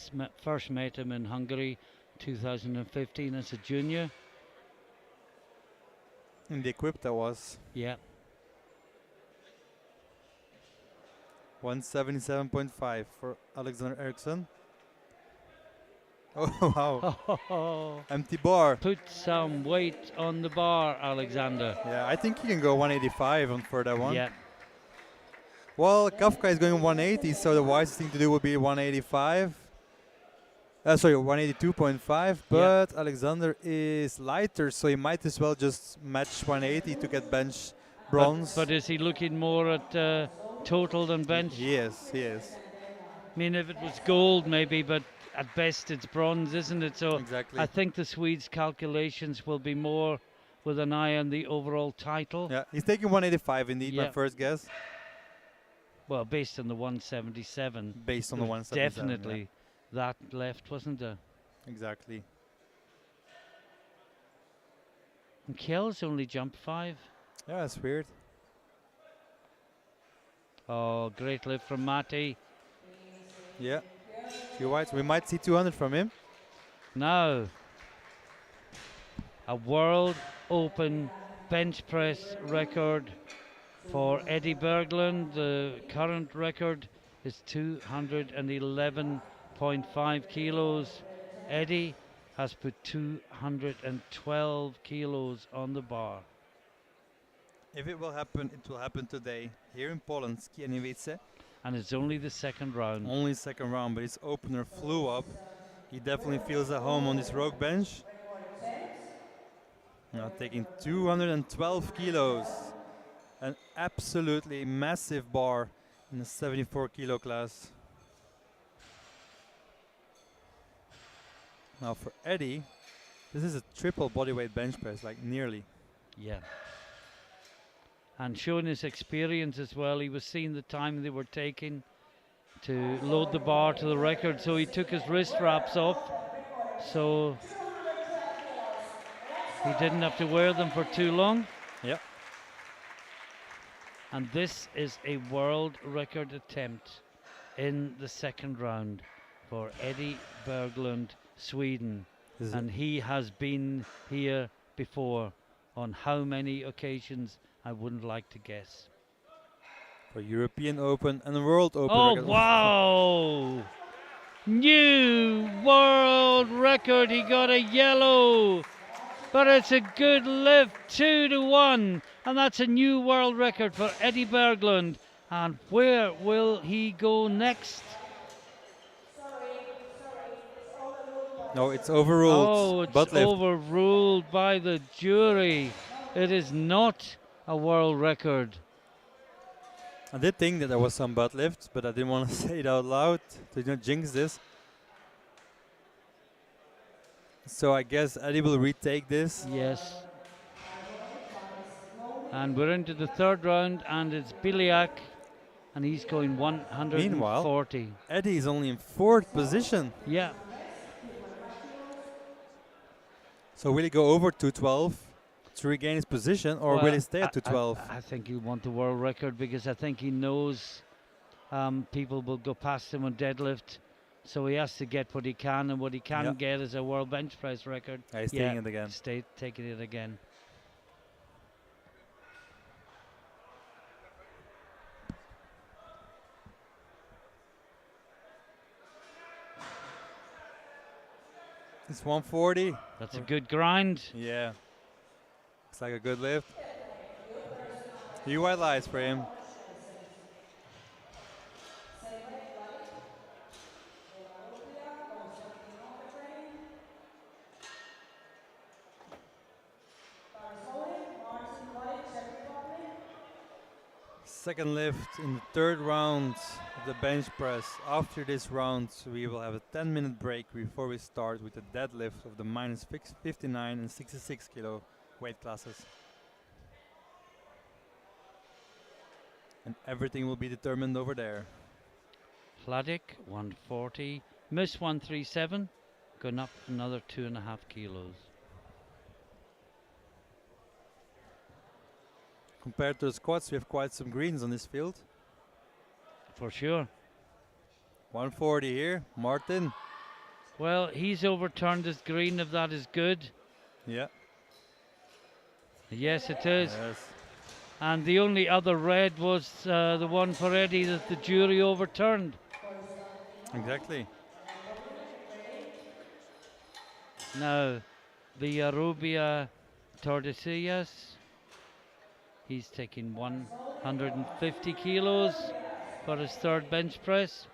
first met him in Hungary 2015 as a junior.
In the equip that was.
Yeah.
177.5 for Alexander Eriksson. Oh wow. Empty bar.
Put some weight on the bar, Alexander.
Yeah, I think he can go 185 on for that one.
Yeah.
Well, Kafka is going 180, so the wisest thing to do would be 185. Sorry, 182.5, but Alexander is lighter, so he might as well just match 180 to get bench bronze.
But is he looking more at total than bench?
He is, he is.
I mean, if it was gold, maybe, but at best it's bronze, isn't it? So
Exactly.
I think the Swedes' calculations will be more with an eye on the overall title.
Yeah, he's taking 185 indeed, my
Yeah.
first guess.
Well, based on the 177.
based on the
There was
177. yeah.
definitely that left, wasn't there?
Exactly.
And Kjell's only jumped 5.
Yeah, that's weird.
Oh, great lift from Matti.
Yeah. Few whites. We might see 200 from him.
Now, a World Open bench press record for Eddie Berglund. The current record is 211.5 kilos. Eddie has put 212 kilos on the bar.
If it will happen, it will happen today here in Poland, Taranidis.
And it's only the second round.
Only second round, but his opener flew up. He definitely feels at home on this rogue bench. Now taking 212 kilos. An absolutely massive bar in the 74 kilo class. Now for Eddie, this is a triple bodyweight bench press, like nearly.
Yeah. And showing his experience as well, he was seeing the time they were taking to load the bar to the record, so he took his wrist wraps off, so he didn't have to wear them for too long.
Yep.
And this is a world record attempt in the second round for Eddie Berglund, Sweden. And he has been here before. On how many occasions, I wouldn't like to guess.
For European Open and World Open.
Oh,
record.
wow! New world record. He got a yellow. But it's a good lift, 2-1. And that's a new world record for Eddie Berglund. And where will he go next?
No, it's overruled.
Oh, it's
butt lift.
overruled by the jury. It is not a world record.
I did think that there was some butt lift, but I didn't want to say it out loud to not jinx this. So I guess Eddie will retake this.
Yes. And we're into the third round, and it's Biliak, and he's going 140.
Meanwhile, Eddie is only in fourth position.
Yeah.
So will he go over 212 to regain his position, or will he stay at 212?
I think he'll want the world record because I think he knows people will go past him on deadlift. So he has to get what he can, and what he can get is a world bench press record.
He's taking it again.
Taking it again.
It's 140.
That's a good grind.
Yeah. Looks like a good lift. Few white lights for him. Second lift in the third round of the bench press. After this round, we will have a 10-minute break before we start with the deadlift of the minus 59 and 66 kilo weight classes. And everything will be determined over there.
Hladik 140, Miss 137, going up another 2.5 kilos.
Compared to the squats, we have quite some greens on this field.
For sure.
140 here, Martin.
Well, he's overturned his green, if that is good.
Yeah.
Yes, it is.
Yes.
And the only other red was the one for Eddie that the jury overturned.
Exactly.
Now, Villarrubia Tordesillas, he's taking 150 kilos for his third bench press.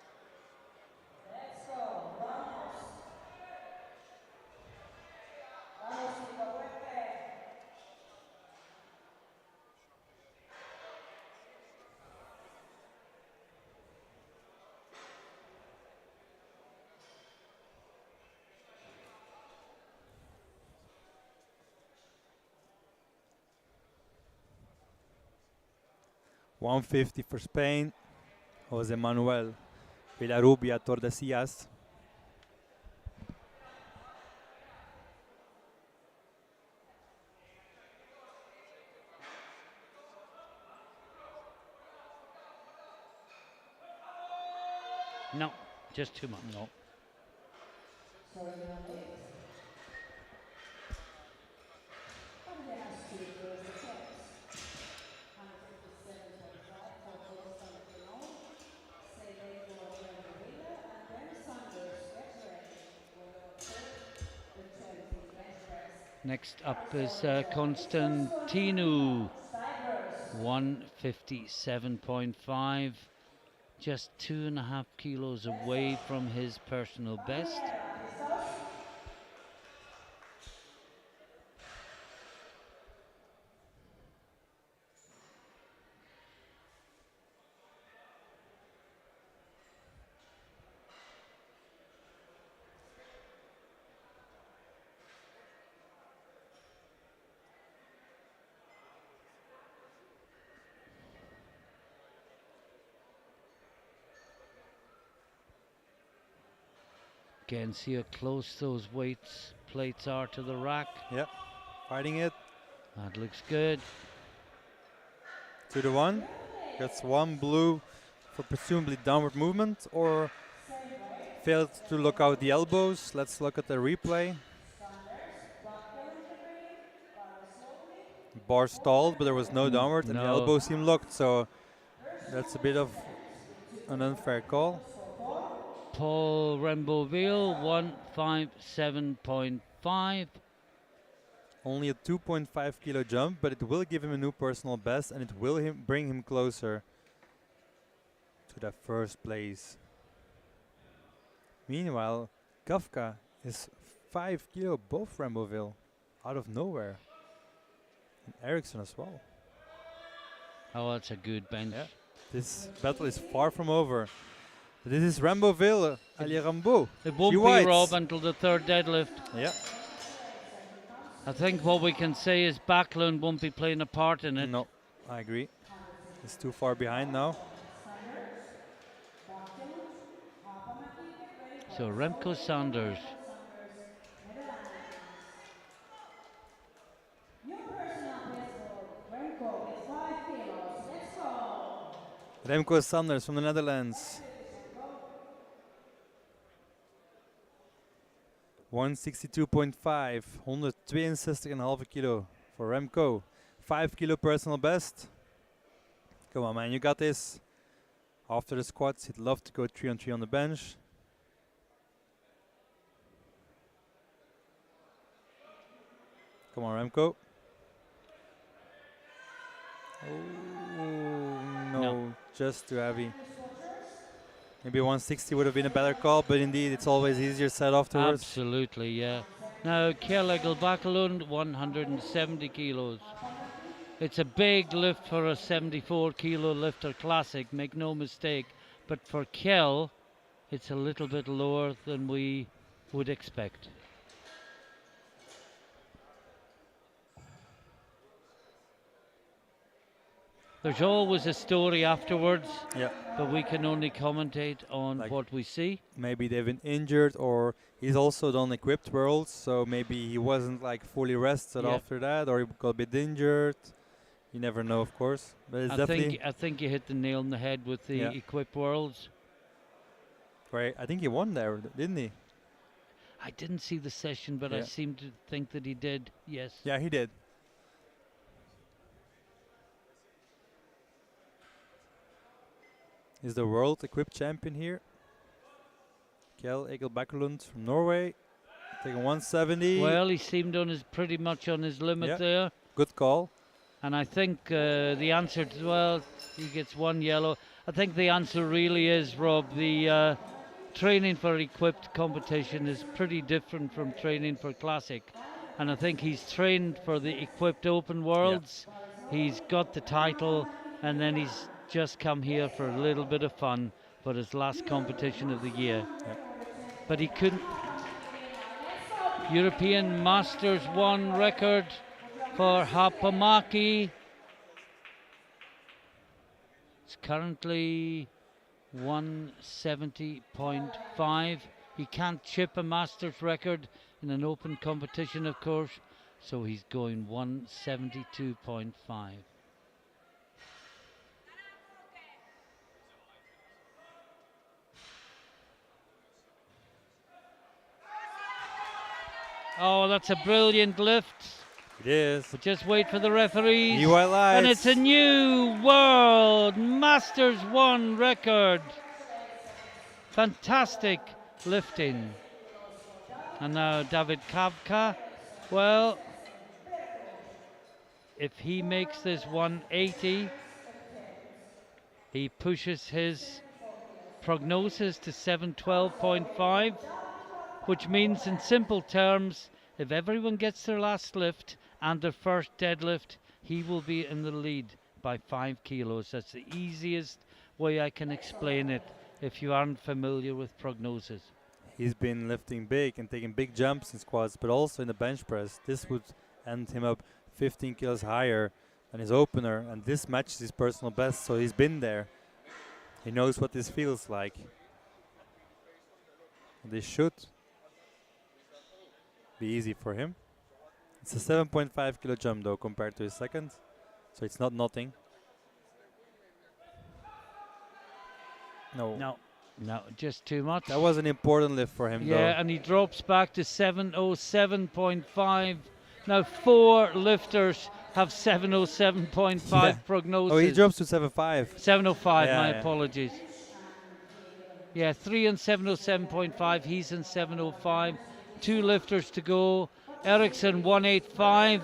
$150 for Spain. Jose Manuel Villarrubia Tordesillas.
No, just too much.
No.
So in your lift. Over has to first attempts. 157.5 for Costa Rica. Say they for Taranidis and then Sanders gets ready for your third attempt in bench press.
Next up is Constantino, 157.5, just 2.5 kilos away from his personal best. Again, see how close those plates are to the rack.
Yep, fighting it.
That looks good.
2-1. Gets one blue for presumably downward movement or failed to look out the elbows. Let's look at the replay. Bar stalled, but there was no downward, and the
No.
elbow seam locked, so that's a bit of an unfair call.
Paul Remboville, 157.5.
Only a 2.5 kilo jump, but it will give him a new personal best, and it will bring him closer to that first place. Meanwhile, Kafka is 5 kilo above Remboville, out of nowhere. And Eriksson as well.
Oh, that's a good bench.
Yeah. This battle is far from over. This is Remboville, Ali Rambo.
It won't be,
Whites.
Rob, until the third deadlift.
Yeah.
I think what we can say is Backlund won't be playing a part in it.
No, I agree. He's too far behind now.
So Remco Sanders.
New personal best for Remco with 5 kilos. Let's go.
Remco Sanders from the Netherlands. 162.5, 162,5 kilo for Remco. 5 kilo personal best. Come on, man, you got this. After the squats, he'd love to go 3-on-3 on the bench. Come on, Remco. Oh, no, just too heavy. Maybe 160 would have been a better call, but indeed, it's always easier said afterwards.
Absolutely, yeah. Now, Kjell Backlund, 170 kilos. It's a big lift for a 74 kilo lifter classic, make no mistake. But for Kjell, it's a little bit lower than we would expect. There's always a story afterwards,
Yeah.
but we can only commentate on
Like
what we see.
maybe they've been injured, or he's also done equipped worlds, so maybe he wasn't like fully rested
Yeah.
after that, or he got a bit injured. You never know, of course. But it's definitely
I think you hit the nail on the head with the
Yeah.
Equip Worlds.
great. I think he won there, didn't he?
I didn't see the session, but I
Yeah.
seem to think that he did. Yes.
Yeah, he did. He's the world equipped champion here. Kjell Backlund from Norway, taking 170.
Well, he seemed pretty much on his limit
Yeah.
there.
Good call.
And I think the answer to, well, he gets one yellow. I think the answer really is, Rob, the training for equipped competition is pretty different from training for classic. And I think he's trained for the equipped open worlds. He's got the title, and then he's just come here for a little bit of fun for his last competition of the year.
Yeah.
But he couldn't. European Masters 1 record for Hapamaki. It's currently 170.5. He can't chip a Masters record in an open competition, of course, so he's going 172.5. Oh, that's a brilliant lift.
It is.
But just wait for the referees.
New highlights.
And it's a new World Masters 1 record. Fantastic lifting. And now David Kavka. Well, if he makes this 180, he pushes his prognosis to 712.5, which means in simple terms, if everyone gets their last lift and their first deadlift, he will be in the lead by 5 kilos. That's the easiest way I can explain it if you aren't familiar with prognosis.
He's been lifting big and taking big jumps in squats, but also in the bench press. This would end him up 15 kilos higher than his opener, and this matches his personal best, so he's been there. He knows what this feels like. And this should be easy for him. It's a 7.5 kilo jump though compared to his second, so it's not nothing. No,
just too much.
that was an important lift for him though.
Yeah, and he drops back to 707.5. Now 4 lifters have 707.5
Yeah.
prognosis.
Oh, he drops to 7.5.
705,
Yeah,
my
yeah.
apologies. Yeah, 3 on 707.5, he's in 705. 2 lifters to go. Ericsson 185.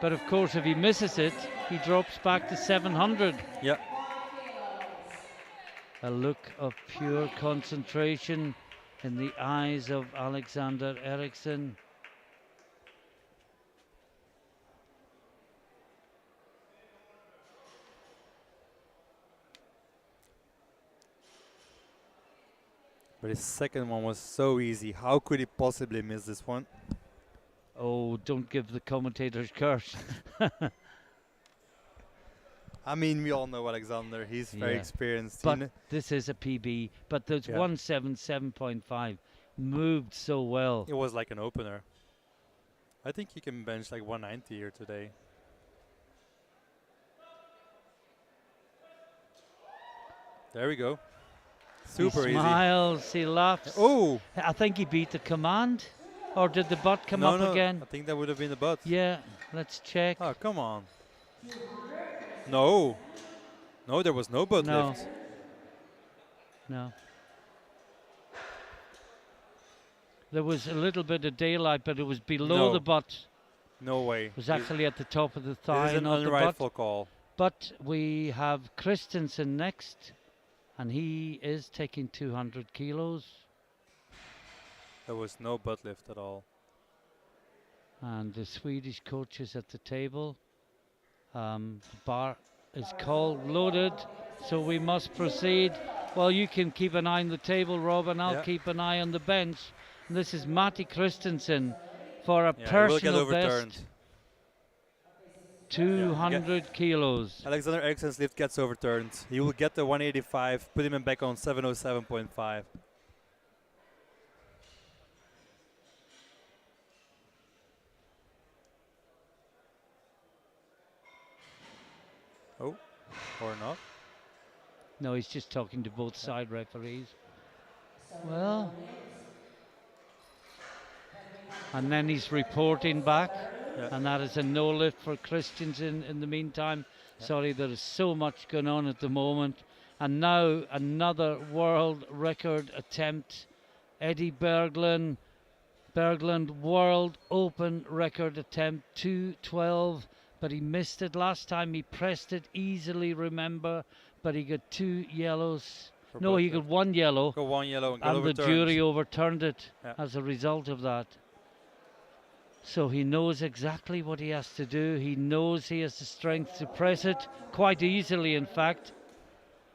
But of course, if he misses it, he drops back to 700.
Yeah.
A look of pure concentration in the eyes of Alexander Ericsson.
But his second one was so easy. How could he possibly miss this one?
Oh, don't give the commentators curse.
I mean, we all know Alexander. He's very
Yeah.
experienced.
But this is a PB. But those 177.5 moved so well.
It was like an opener. I think he can bench like 190 here today. There we go. Super
he
easy.
smiles, he laughs.
Oh!
I think he beat the command. Or did the butt come
No,
up
no,
again?
I think that would have been the butt.
Yeah, let's check.
Oh, come on. No. No, there was no butt
No.
lift.
No. There was a little bit of daylight, but it was below
No.
the butt.
No way.
It was actually at the top of the
It
thigh,
is an
not the butt.
unrightful call.
But we have Christensen next, and he is taking 200 kilos.
There was no butt lift at all.
And the Swedish coach is at the table. The bar is called, loaded, so we must proceed. Well, you can keep an eye on the table, Rob, and I'll keep an eye on the bench. And this is Matti Christensen for a
Yeah, it will get
personal
overturned.
best. 200 kilos.
Alexander Ericsson's lift gets overturned. He will get the 185, put him back on 707.5. Oh, or not.
No, he's just talking to both side referees. Well, and then he's reporting back, and that is a no lift for Christensen in the meantime. Sorry, there is so much going on at the moment. And now another world record attempt. Eddie Berglund World Open record attempt, 212, but he missed it last time. He pressed it easily, remember, but he got 2 yellows. No, he got 1 yellow.
Got 1 yellow and got
And the
overturned.
jury overturned it
Yeah.
as a result of that. So he knows exactly what he has to do. He knows he has the strength to press it quite easily, in fact.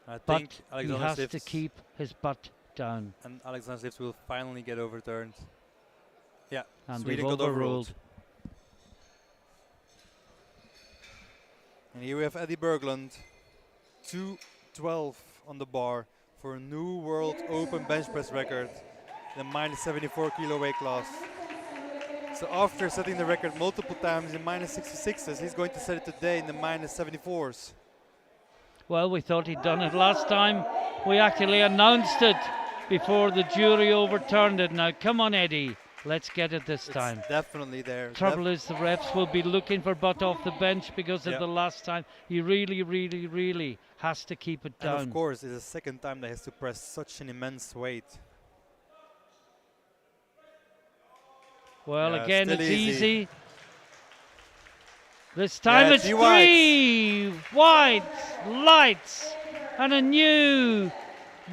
I
But
think
he
Alexander's
has to
lifts
keep his butt down.
and Alexander's lifts will finally get overturned. Yeah,
And
Sweden
they've
got
overruled.
And here we have Eddie Berglund, 2 12 on the bar for a new world open bench press record in the minus 74 kilo weight class. So after setting the record multiple times in minus 66s, he's going to set it today in the minus 74s.
Well, we thought he'd done it last time. We actually announced it before the jury overturned it. Now, come on, Eddie. Let's get it this time.
It's definitely there.
Trouble is the refs will be looking for butt off the bench because of the last time. He really, really, really has to keep it down.
And of course, it's the second time that he has to press such an immense weight.
Well,
Yeah,
again,
still
it's
easy.
easy. This time it's 3 whites, lights, and a new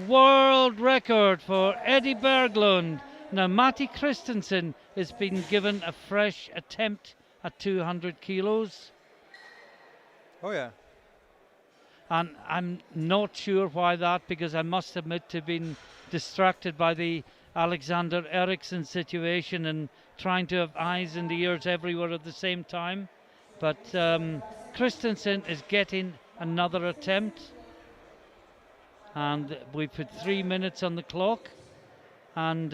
world record for Eddie Berglund. Now, Matti Christensen has been given a fresh attempt at 200 kilos.
Oh yeah.
And I'm not sure why that, because I must admit to being distracted by the Alexander Eriksson situation and trying to have eyes and ears everywhere at the same time. But Christensen is getting another attempt. And we put 3 minutes on the clock. And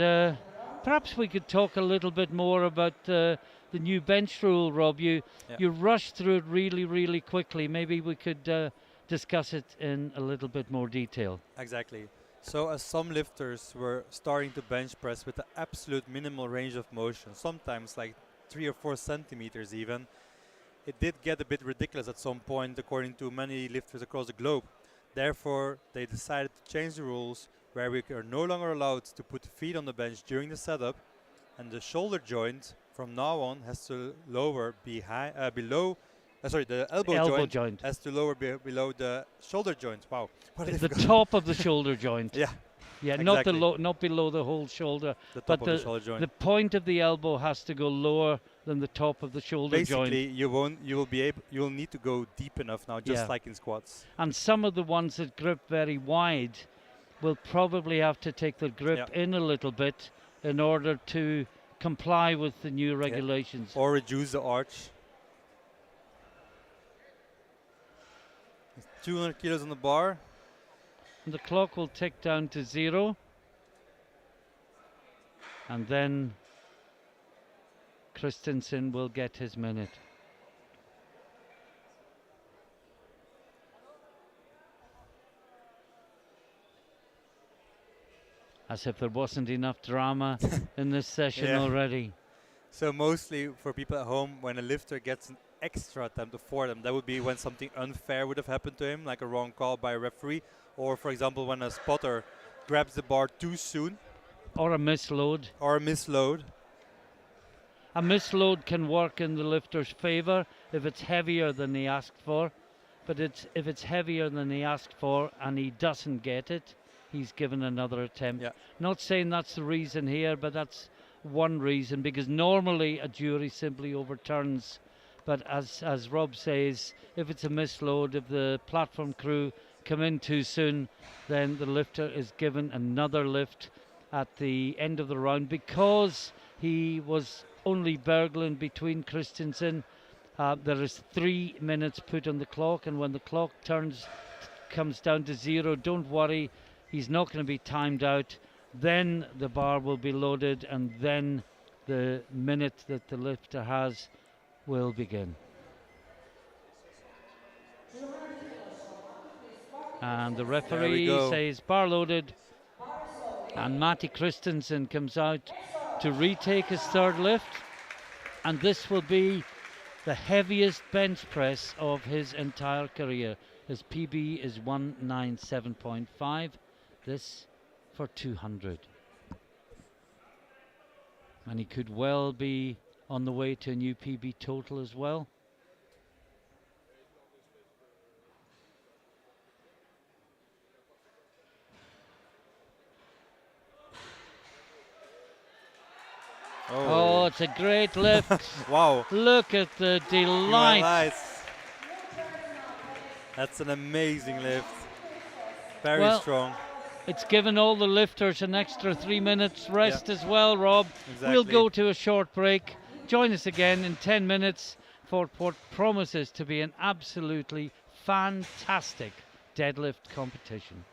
perhaps we could talk a little bit more about the new bench rule, Rob. You rushed through it really, really quickly. Maybe we could discuss it in a little bit more detail.
Exactly. So as some lifters were starting to bench press with the absolute minimal range of motion, sometimes like 3 or 4 centimeters even, it did get a bit ridiculous at some point according to many lifters across the globe. Therefore, they decided to change the rules where we are no longer allowed to put feet on the bench during the setup, and the shoulder joint from now on has to lower below. The elbow joint has to lower below the shoulder joint. Wow,
the top of the shoulder joint.
Yeah,
exactly. Not below the whole shoulder.
The top of the shoulder joint.
The point of the elbow has to go lower than the top of the shoulder joint.
Basically, you will need to go deep enough now, just like in squats.
And some of the ones that grip very wide will probably have to take the grip in a little bit in order to comply with the new regulations.
Or reduce the arch. 200 kilos on the bar.
And the clock will tick down to 0. And then Christensen will get his minute. As if there wasn't enough drama in this session already.
So mostly for people at home, when a lifter gets an extra attempt for them, that would be when something unfair would have happened to him, like a wrong call by a referee, or for example when a spotter grabs the bar too soon.
Or a misload.
Or a misload.
A misload can work in the lifter's favour if it's heavier than he asked for, but if it's heavier than he asked for and he doesn't get it, he's given another attempt.
Yeah.
Not saying that's the reason here, but that's one reason, because normally a jury simply overturns. But as Rob says, if it's a misload, if the platform crew come in too soon, then the lifter is given another lift at the end of the round, because he was only Berglund between Christensen. There is 3 minutes put on the clock, and when the clock comes down to 0, don't worry, he's not going to be timed out. Then the bar will be loaded, and then the minute that the lifter has will begin. And the referee says bar loaded, and Matti Christensen comes out to retake his third lift, and this will be the heaviest bench press of his entire career. His PB is 197.5. This for 200. And he could well be on the way to a new PB total as well. Oh, it's a great lift.
Wow.
Look at the delight.
That's an amazing lift. Very strong.
It's given all the lifters an extra 3 minutes rest as well, Rob.
Exactly.
We'll go to a short break. Join us again in 10 minutes for what promises to be an absolutely fantastic deadlift competition.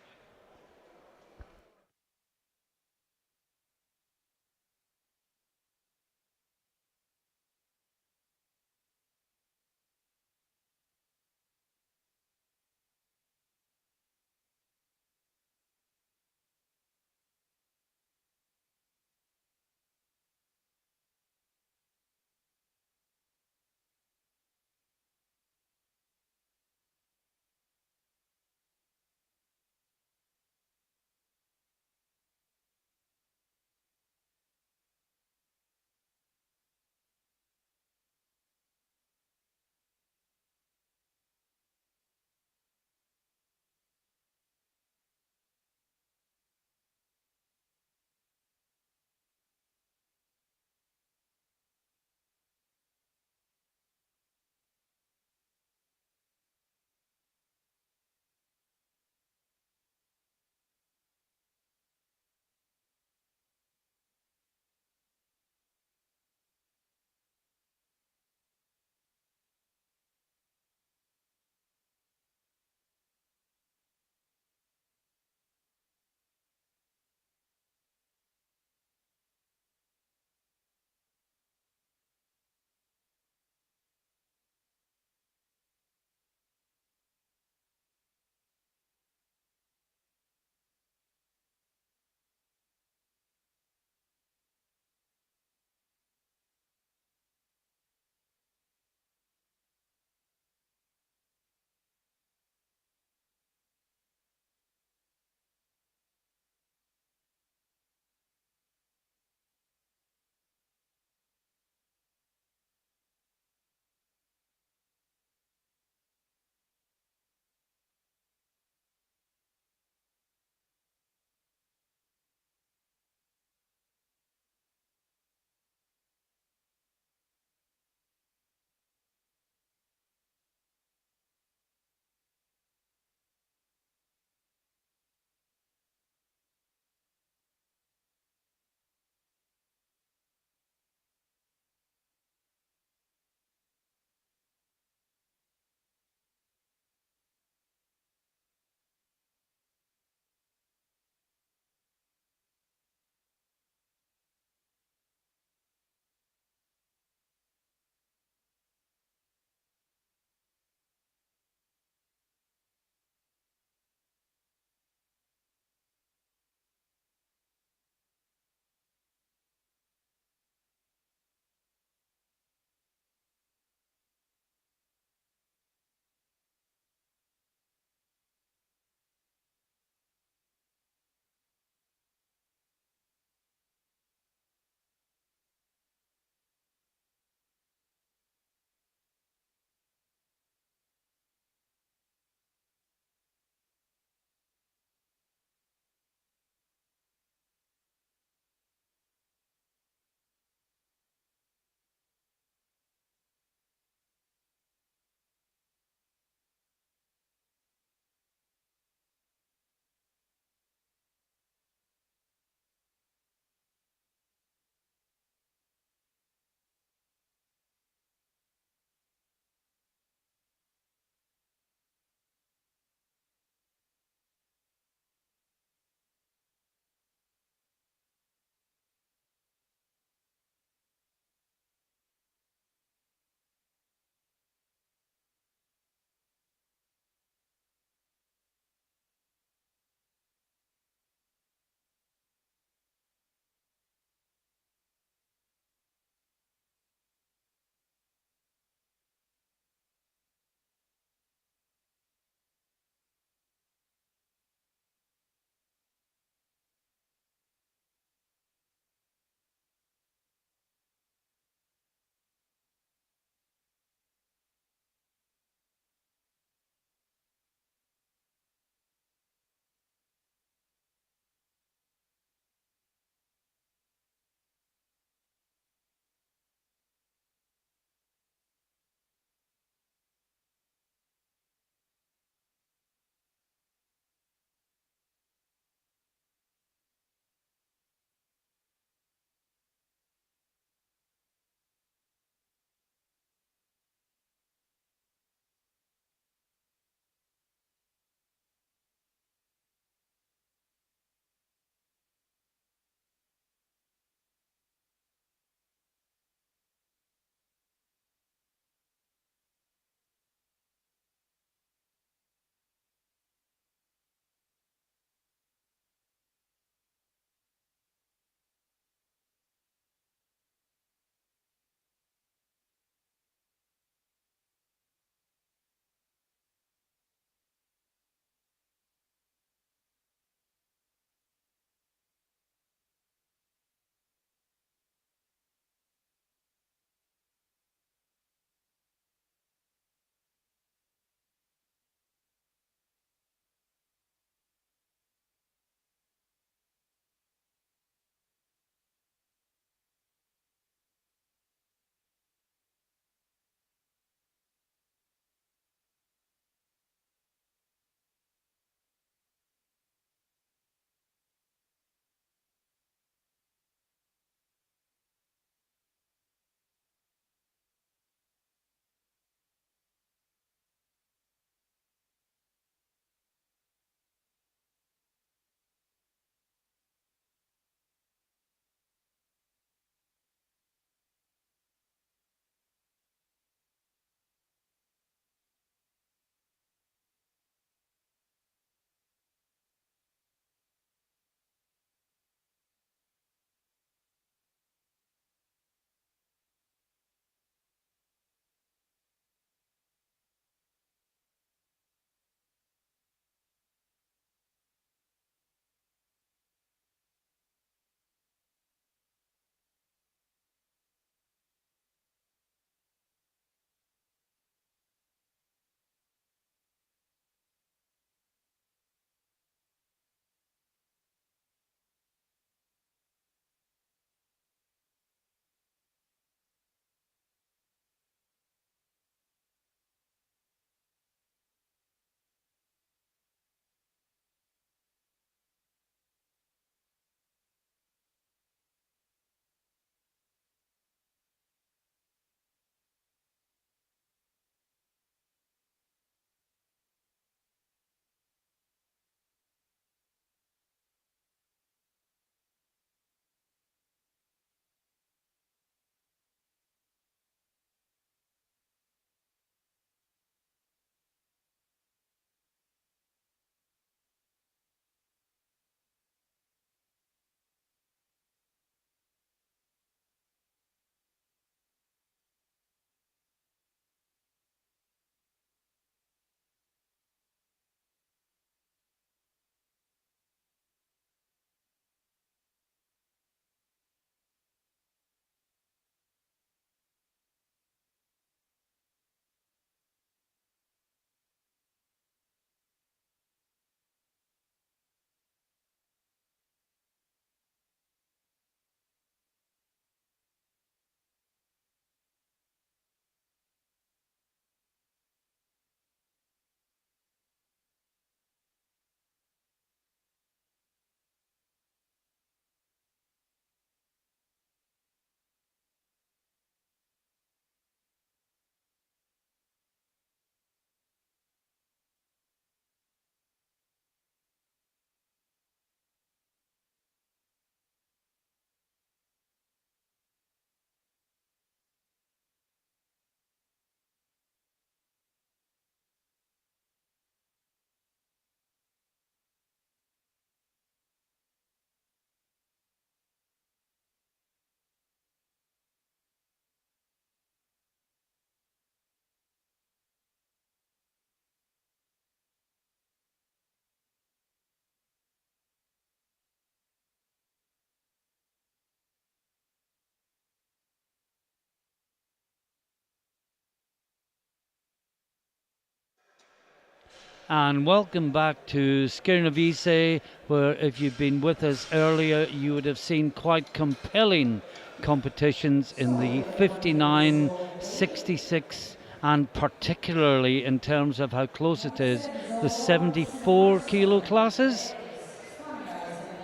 and welcome back to Skirnavise, where if you've been with us earlier, you would have seen quite compelling competitions in the 59, 66, and particularly in terms of how close it is, the 74 kilo classes.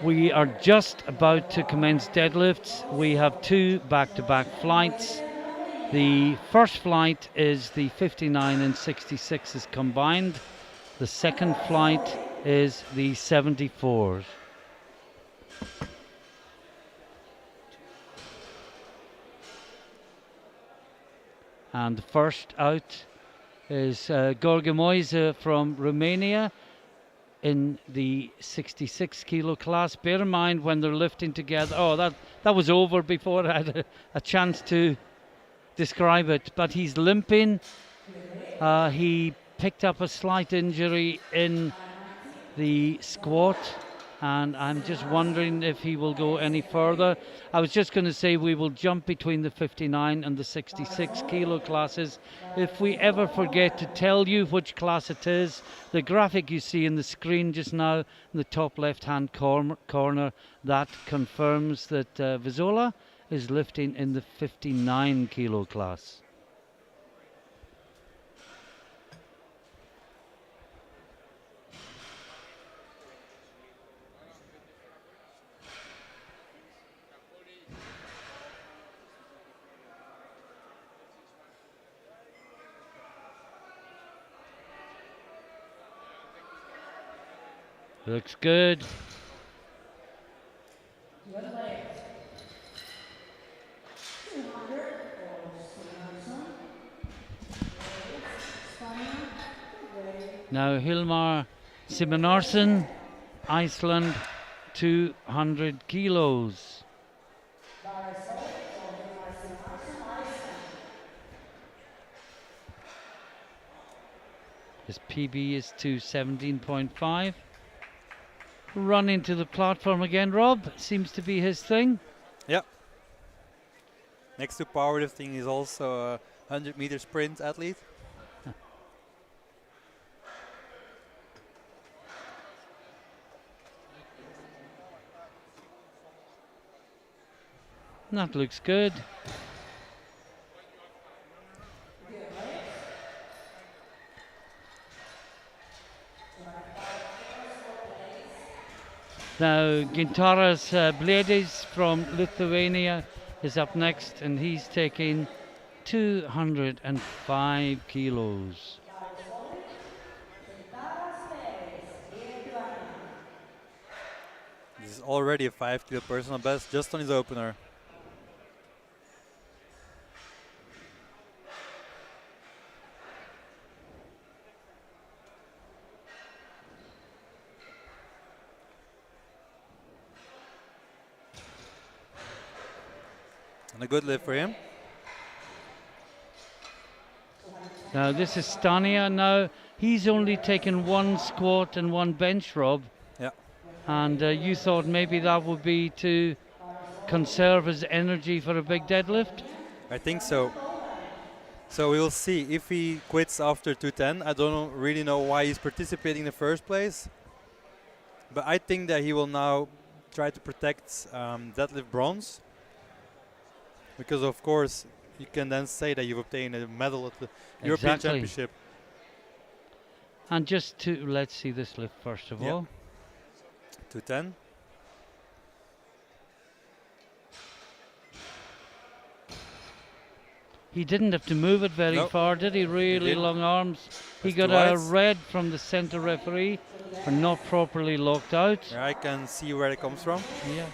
We are just about to commence deadlifts. We have two back-to-back flights. The first flight is the 59 and 66s combined. The second flight is the 74s. And the first out is Gorge Moise from Romania in the 66 kilo class. Bear in mind when they're lifting together. Oh, that was over before I had a chance to describe it. But he's limping. He picked up a slight injury in the squat, and I'm just wondering if he will go any further. I was just going to say we will jump between the 59 and the 66 kilo classes. If we ever forget to tell you which class it is, the graphic you see in the screen just now in the top left hand corner, that confirms that Vizola is lifting in the 59 kilo class. Looks good. Now Hilmar Simonarsson, Iceland, 200 kilos. His PB is 217.5. Running to the platform again, Rob, seems to be his thing.
Yeah. Next to powerlifting, he's also a 100-meter sprint athlete.
That looks good. Now Gintaras Blėdis from Lithuania is up next, and he's taking 205 kilos.
This is already a 5 kilo personal best just on his opener. And a good lift for him.
Now this is Stania. Now he's only taken one squat and one bench, Rob.
Yeah.
And you thought maybe that would be to conserve his energy for a big deadlift?
I think so. So we will see if he quits after 210. I don't really know why he's participating in the first place. But I think that he will now try to protect deadlift bronze. Because of course you can then say that you've obtained a medal at the European Championship.
And just to, let's see this lift first of all.
210.
He didn't have to move it very far, did he? Really long arms. He got a red from the center referee for not properly locked out.
Yeah, I can see where it comes from.
Yeah.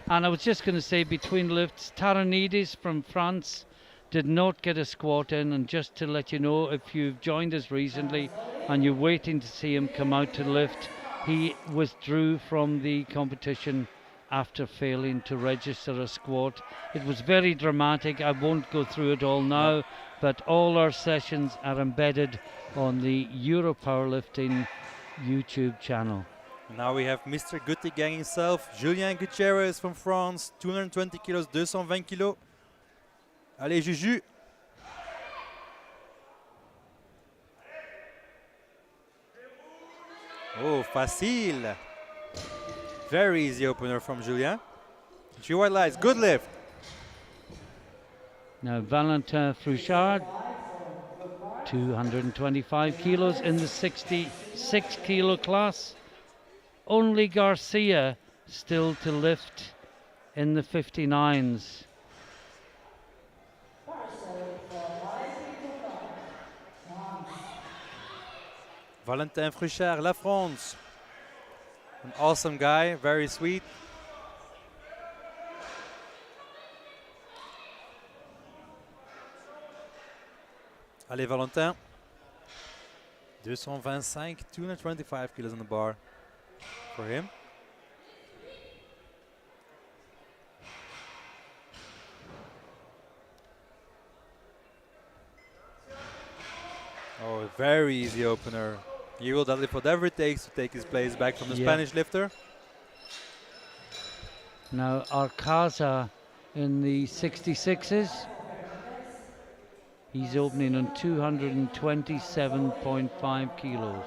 And I was just going to say, between lifts, Taranidis from France did not get a squat in. And just to let you know, if you've joined us recently and you're waiting to see him come out to lift, he withdrew from the competition after failing to register a squat. It was very dramatic. I won't go through it all now, but all our sessions are embedded on the Euro Powerlifting YouTube channel.
Now we have Mr. Gutti Gang himself, Julien Gutierrez from France, 220 kilos, 220 kilos. Allez, Juju. Oh, facile. Very easy opener from Julien. 3 white lights, good lift.
Now Valentin Frouchard, 225 kilos in the 66 kilo class. Only Garcia still to lift in the 59s.
Valentin Frouchard, La France. An awesome guy, very sweet. Allez, Valentin. 225, 225 kilos on the bar for him. Oh, very easy opener. He will deadlift whatever it takes to take his place back from the Spanish lifter.
Now Arcaza in the 66s. He's opening on 227.5 kilos.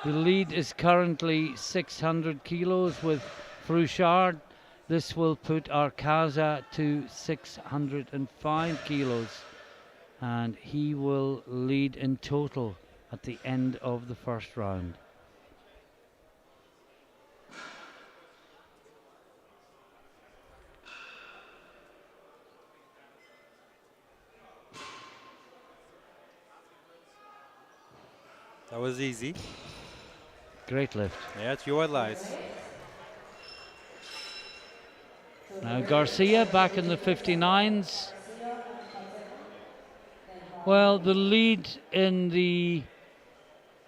The lead is currently 600 kilos with Frouchard. This will put Arcaza to 605 kilos, and he will lead in total at the end of the first round.
That was easy.
Great lift.
Yeah, 3 white lights.
Now Garcia back in the 59s. Well, the lead in the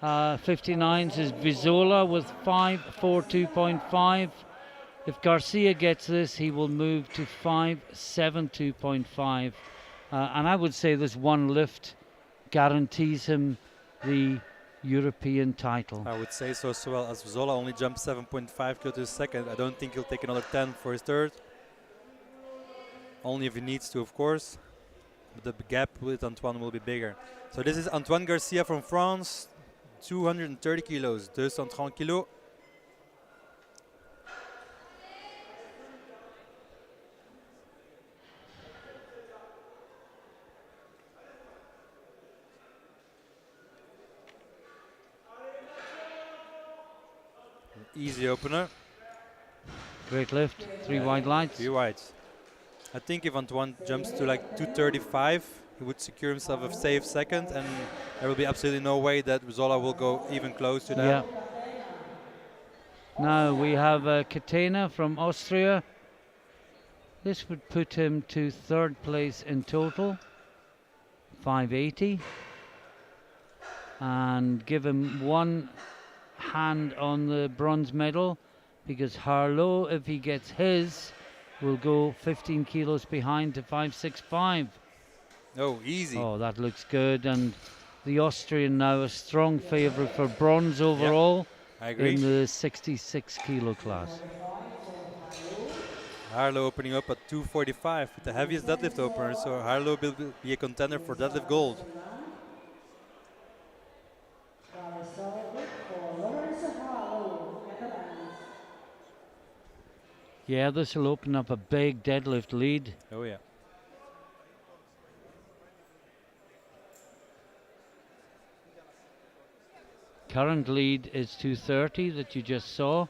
59s is Vizola with 542.5. If Garcia gets this, he will move to 572.5. And I would say this one lift guarantees him the European title.
I would say so as well, as Zola only jumped 7.5 kilo to the second. I don't think he'll take another 10 for his third. Only if he needs to, of course. But the gap with Antoine will be bigger. So this is Antoine Garcia from France, 230 kilos, 230 kilos. Easy opener.
Great lift, 3 wide lights.
3 whites. I think if Antoine jumps to like 235, he would secure himself a safe second, and there will be absolutely no way that Zola will go even close to that.
Yeah. Now we have Catena from Austria. This would put him to third place in total, 580, and give him one hand on the bronze medal, because Harlow, if he gets his, will go 15 kilos behind to 565.
Oh, easy.
Oh, that looks good. And the Austrian now a strong favourite for bronze overall.
I agree.
In the 66 kilo class.
Harlow opening up at 245 with the heaviest deadlift opener, so Harlow will be a contender for deadlift gold.
Yeah, this will open up a big deadlift lead.
Oh yeah.
Current lead is 230 that you just saw,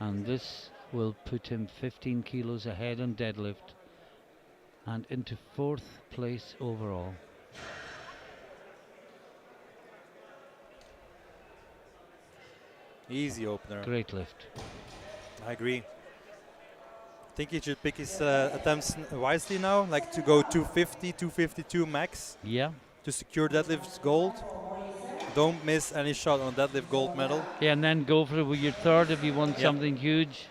and this will put him 15 kilos ahead on deadlift and into fourth place overall.
Easy opener.
Great lift.
I agree. I think he should pick his attempts wisely now, like to go 250, 252 max.
Yeah.
To secure deadlift gold. Don't miss any shot on deadlift gold medal.
Yeah, and then go for it with your third if you want something huge.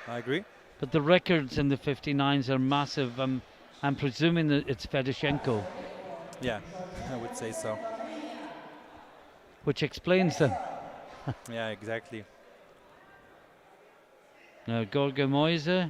I agree.
But the records in the 59s are massive. I'm presuming that it's Fedoshenko.
Yeah, I would say so.
Which explains them.
Yeah, exactly.
Now Gorga Moise.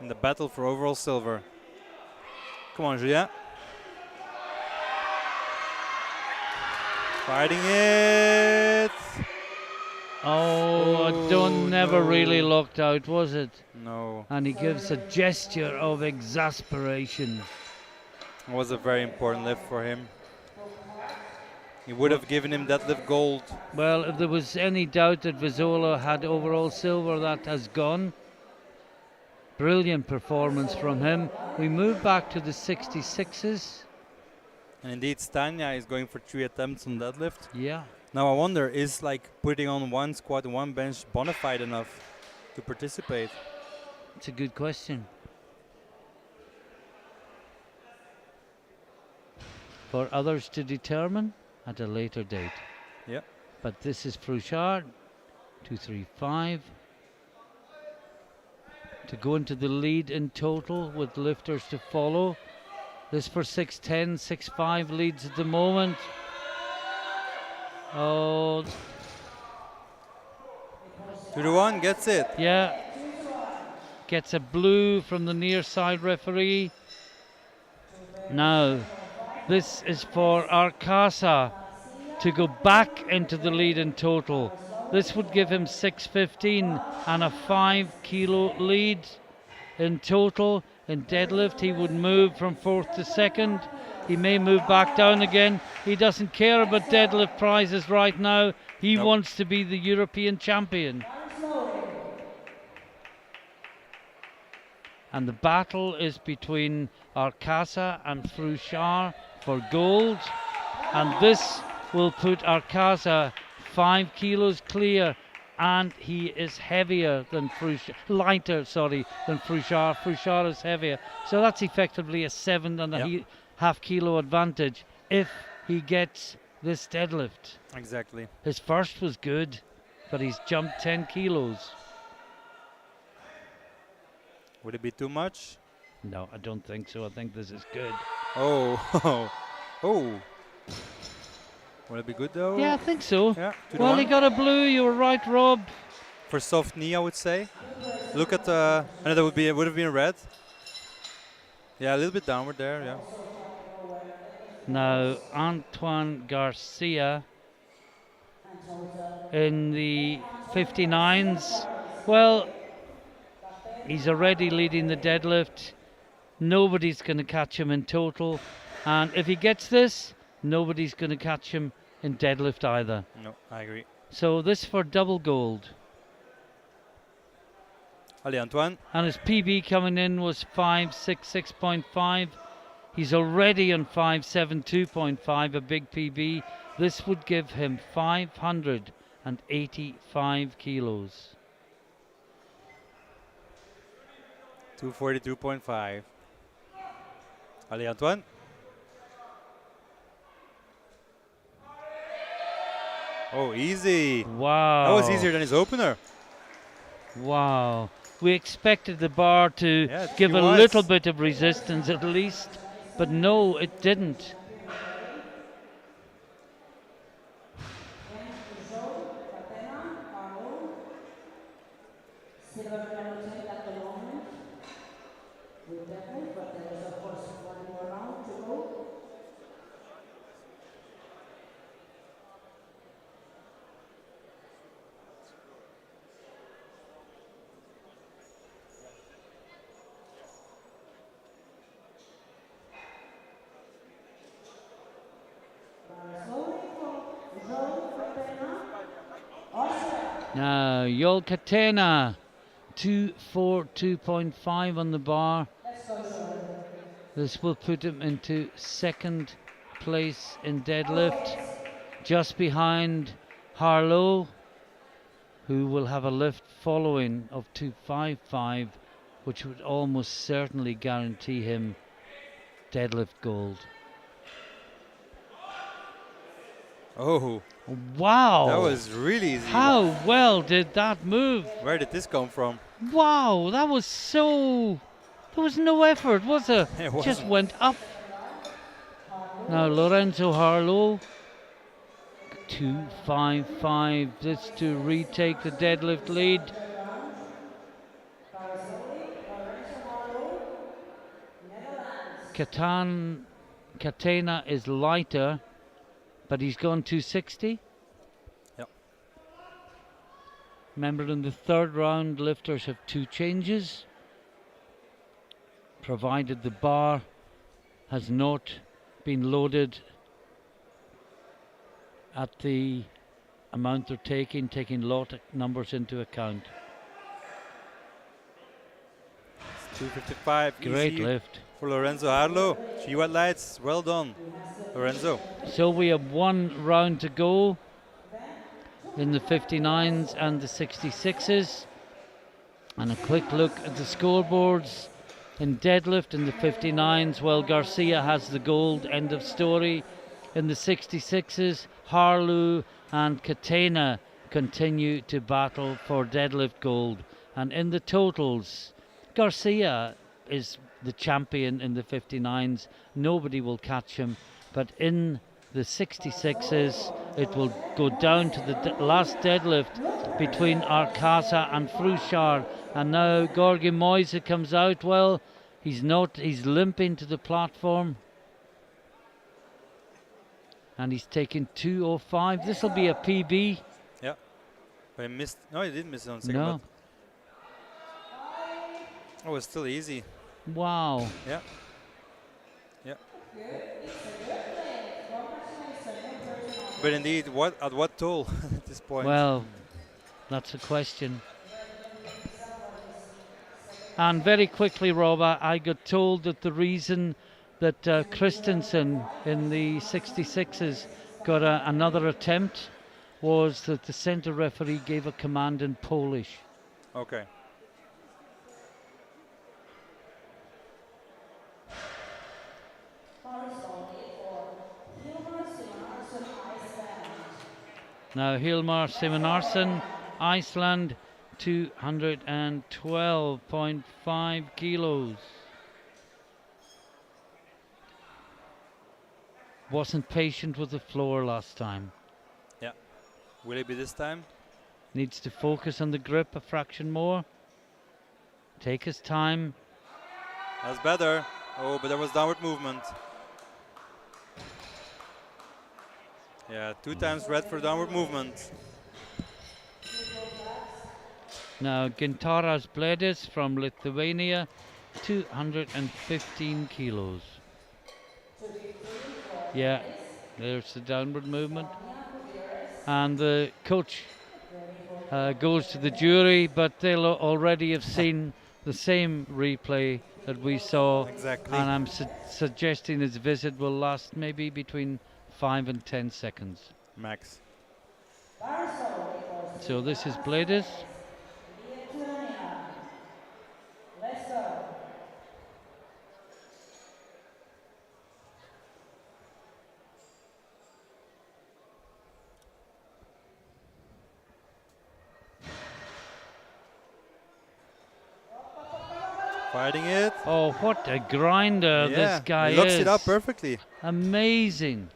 in the battle for overall silver. Come on, Julien. Fighting it.
Oh, Dunn never really
no.
looked out, was it?
No,
And he gives a gesture of exasperation.
it was a very important lift for him. He would have given him deadlift gold.
Well, if there was any doubt that Vizzola had overall silver, that has gone. Brilliant performance from him. We move back to the 66s.
And indeed, Stania is going for 3 attempts on deadlift.
Yeah.
Now I wonder, is like putting on 1 squat and 1 bench bona fide enough to participate?
It's a good question. For others to determine at a later date.
Yeah.
But this is Frouchard, 235. To go into the lead in total with lifters to follow. This for 6'10", 6'5" leads at the moment. Oh,
2-1 gets it.
yeah. Gets a blue from the near side referee. Now, this is for Arcasa to go back into the lead in total. This would give him 6:15 and a 5 kilo lead in total. In deadlift, he would move from 4th to 2nd. He may move back down again. He doesn't care about deadlift prizes right now. He
Nope.
wants to be the European champion. And the battle is between Arcasa and Frouchard for gold. And this will put Arcasa 5 kilos clear, and he is heavier than lighter than Frouchard. Frouchard is heavier. So that's effectively a 7.5 kilo advantage if he gets this deadlift.
Exactly.
His first was good, but he's jumped 10 kilos.
Would it be too much?
No, I don't think so. I think this is good.
Oh, oh. Would it be good though?
Yeah, I think so.
Yeah.
Well, he
2-1.
got a blue. You were right, Rob.
For soft knee, I would say. Look at I know that would have been red. Yeah, a little bit downward there. Yeah.
Now, Antoine Garcia in the 59s. Well, he's already leading the deadlift. Nobody's going to catch him in total. And if he gets this, nobody's going to catch him in deadlift either.
No, I agree.
So this for double gold.
Allez, Antoine.
And his PB coming in was 566.5. He's already on 572.5, a big PB. This would give him 585 kilos.
242.5. Allez, Antoine. Oh, easy.
Wow.
That was easier than his opener.
Wow. We expected the bar to
Yeah,
give
it
a
was.
little bit of resistance at least, but no, it didn't. Now, Yol Catena, 242.5 on the bar. This will put him into 2nd place in deadlift, just behind Harlow, who will have a lift following of 255, which would almost certainly guarantee him deadlift gold.
Oh,
Wow!
that was really easy.
How well did that move?
Where did this come from?
Wow, that was so... There was no effort, was there?
It
Just
wasn't.
went up. Now Lorenzo Harlow, 255. This to retake the deadlift lead. Catena is lighter, but he's gone 260.
Yep.
Remember, in the third round, lifters have 2 changes, provided the bar has not been loaded at the amount they're taking lot numbers into account.
It's 255.
Great
easy
lift.
for Lorenzo Harlow. GWAT lights. Well done, Lorenzo.
So we have 1 round to go in the 59s and the 66s. And a quick look at the scoreboards. In deadlift in the 59s, well, Garcia has the gold, end of story. In the 66s, Harlow and Catena continue to battle for deadlift gold. And in the totals, Garcia is the champion in the 59s. Nobody will catch him. But in the 66s, it will go down to the last deadlift between Arcasa and Frouchard. And now Gorgi Moise comes out. Well, he's limping to the platform. And he's taking 2:05. This will be a PB.
Yeah. But he missed. No, he didn't miss it on second.
No.
Oh, it's still easy.
Wow.
Yeah. Yeah. But indeed, at what toll at this point?
Well, that's a question. And very quickly, Rob, I got told that the reason that Christensen in the 66s got another attempt was that the center referee gave a command in Polish.
Okay.
Now Hilmar Simonarsson, Iceland, 212.5 kilos. Wasn't patient with the floor last time.
Yeah. Will it be this time?
Needs to focus on the grip a fraction more. Take his time.
That's better. Oh, but there was downward movement. Yeah, 2 times red for downward movement.
Now Gintaras Bledis from Lithuania, 215 kilos. Yeah, there's the downward movement. And the coach goes to the jury, but they'll already have seen the same replay that we saw.
Exactly.
And I'm suggesting his visit will last maybe between 5 and 10 seconds.
Max.
So this is Bledis.
Fighting it.
Oh, what a grinder this guy
he looks
is.
it up perfectly.
Amazing.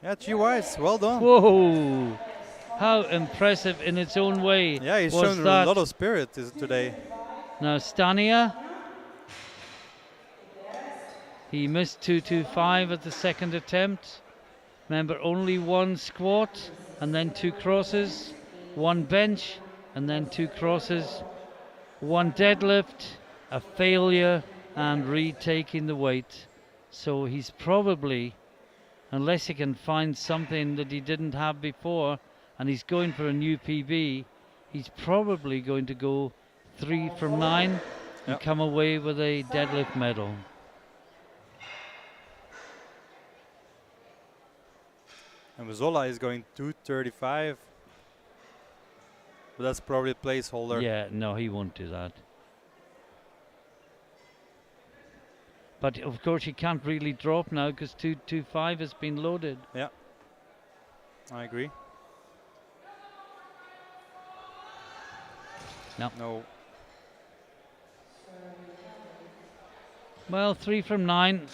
Yeah, G-Wise, well done.
Whoa. How impressive in its own way.
Yeah, he's
was
shown
that.
a lot of spirit today.
Now Stania. He missed 225 at the second attempt. Remember, only 1 squat and then 2 crosses, 1 bench and then 2 crosses, 1 deadlift, a failure, and retaking the weight. So he's probably, unless he can find something that he didn't have before, and he's going for a new PB, he's probably going to go 3 from 9 and come away with a deadlift medal.
And Mazzola is going 235. But that's probably a placeholder.
Yeah, no, he won't do that. But of course he can't really drop now because 225 has been loaded.
Yeah, I agree. No.
Well, 3 from 9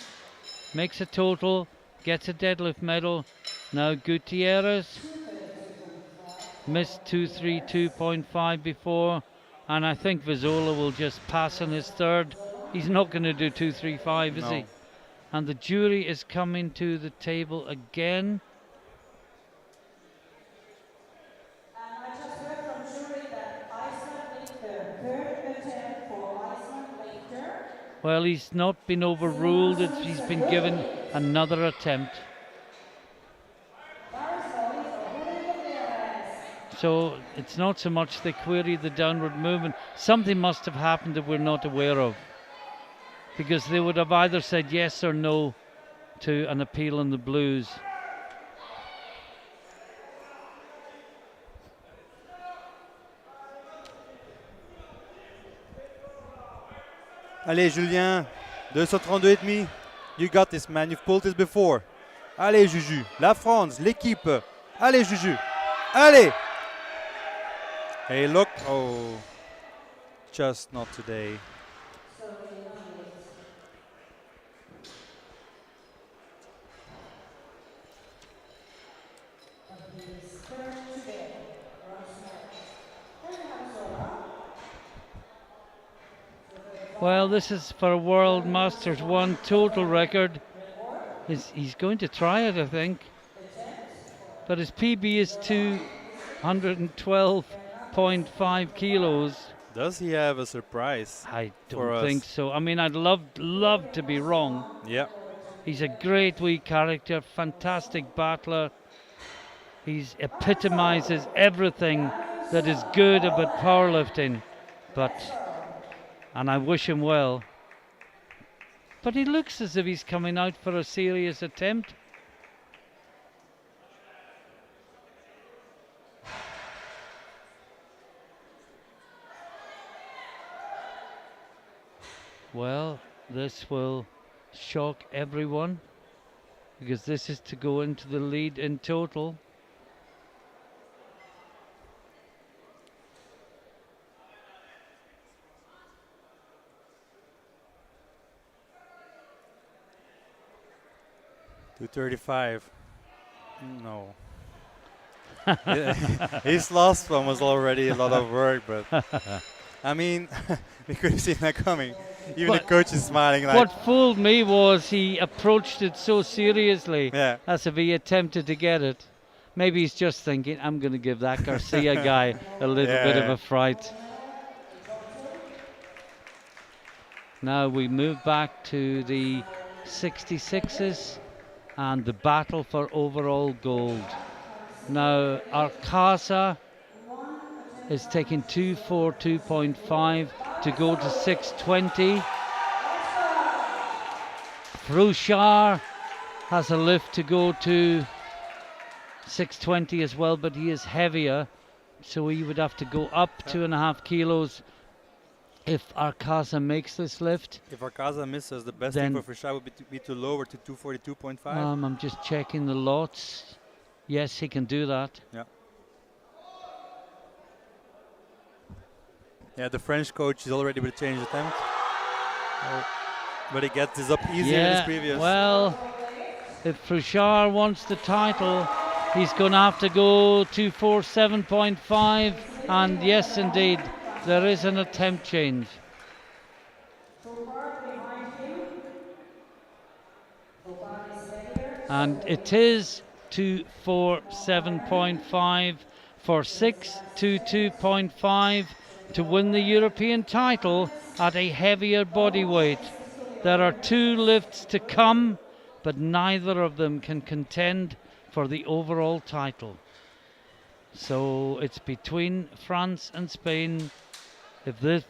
makes a total, gets a deadlift medal. Now Gutierrez missed 232.5 before, and I think Vizzola will just pass on his third He's not going to do 2:35, is
No.
he? And the jury is coming to the table again.
And I just heard from jury that Iceland made the third attempt for Iceland later.
Well, he's not been overruled. He's been given another attempt. So it's not so much they query the downward movement. Something must have happened that we're not aware of, because they would have either said yes or no to an appeal on the blues.
Allez, Julien, 232,5. You got this, man. You've pulled this before. Allez, Juju. La France, l'équipe. Allez, Juju. Allez. Hey, look. Oh, just not today.
Well, this is for a World Masters 1 total record. He's going to try it, I think. But his PB is 212.5 kilos.
Does he have a surprise?
I
for
don't
us?
think so. I mean, I'd love to be wrong.
Yeah.
He's a great wee character, fantastic battler. He epitomizes everything that is good about powerlifting. And I wish him well. But he looks as if he's coming out for a serious attempt. Well, this will shock everyone, because this is to go into the lead in total.
$235. No. His last one was already a lot of work, but I mean, we could have seen that coming. Even the coach is smiling like.
What fooled me was he approached it so seriously,
Yeah.
as if he attempted to get it. Maybe he's just thinking, I'm going to give that Garcia guy a little bit of
Yeah.
a fright. Now we move back to the 66s and the battle for overall gold. Now Arcasa is taking 242.5 to go to 620. Frouchard has a lift to go to 620 as well, but he is heavier, so he would have to go up 2.5 kilos if Arcasa makes this lift.
If Arcasa misses, the best
Then-
thing for Frouchard would be to lower to 242.5.
I'm just checking the lots. Yes, he can do that.
Yeah, the French coach is already with a change attempt. But he gets this up easier than his previous.
Well, if Frouchard wants the title, he's going to have to go 247.5, and yes, indeed, there is an attempt change. And it is 247.5 for 622.5 to win the European title at a heavier body weight. There are 2 lifts to come, but neither of them can contend for the overall title. So it's between France and Spain. If this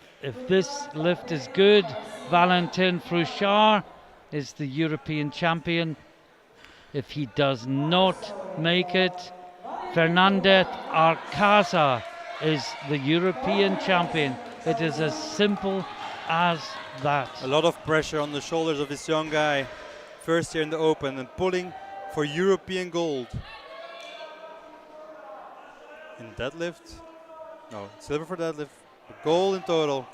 lift is good, Valentin Frouchard is the European champion. If he does not make it, Fernandez Arcasa is the European champion. It is as simple as that.
A lot of pressure on the shoulders of this young guy. First year in the Open and pulling for European gold. In deadlift? No, silver for deadlift. Gold in total.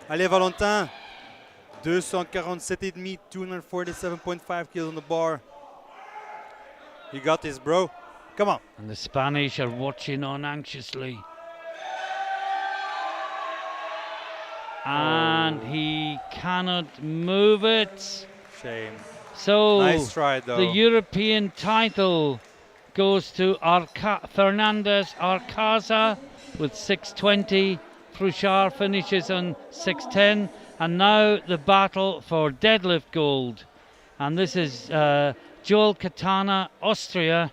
Allez Valentin. 247,5, 247.5 kilos on the bar. You got this, bro. Come on.
And the Spanish are watching on anxiously. and he cannot move it.
Shame.
So
Nice try, though.
the European title goes to Fernandez Arcaza with 6:20. Frouchard finishes on 6:10, and now the battle for deadlift gold. And this is Joel Katana, Austria,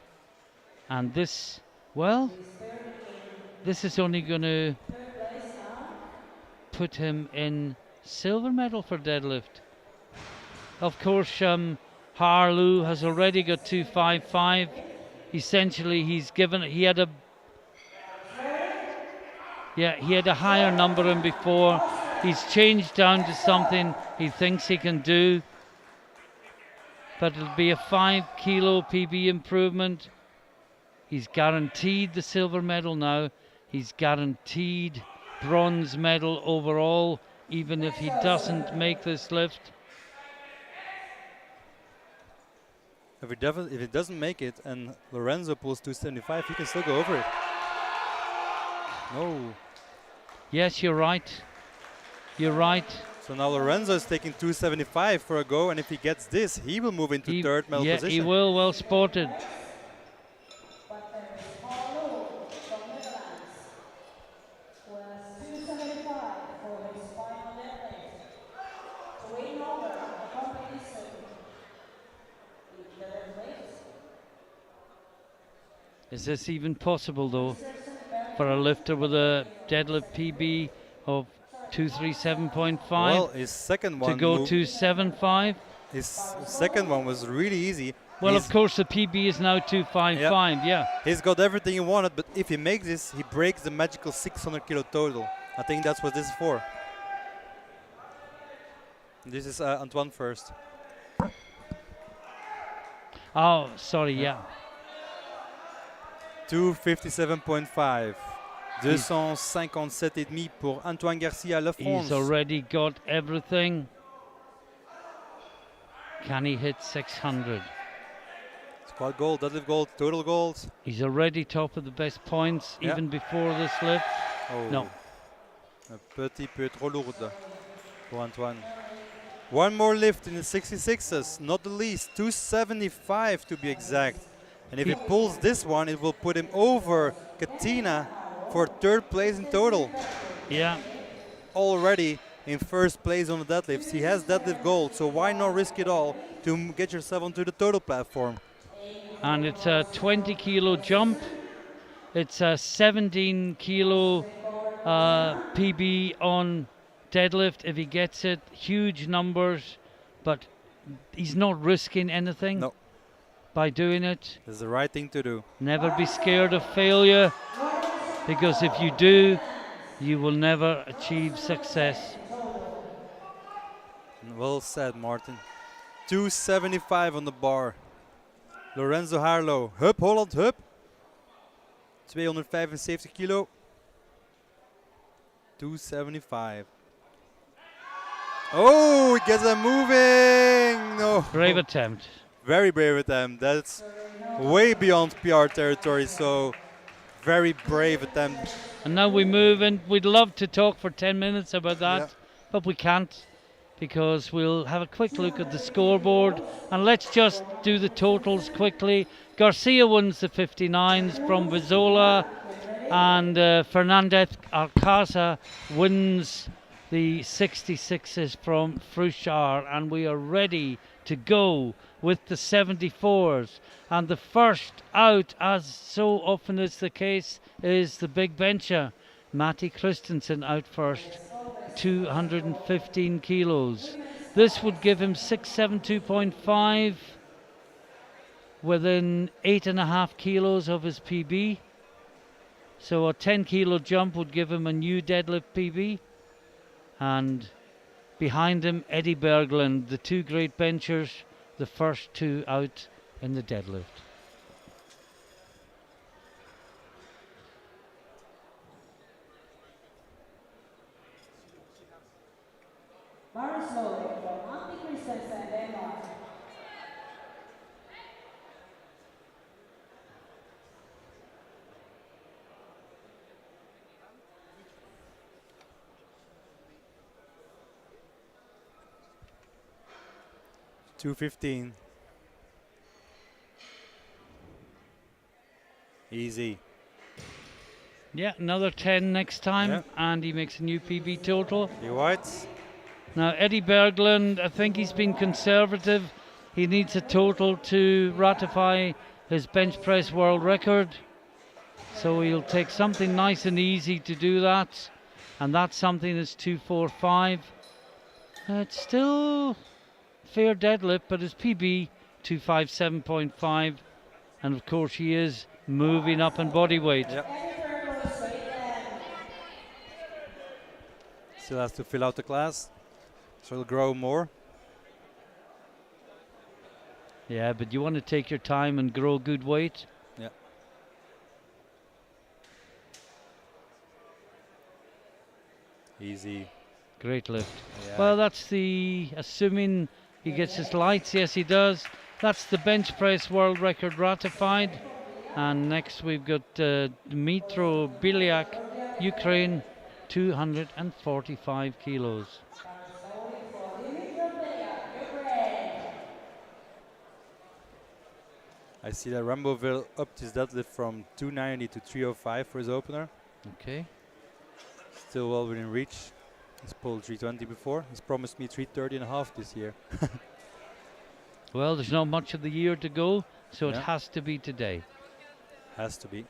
and this, well, this is only going to put him in silver medal for deadlift. Of course, Harlu has already got 255. Essentially, he had a higher number than before. He's changed down to something he thinks he can do. But it'll be a 5 kilo PB improvement. He's guaranteed the silver medal now. He's guaranteed bronze medal overall, even if he doesn't make this lift.
If he doesn't make it and Lorenzo pulls 275, he can still go over it. No.
Yes, you're right. You're right.
So now Lorenzo is taking 275 for a go, and if he gets this, he will move into third medal position.
Yeah, he will. Well spotted.
But there is Harlow from Netherlands, who has 275 for his final deadlift to win over the competition in the deadlift.
Is this even possible, though, for a lifter with a deadlift PB of 237.5
Well, his second one
to go 275?
His second one was really easy.
Well, of course, the PB is now 255, yeah.
He's got everything he wanted, but if he makes this, he breaks the magical 600 kilo total. I think that's what this is for. This is Antoine first.
Oh, sorry, yeah.
257.5. 257,5 pour Antoine Garcia, La France.
He's already got everything. Can he hit 600?
Squad gold, deadlift gold, total gold.
He's already top of the best points, even before this lift.
Oh.
No.
Un petit peu trop lourde pour Antoine. One more lift in the 66s, not the least, 275 to be exact. And if he pulls this one, it will put him over Katina for third place in total.
Yeah.
Already in first place on the deadlifts. He has deadlift gold, so why not risk it all to get yourself onto the total platform?
And it's a 20 kilo jump. It's a 17 kilo PB on deadlift if he gets it. Huge numbers, but he's not risking anything by doing it.
It's the right thing to do.
Never be scared of failure, because if you do, you will never achieve success.
Well said, Martin. 275 on the bar. Lorenzo Harlow. Hup, Holland, hup. 275 kilo. 275. Oh, he gets them moving. No.
Brave attempt.
Very brave attempt. That's way beyond PR territory, so very brave attempt.
And now we move, and we'd love to talk for 10 minutes about that, but we can't, because we'll have a quick look at the scoreboard. And let's just do the totals quickly. Garcia wins the 59s from Vizola, and Fernandez Arcaza wins the 66s from Frouchard, and we are ready to go with the 74s. And the first out, as so often is the case, is the big bencher, Matti Christensen, out first, 215 kilos. This would give him 672.5, within 8.5 kilos of his PB. So a 10 kilo jump would give him a new deadlift PB. And behind him, Eddie Berglund, the two great benchers, the first two out in the deadlift.
Very slowly from Matti Christensen, Denmark.
2:15. Easy.
Yeah, another 10 next time,
Yeah.
and he makes a new PB total.
You whites?
Now, Eddie Berglund, I think he's been conservative. He needs a total to ratify his bench press world record. So he'll take something nice and easy to do that. And that's something that's 245. It's still fair deadlift, but his PB 257.5. And of course, he is moving up in body weight.
Yep. Still has to fill out the class, so it'll grow more.
Yeah, but you want to take your time and grow good weight.
Yeah. Easy.
Great lift.
Yeah.
Well, that's the, assuming he gets his lights, yes he does. That's the bench press world record ratified. And next we've got Dmitro Bilyak, Ukraine, 245 kilos.
I see that Ramboville upped his deadlift from 290 to 305 for his opener.
Okay.
Still well within reach. He's pulled 320 before. He's promised me 330 and a half this year.
Well, there's not much of the year to go, so it
Yeah.
has to be today.
Has to be.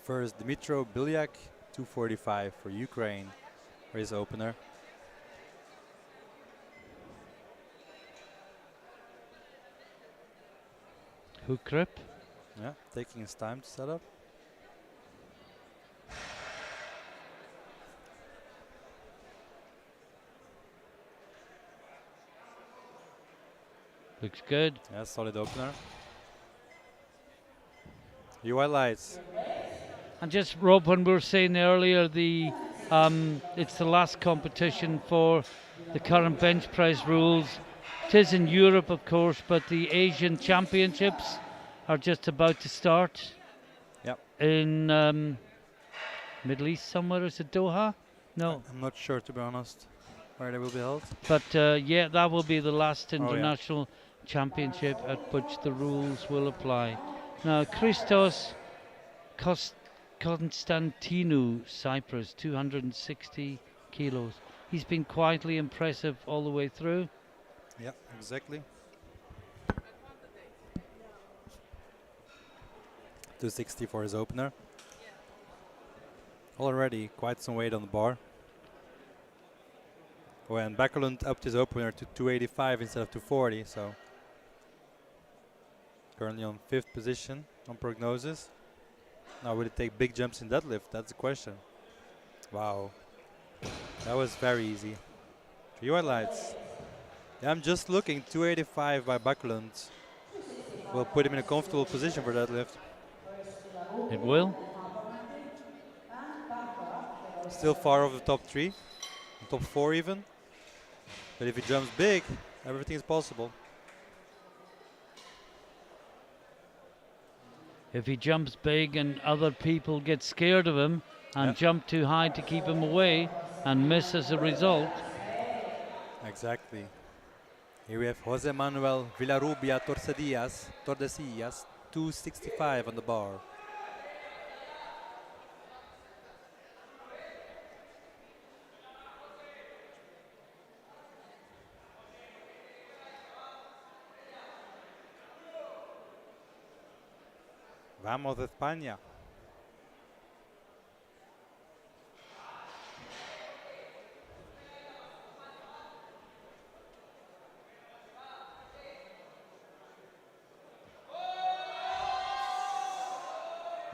First, Dmitro Bilyak, 245 for Ukraine for his opener.
Hook grip.
Yeah, taking his time to set up.
Looks good.
Yeah, solid opener. UI lights.
And just Rob, when we were saying earlier, it's the last competition for the current bench press rules. It is in Europe, of course, but the Asian Championships are just about to start.
Yep.
In Middle East somewhere. Is it Doha? No.
I'm not sure, to be honest, where they will be held.
But yeah, that will be the last
Oh, yeah.
international championship at which the rules will apply. Now, Christos Konstantinou, Cyprus, 260 kilos. He's been quietly impressive all the way through.
Yeah, exactly. 260 for his opener. Already quite some weight on the bar. Oh, and Bakelund upped his opener to 285 instead of 240, so currently on 5th position on prognosis. Now will it take big jumps in deadlift? That's the question. Wow. That was very easy. 3 white lights. Yeah, I'm just looking. 285 by Bakelund will put him in a comfortable position for deadlift.
It will.
Still far off the top 3, top 4 even. But if he jumps big, everything is possible.
If he jumps big and other people get scared of him and jump too high to keep him away and miss as a result.
Exactly. Here we have Jose Manuel Villarrubia Tordesillas, 265 on the bar. Vamos de España.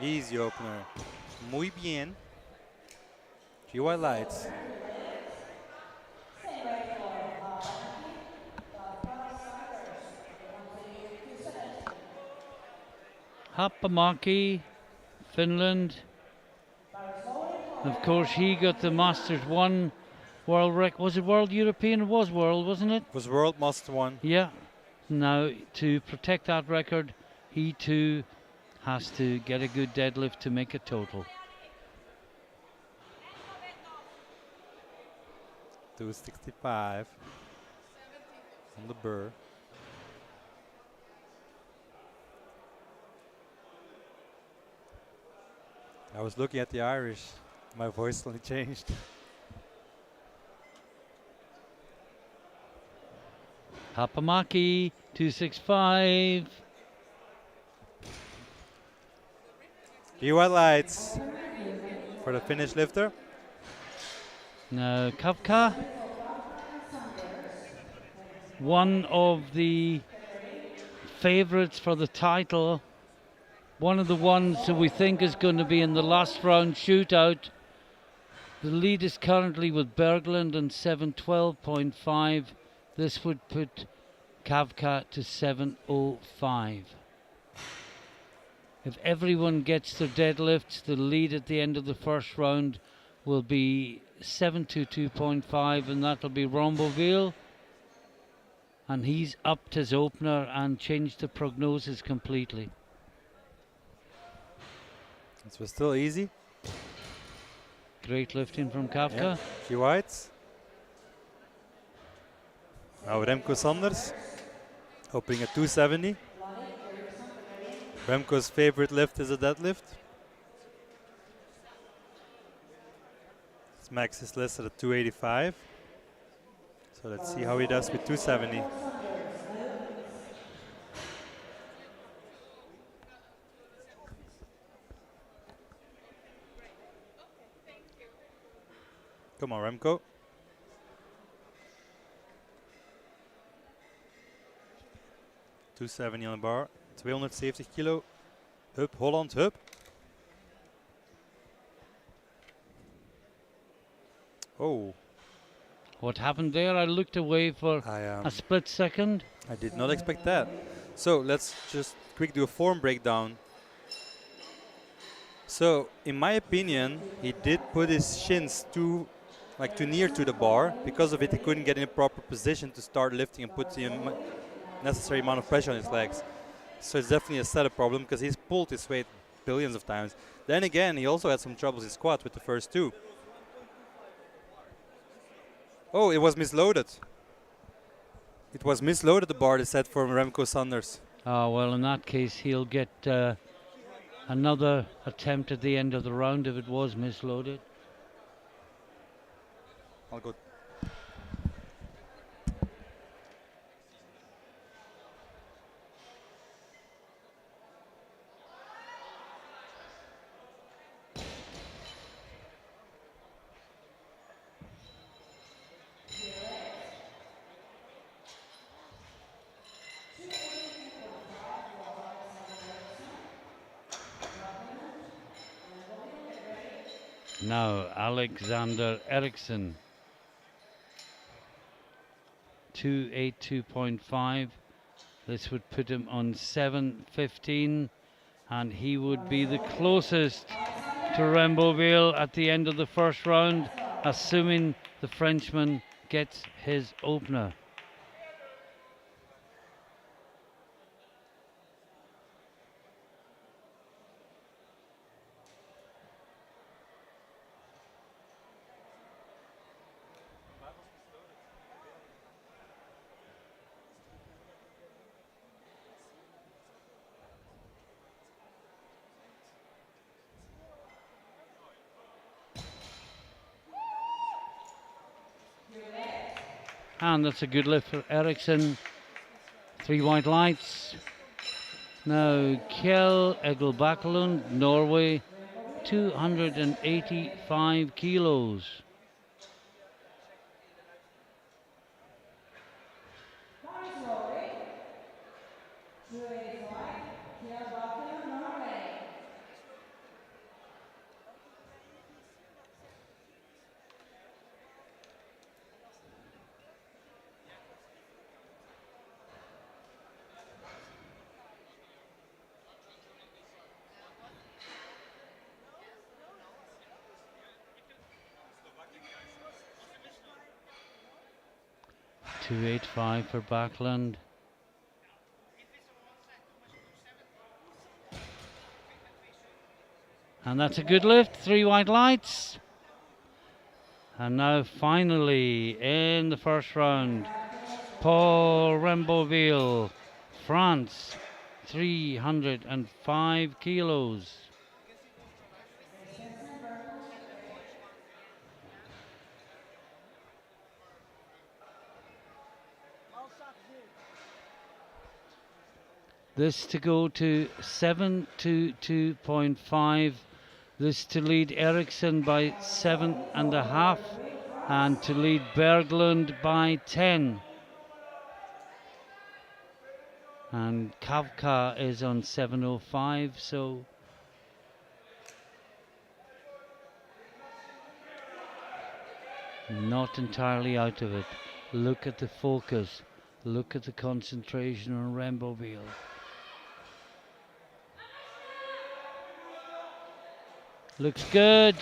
Easy opener. Muy bien. 3 white lights.
Happamaki, Finland. Of course, he got the Masters 1 world record. Was it World European? It was World, wasn't it?
It was World Master 1.
Yeah. Now, to protect that record, he too has to get a good deadlift to make a total.
265. on the burr. I was looking at the Irish. My voice suddenly changed.
Hapamaki, 265.
Be white lights for the Finnish lifter.
Now Kafka, one of the favourites for the title, one of the ones that we think is going to be in the last round shootout. The lead is currently with Berglund and 712.5. This would put Kavka to 705. If everyone gets their deadlifts, the lead at the end of the first round will be 722.5, and that'll be Romboville. And he's upped his opener and changed the prognosis completely.
This was still easy.
Great lifting from Kafka.
Few whites. Now Remco Sanders, hoping at 270. Remco's favorite lift is a deadlift. His max is listed at 285. So let's see how he does with 270. Come on, Remco. $270 on the bar, 270 kilo. Hup, Holland, hup. Oh.
What happened there? I looked away for a split second.
I did not expect that. So let's just quick do a form breakdown. So in my opinion, he did put his shins too near to the bar. Because of it, he couldn't get in a proper position to start lifting and put the necessary amount of pressure on his legs. So it's definitely a setup problem because he's pulled his weight billions of times. Then again, he also had some troubles in squat with the first two. Oh, it was misloaded. It was misloaded, the bar, they said, for Remco Sanders.
Oh, well, in that case, he'll get another attempt at the end of the round if it was misloaded.
All good.
Now, Alexander Eriksson, 282.5. This would put him on 715, and he would be the closest to Remboville at the end of the first round, assuming the Frenchman gets his opener. And that's a good lift for Eriksson. 3 white lights. Now Kjell Egil Bakelund, Norway, 285 kilos. $285 for Backlund. And that's a good lift, 3 white lights. And now finally in the first round, Paul Ramboville, France, 305 kilos. This to go to 722.5. This to lead Ericsson by 7.5 and to lead Berglund by 10. And Kavka is on 7.05, so not entirely out of it. Look at the focus. Look at the concentration on Ramboville. Looks good.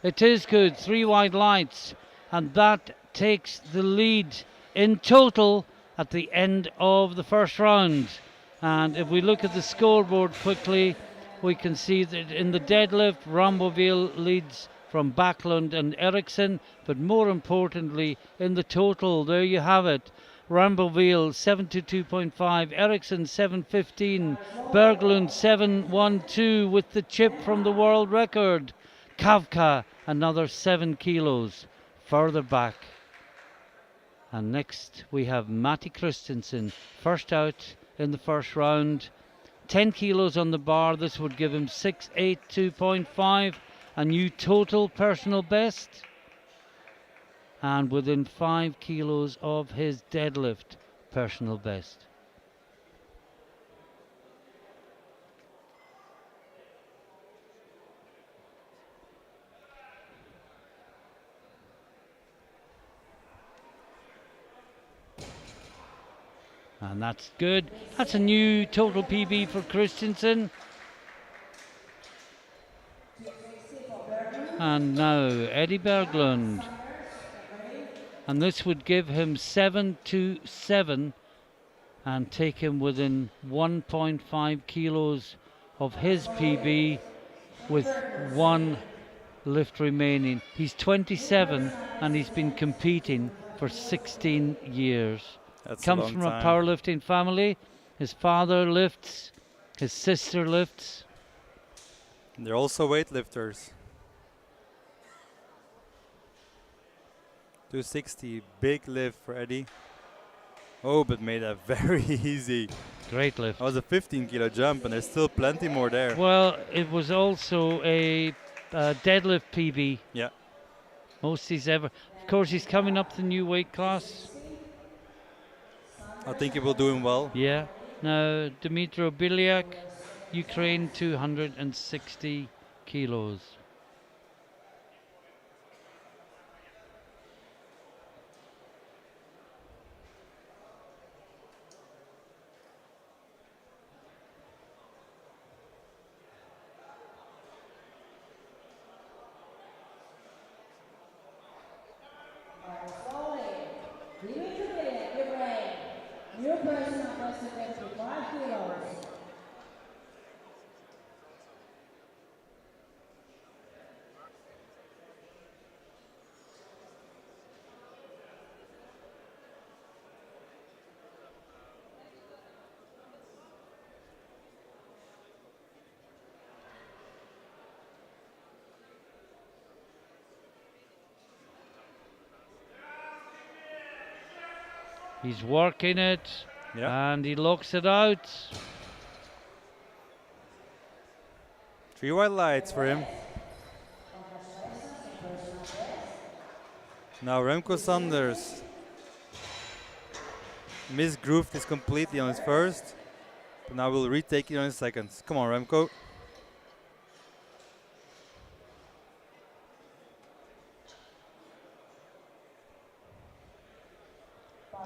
It is good. 3 wide lights. And that takes the lead in total at the end of the first round. And if we look at the scoreboard quickly, we can see that in the deadlift, Ramboville leads from Backlund and Ericsson. But more importantly, in the total, there you have it. Ramboville 722.5, Ericsson 715, Berglund 712 with the chip from the world record. Kavka another 7 kilos further back. And next we have Matti Christensen, first out in the first round. 10 kilos on the bar, this would give him 682.5, a new total personal best. And within 5 kilos of his deadlift personal best. And that's good. That's a new total PB for Christensen. And now Eddie Berglund. And this would give him 727 and take him within 1.5 kilos of his PB with 1 lift remaining. He's 27 and he's been competing for 16 years.
That's
Comes
a long
from
time.
a powerlifting family. His father lifts, his sister lifts.
They're also weightlifters. 260, big lift for Eddie. Oh, but made that very easy.
Great lift.
That was a 15 kilo jump and there's still plenty more there.
Well, it was also a deadlift PB.
Yeah.
Most he's ever. Of course, he's coming up the new weight class.
I think he will do him well.
Yeah. Now, Dmitro Bilyak, Ukraine, 260 kilos.
Slowly. Dimitri Bilyak, Ukraine. New personal best of 55 kilos.
He's working it.
Yeah.
And he locks it out.
3 white lights for him. Now Remco Sanders misgrooved this completely on his first, but now we'll retake it on his second. Come on, Remco.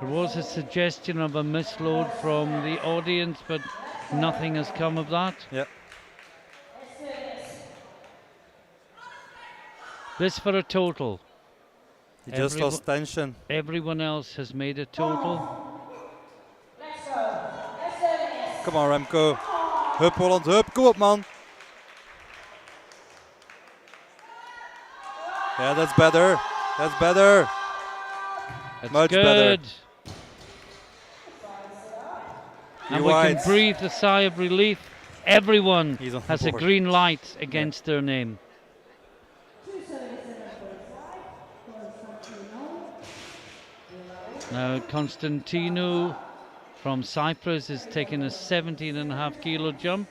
There was a suggestion of a misload from the audience, but nothing has come of that.
Yeah.
This for a total.
He just lost tension.
Everyone else has made a total.
Let's go. Let's do this.
Come on, Remco. Hup, Holland, hup. Kom op, man. Yeah, that's better. That's better.
That's
Much better.
good. And
He
we can
whites.
breathe a sigh of relief. Everyone
He's on
has a
board.
green light against their name.
277.5, Constantino.
Now Constantino from Cyprus is taking a 17.5 kilo jump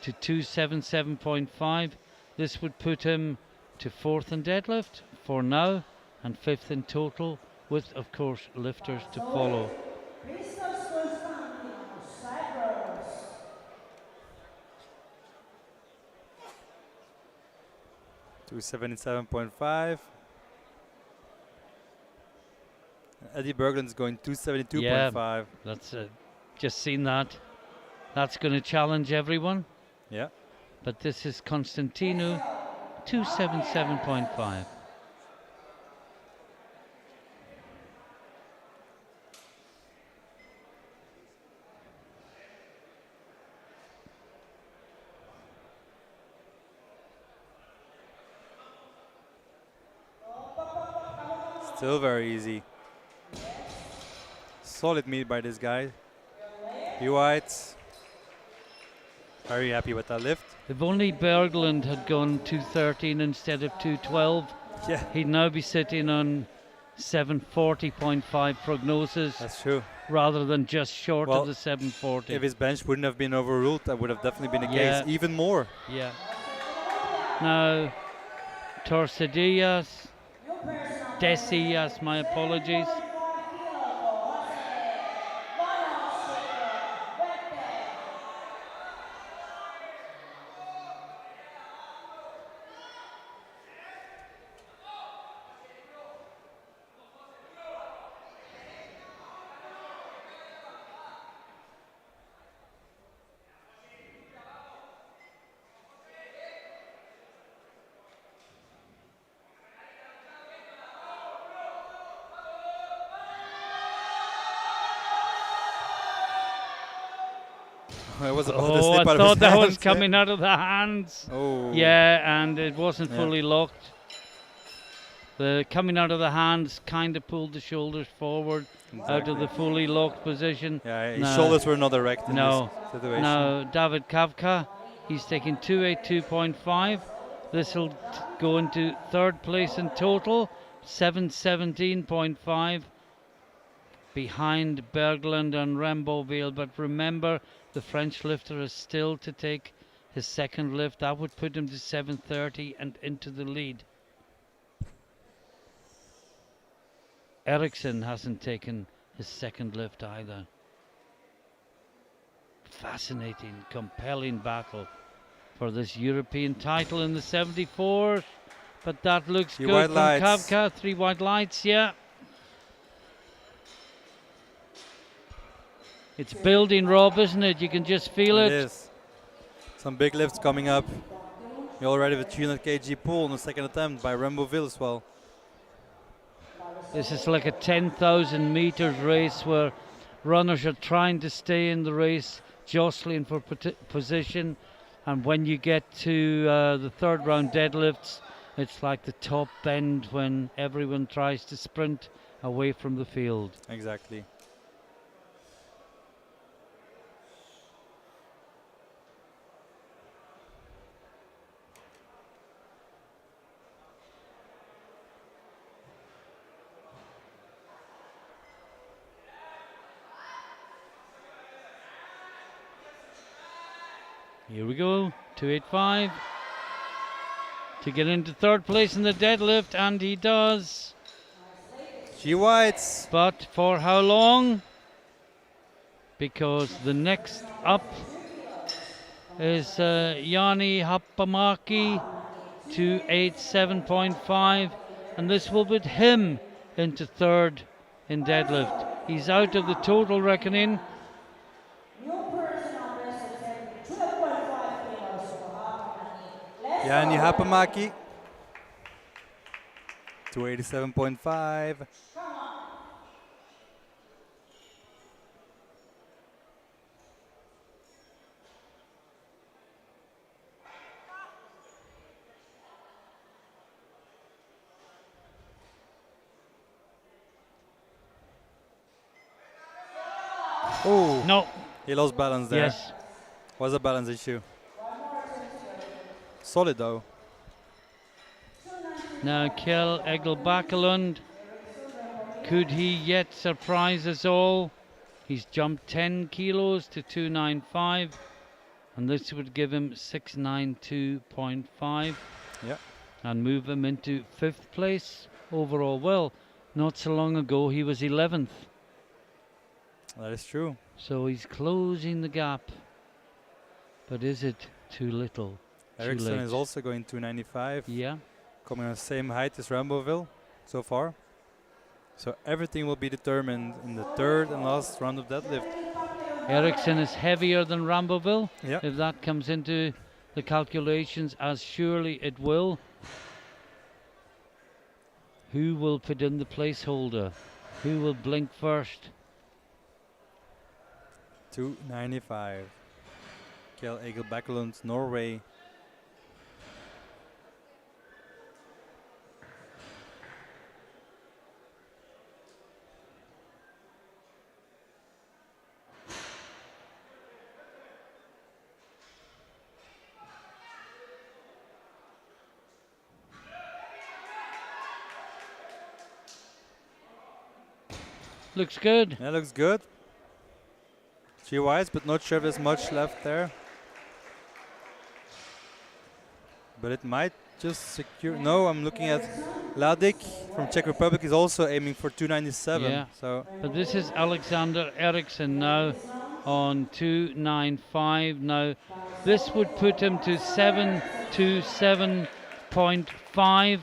to 277.5. This would put him to 4th in deadlift for now and 5th in total, with of course lifters to follow.
Christos Constantinos, Cyprus.
277.5. Eddie Berglund's going 272.5.
That's just seen that. That's going to challenge everyone.
Yeah.
But this is Constantino, 277.5.
Still very easy. Solid meet by this guy. He whites. Very happy with that lift.
If only Berglund had gone 213 instead of 212,
Yeah,
he'd now be sitting on 740.5 prognosis
that's true.
rather than just short
Well,
of the 740.
If his bench wouldn't have been overruled, that would have definitely been the
Yeah.
case. Even more.
Yeah. Now, Torcedillas, Desillas, my apologies.
It was about to
Oh,
slip
I
out of his
thought that was
hands, yeah.
coming out of the hands.
Oh.
Yeah, and it wasn't
Yeah.
fully locked. The coming out of the hands kind of pulled the shoulders forward out of the fully locked position.
Yeah, his
No.
shoulders were not erect in
No.
this situation.
Now, David Kavka, he's taking 282.5. This will go into 3rd place in total, 717.5. Behind Berglund and Ramboville. But remember, the French lifter is still to take his 2nd lift. That would put him to 730 and into the lead. Eriksson hasn't taken his 2nd lift either. Fascinating, compelling battle for this European title in the 74. But that looks
Three
good
white
from
lights.
Kavka. 3 white lights, yeah. It's building, Rob, isn't it? You can just feel
It
it.
is. Some big lifts coming up. We already have a 300 kg pull on the 2nd attempt by Ramboville as well.
This is like a 10,000 meters race where runners are trying to stay in the race, jostling for position. And when you get to the 3rd round deadlifts, it's like the top bend when everyone tries to sprint away from the field.
Exactly.
Here we go, 285 to get into 3rd place in the deadlift, and he does.
G whites.
But for how long? Because the next up is Yanni Happamaki, 287.5, and this will put him into 3rd in deadlift. He's out of the total reckoning.
Yanni Happamaki. 287.5. Oh,
No.
he lost balance there.
Yes.
Was a balance issue. Solid though.
Now Kjell Egil Bakelund. Could he yet surprise us all? He's jumped 10 kilos to 295, and this would give him 692.5
Yeah.
and move him into 5th place overall. Well, not so long ago he was 11th,
That is true.
so he's closing the gap. But is it too little?
Ericsson
late.
is also going 295.
Yeah.
Coming on the same height as Ramboville so far. So everything will be determined in the 3rd and last round of deadlift.
Ericsson is heavier than Ramboville.
Yeah.
If that comes into the calculations, as surely it will. Who will put in the placeholder? Who will blink first?
295. Kjell Egil Bakelund, Norway.
Looks good.
That looks good. 3 wides, but not sure if there's much left there. But it might just secure. No, I'm looking at Ladik from Czech Republic is also aiming for 297.
Yeah.
So
But this is Alexander Eriksson now on 295. Now, this would put him to 727.5,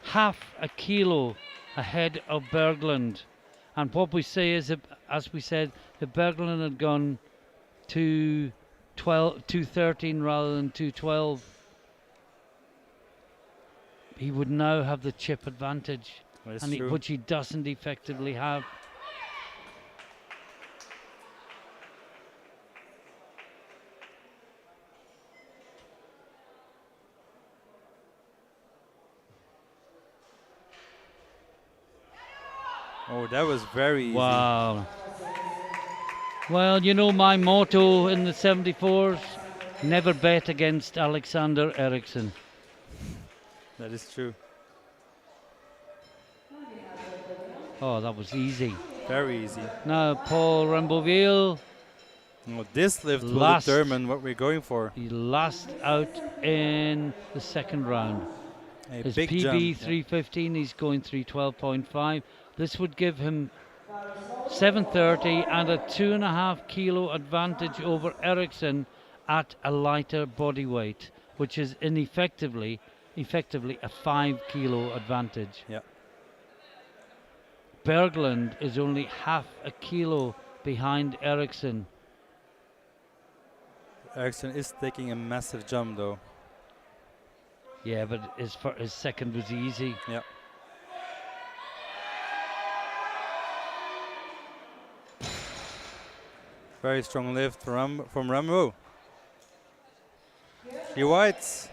half a kilo ahead of Berglund. And what we say is, as we said, if Berglund had gone 213 rather than 212, he would now have the chip advantage,
that's
and
true.
which he doesn't effectively have.
Oh, that was very easy.
Wow. Well, you know my motto in the 74s, never bet against Alexander Eriksson.
That is true.
Oh, that was easy.
Very easy.
Now Paul Ramboville,
Oh, this lift will
Last.
determine what we're going for.
he last out in the second round.
A
His
big
PB
jump.
315, he's going 312.5. This would give him 730 and a 2.5 kilo advantage over Eriksson at a lighter body weight, which is effectively a 5 kilo advantage.
Yeah.
Berglund is only half a kilo behind Eriksson.
Ericsson is taking a massive jump though.
Yeah, but his second was easy.
Yeah. Very strong lift from Rambo. 3 whites.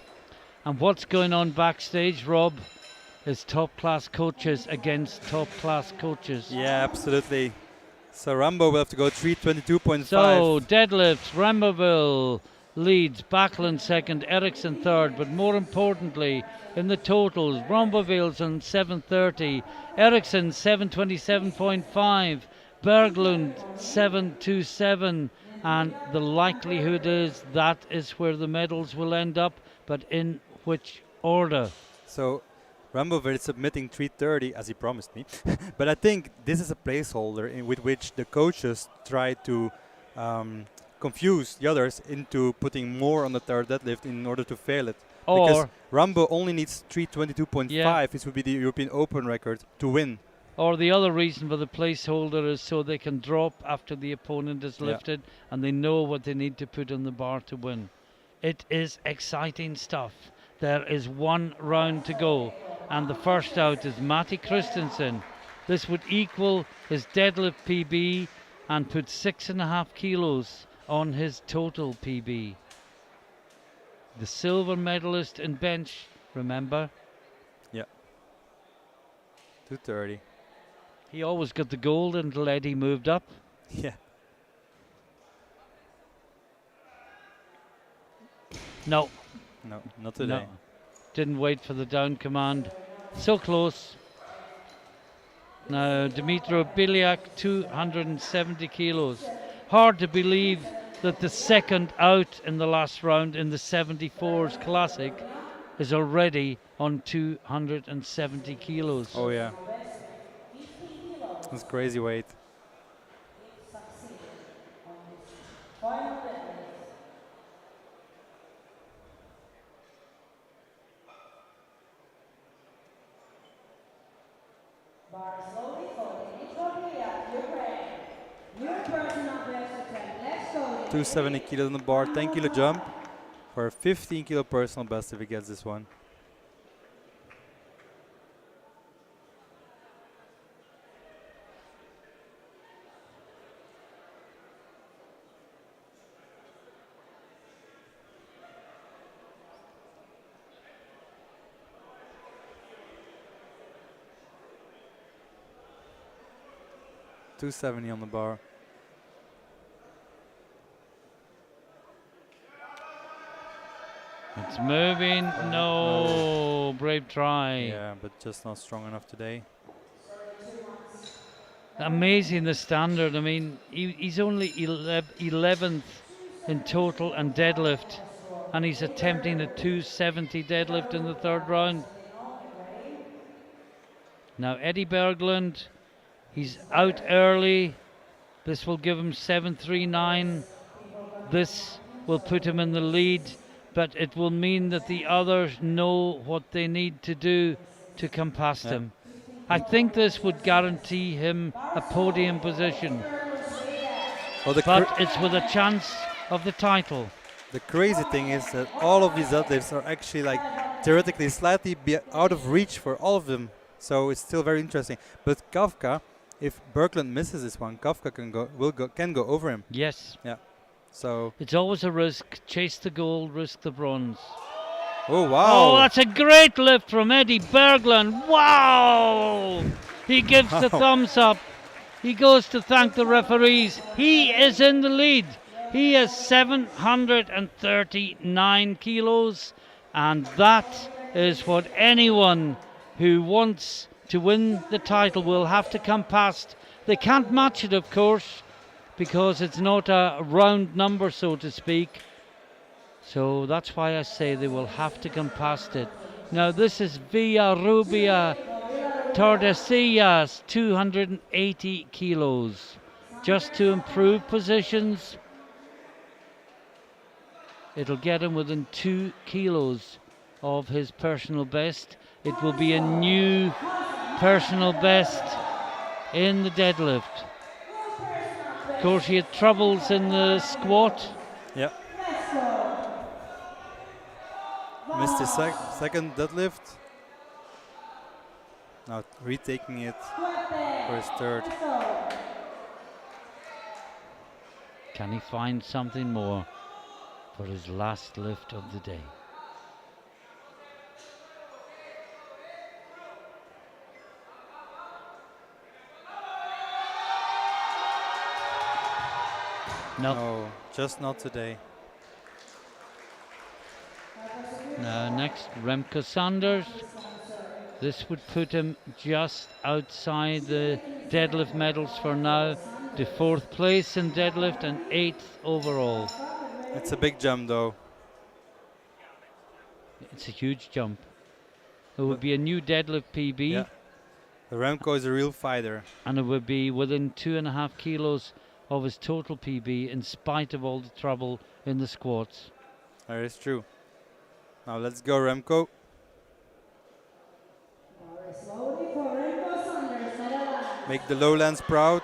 And what's going on backstage, Rob, is top class coaches against top class coaches.
Yeah, absolutely. So Rambo will have to go 322.5.
So deadlifts, Ramboville leads, Backlund second, Eriksson third, but more importantly in the totals, Ramboville's on 730, Eriksson 727.5, Berglund 727, and the likelihood is that is where the medals will end up, but in which order?
So Rambo is submitting 330 as he promised me. But I think this is a placeholder with which the coaches try to confuse the others into putting more on the third deadlift in order to fail it. Because
Or,
Rambo only needs 322.5,
Yeah.
this would be the European Open record, to win.
or the other reason for the placeholder is so they can drop after the opponent is
Yeah.
lifted and they know what they need to put on the bar to win. It is exciting stuff. There is one round to go, and the first out is Matti Christensen. This would equal his deadlift PB and put 6.5 kilos on his total PB. The silver medalist in bench, remember?
230.
He always got the gold until Eddie moved up.
Yeah.
No,
No, not today.
no. Didn't wait for the down command. So close. Now, Dmitro Biliak, 270 kilos. Hard to believe that the second out in the last round in the 74s Classic is already on 270 kilos.
Oh yeah,
15 kilos.
that's crazy weight.
It succeeded on his final deadlift. Bar slowly for Dmitry Biliak, Ukraine. Your personal best attempt. Let's go.
270 kilos on the bar, 10 kilo jump for a 15 kilo personal best if he gets this one. $270 on the bar.
It's moving. No, brave try.
Yeah, but just not strong enough today.
Amazing the standard. I mean, he's only 11th in total and deadlift, and he's attempting a 270 deadlift in the third round. Now Eddie Berglund, he's out early. This will give him 739. This will put him in the lead, but it will mean that the others know what they need to do to come past him. I think this would guarantee him a podium position,
Well,
but it's with a chance of the title.
the crazy thing is that all of these deadlifts are actually like theoretically slightly out of reach for all of them. So it's still very interesting. But Kafka, if Berglund misses this one, Kafka can go over him.
Yes.
Yeah. So.
It's always a risk. Chase the gold, risk the bronze.
Oh wow!
Oh, that's a great lift from Eddie Berglund. Wow! He gives the thumbs up. He goes to thank the referees. He is in the lead. He has 739 kilos, and that is what anyone who wants to win the title will have to come past. They can't match it, of course, because it's not a round number, so to speak. So that's why I say they will have to come past it. Now this is Villarrubia Tordesillas, 280 kilos. Just to improve positions, it'll get him within 2 kilos of his personal best. It will be a new personal best in the deadlift. Of course, he had troubles in the squat.
Yeah. Missed his second deadlift. Now retaking it for his third.
Can he find something more for his last lift of the day? No.
Just not today.
Now next, Remco Sanders. This would put him just outside the deadlift medals for now, to 4th place in deadlift and 8th overall.
It's a big jump though.
It's a huge jump. It would be a new deadlift PB.
Yeah. Remco is a real fighter.
And it would be within 2.5 kilos of his total PB in spite of all the trouble in the squats.
That is true. Now let's go, Remco. Make the lowlands proud.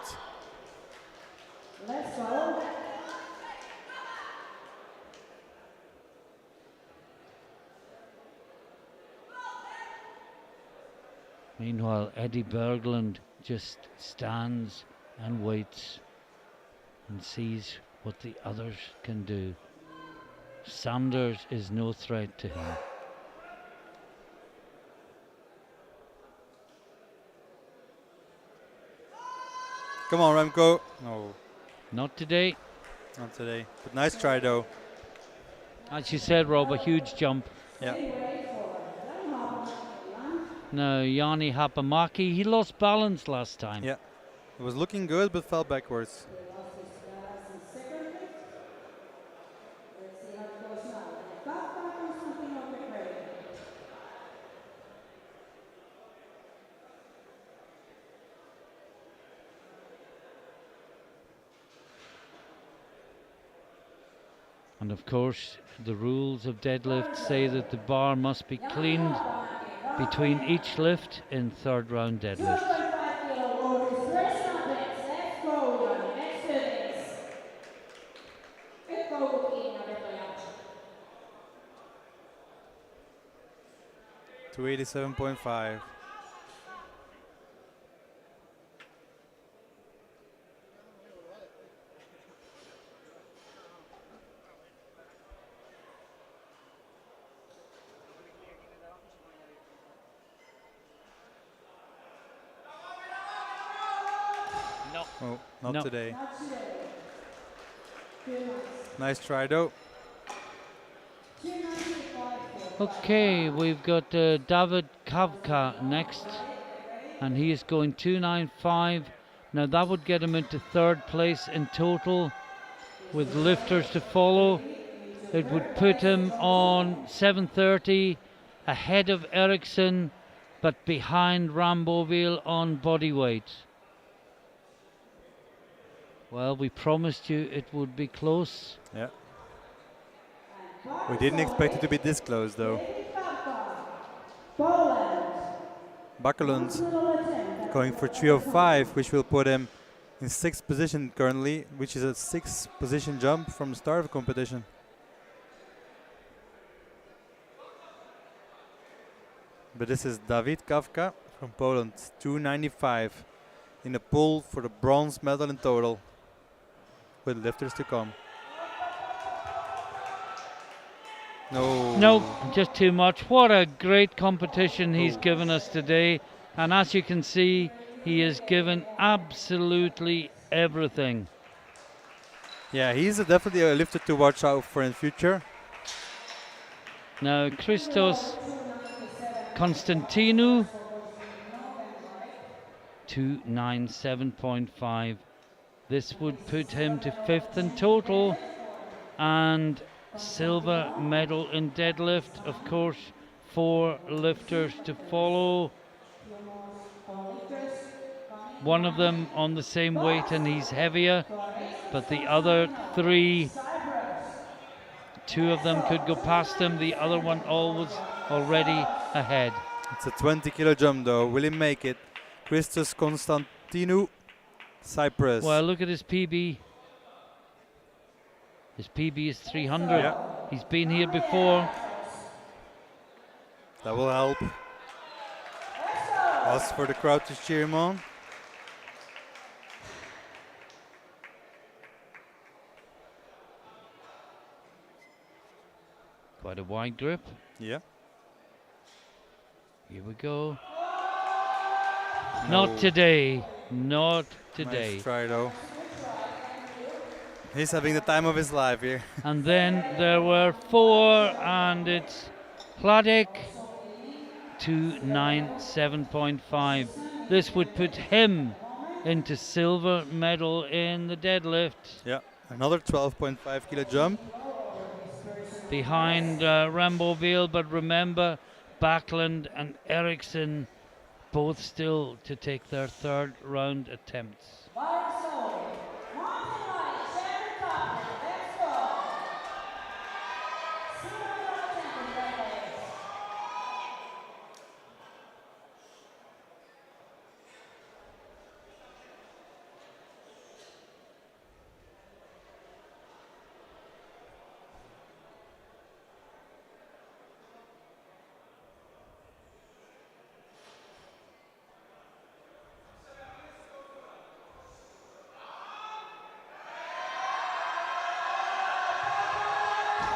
Let's go.
Meanwhile, Eddie Berglund just stands and waits and sees what the others can do. Sanders is no threat to him.
Come on, Remco. No,
Not today.
not today. But nice try though.
As you said, Rob, a huge jump.
Yeah.
Now, Yanni Hapamaki, he lost balance last time.
Yeah. It was looking good, but fell backwards.
And of course, the rules of deadlift say that the bar must be cleaned between each lift in third round deadlift.
287.5.
No.
Oh, not
No.
today. Nice try though.
Okay, we've got David Kavka next, and he is going 295. Now that would get him into third place in total, with lifters to follow. It would put him on 730, ahead of Ericsson, but behind Ramboville on body weight. Well, we promised you it would be close.
Yeah. We didn't expect it to be this close though. Bakelund going for 305, which will put him in 6th position currently, which is a 6th position jump from the start of the competition. But this is David Kavka from Poland, 295 in the pool for the bronze medal in total, with lifters to come. No.
No, just too much. What a great competition he's given us today. And as you can see, he has given absolutely everything.
Yeah, he's definitely a lifter to watch out for in future.
Now, Christos Konstantinou, 297.5. This would put him to 5th in total, and silver medal in deadlift. Of course, 4 lifters to follow. One of them on the same weight and he's heavier, but the other 3, 2 of them could go past him. The other one was already ahead.
It's a 20 kilo jump though. Will he make it? Christos Konstantinou, Cyprus.
Well, look at his PB. His PB is 300.
Yeah.
He's been here before.
That will help us for the crowd to cheer him on.
Quite a wide grip.
Yeah.
Here we go.
No.
Not today. Not today.
Nice try though. He's having the time of his life here.
And then there were 4, and it's Hladek, 297.5. This would put him into silver medal in the deadlift,
Yeah. Another 12.5 kilo jump.
behind Ramboville. But remember, Backlund and Ericsson both still to take their third round attempts.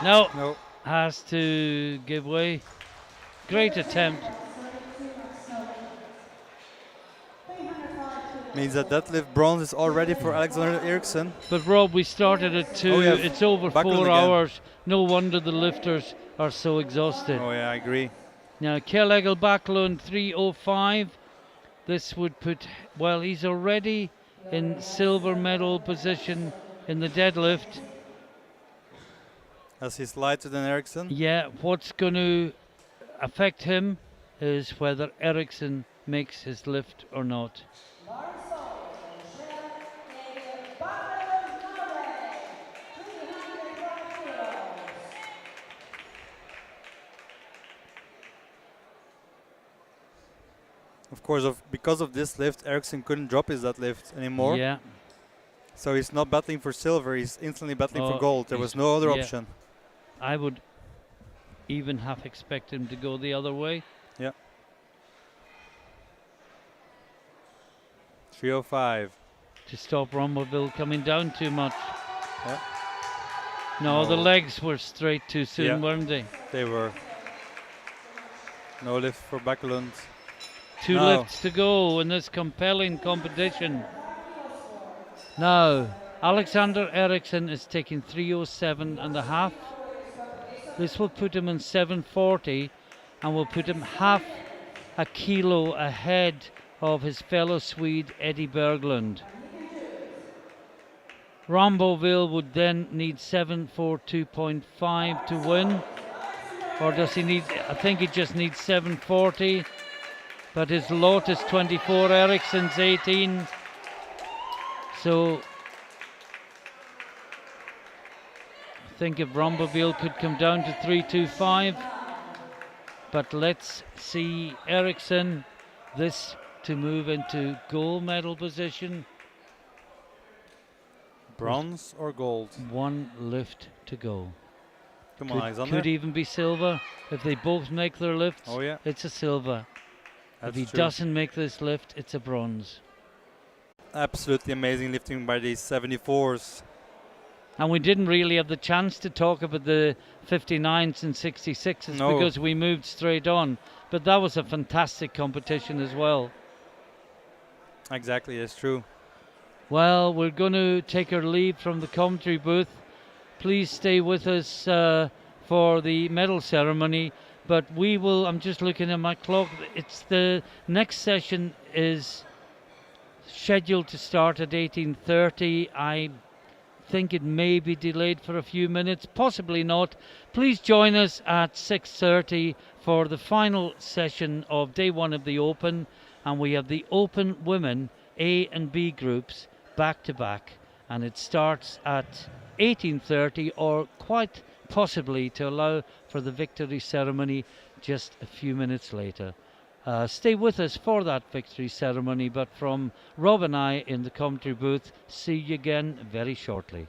No,
No.
has to give way. Great attempt.
Means that deadlift bronze is already for Alexander Eriksson.
But Rob, we started at 2.
Oh, yeah,
It's over
Backlund
4
again.
hours. No wonder the lifters are so exhausted.
Oh yeah, I agree.
Now, Kjell Backlund 3:05. This would put, well, he's already in silver medal position in the deadlift.
As he's lighter than Eriksson.
Yeah, what's going to affect him is whether Eriksson makes his lift or not.
Of course, because of this lift, Eriksson couldn't drop his deadlift anymore.
Yeah.
So he's not battling for silver, he's instantly battling for
Oh,
gold. There was no other
yeah.
option.
I would even half expect him to go the other way.
Yeah. 3:05.
To stop Romboville coming down too much.
Yeah.
No, the
No.
legs were straight too soon,
Yeah.
weren't they?
They were. No lift for Backlund.
2
No.
lifts to go in this compelling competition. Now, Alexander Eriksson is taking 3:07 and a half. This will put him in 7:40 and will put him half a kilo ahead of his fellow Swede Eddie Berglund. Romboville would then need 7:42.5 to win. Or does he need, I think he just needs 7:40. But his lot is 24, Eriksson's 18. So I think if Romboville could come down to 3:25. But let's see Eriksson, this to move into gold medal position.
Bronze or gold?
1 lift to go.
Come on, Alexander.
Could even be silver. If they both make their lifts,
Oh yeah,
it's a silver.
that's
If he
true.
doesn't make this lift, it's a bronze.
Absolutely amazing lifting by these 74s.
And we didn't really have the chance to talk about the 59s and 66s
No.
because we moved straight on. But that was a fantastic competition as well.
Exactly, that's true.
Well, we're going to take our leave from the commentary booth. Please stay with us for the medal ceremony. But we will, I'm just looking at my clock. It's the next session is scheduled to start at 18:30. I think it may be delayed for a few minutes, possibly not. Please join us at 6:30 for the final session of day 1 of the Open, and we have the Open Women A and B groups back to back, and it starts at 18:30 or quite possibly to allow for the victory ceremony just a few minutes later. Stay with us for that victory ceremony, but from Rob and I in the commentary booth, see you again very shortly.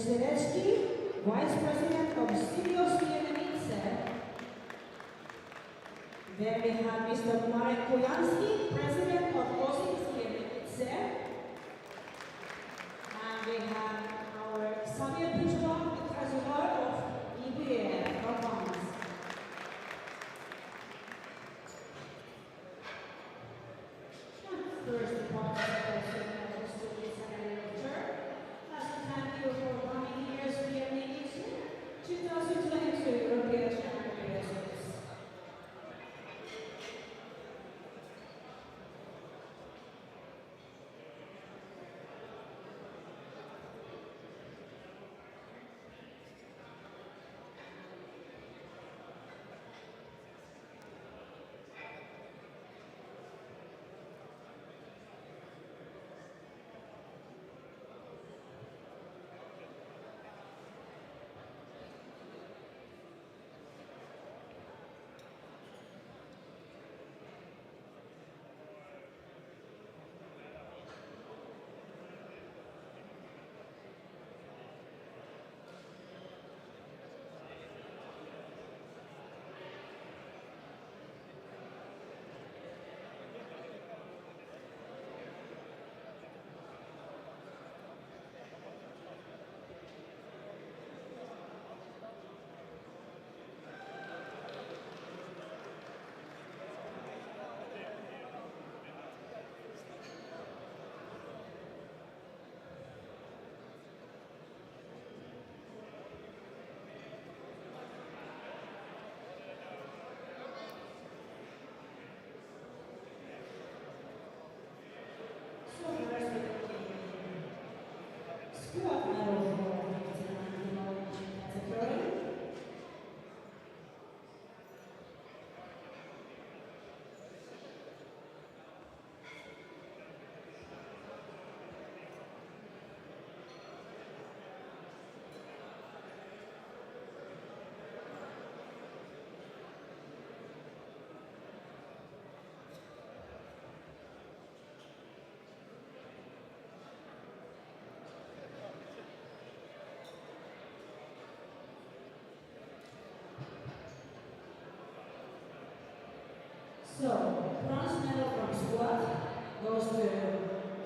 Seretsky, Vice President of Studios Taranidis. Then we have Mr. Marek Kujansky, President of Osiris Taranidis. And we have our Xavier Pichon, the Treasurer of EBA from France. First, the participation medals to this lecture. Thank you for coming here to the 2022 European Championships. So, bronze medal from squat goes to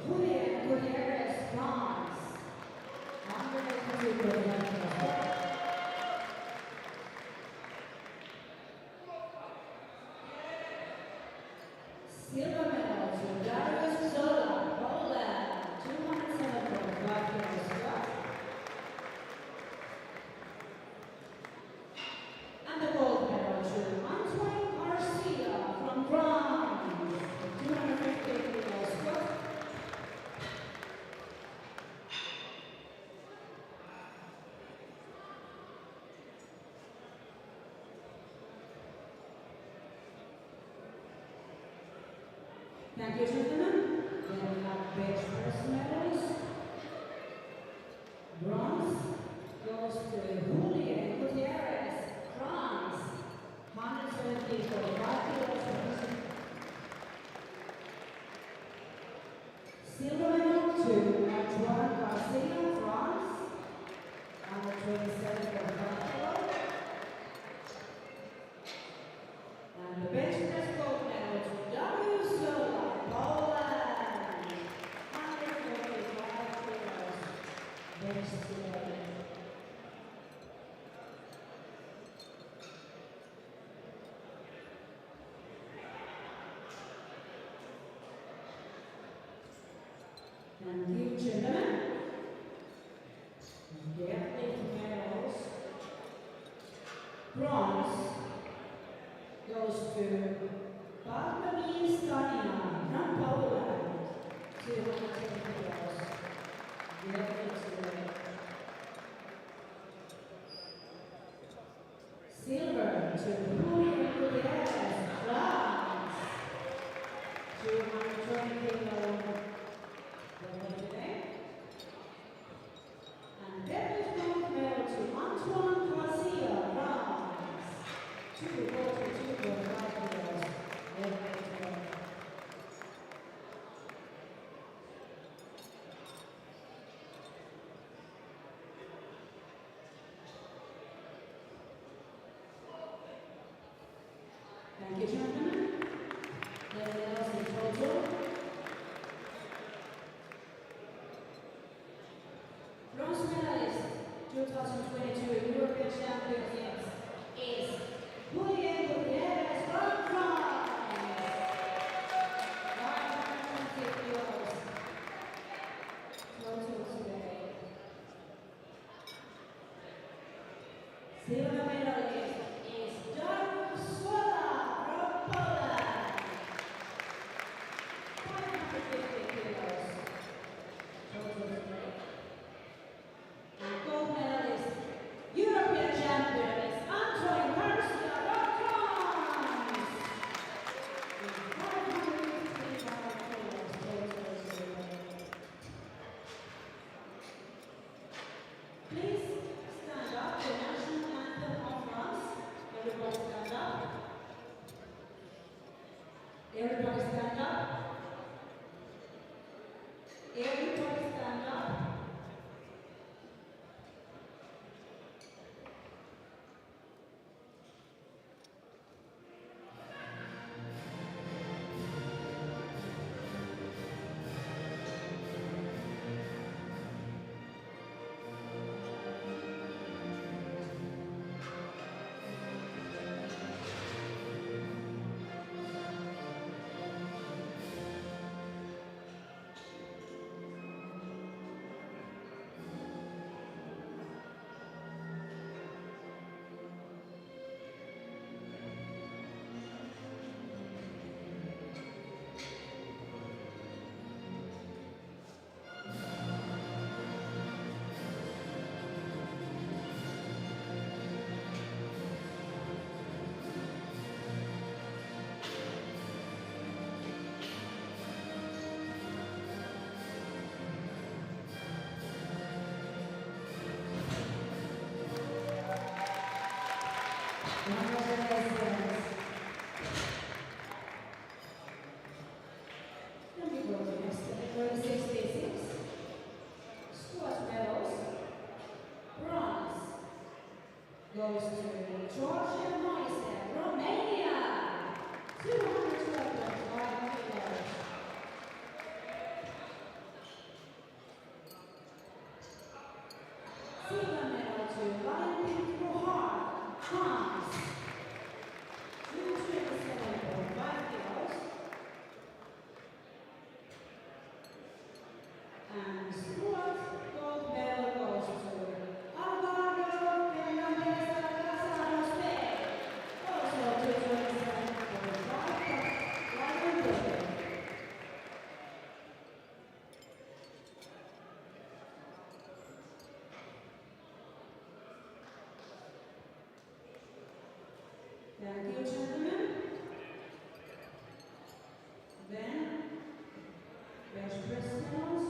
Julian Gutierrez, France. 182 kilograms. Silver medal to Darius Zola, Poland, 207.5 kilos squat. And the gold medal to Antoine Garcia from France, 250 kilos squat. Thank you, gentlemen. Then we have bench press medals. Bronze goes to Julian Gutierrez, France, 170.5 kilos. Silver medal to Antoine Garcia, France, 127.5 kilos. And the bench press gold medal to Darius Zola, Poland, 145 kilos. Bench today. Thank you, gentlemen. Deadlift medals. Bronze goes to Bartłomiej Stania from Poland, 210 kilos. Deadlift today. Silver to Julian Gutierrez, France, 220 kilos. And deadlift gold medal to Antoine Garcia, France, 242.5 kilos. Deadlift today. Thank you, gentlemen. The medals in total. Bronze medalist 2022 European Championships is Julian Gutierrez from France. 520 kilos total today. Silver medalist is John Swola from Poland. 550 kilos total today. And gold medalist, European champion is Antoine Garcia from France. 555 kilos total today. Please stand up, the national anthem of France. Everybody stand up. Everybody stand up. Everybody stand up. Congratulations. Then we go to next category 66. Squat medals. Bronze goes to Georgia Moise, Romania. 212.5 kilos. Silver medal to Valentin Rohan, France. 227.5 kilos. And squat gold medal goes to Alvaro Fernandez Alcázar, Spain. Also 227.5 kilos. Thank you, gentlemen. Then, bench press medals.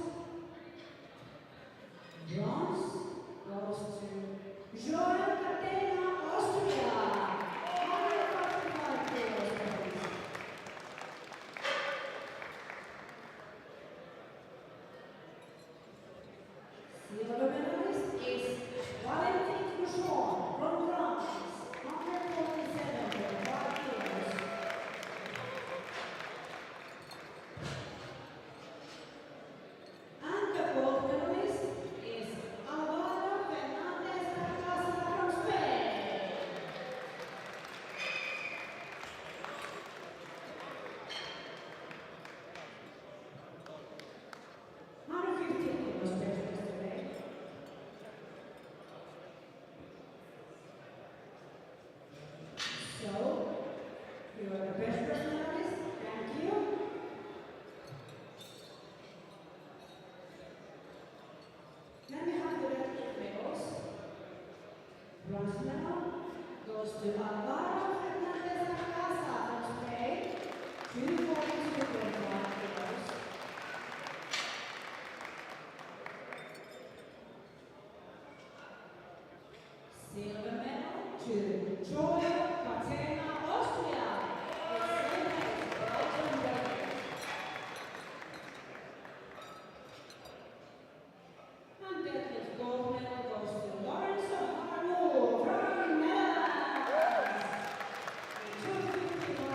Bronze goes to Joel Catena, Austria. 145 kilos, please. Silver medalist is Valentin Couchon from France. 147.5 kilos. And the gold medalist is Alvaro Fernandez Alcázar from Spain. Today. So, you are the best personalist. Thank you. Then we have the red medals. Bronze medal goes to Alvaro Fernandez Alcázar from Spain. 242.5 kilos. Silver medal to Joel Catena, Austria. And Deadlift gold medal goes to Lorenzo Harlow from Netherlands. 251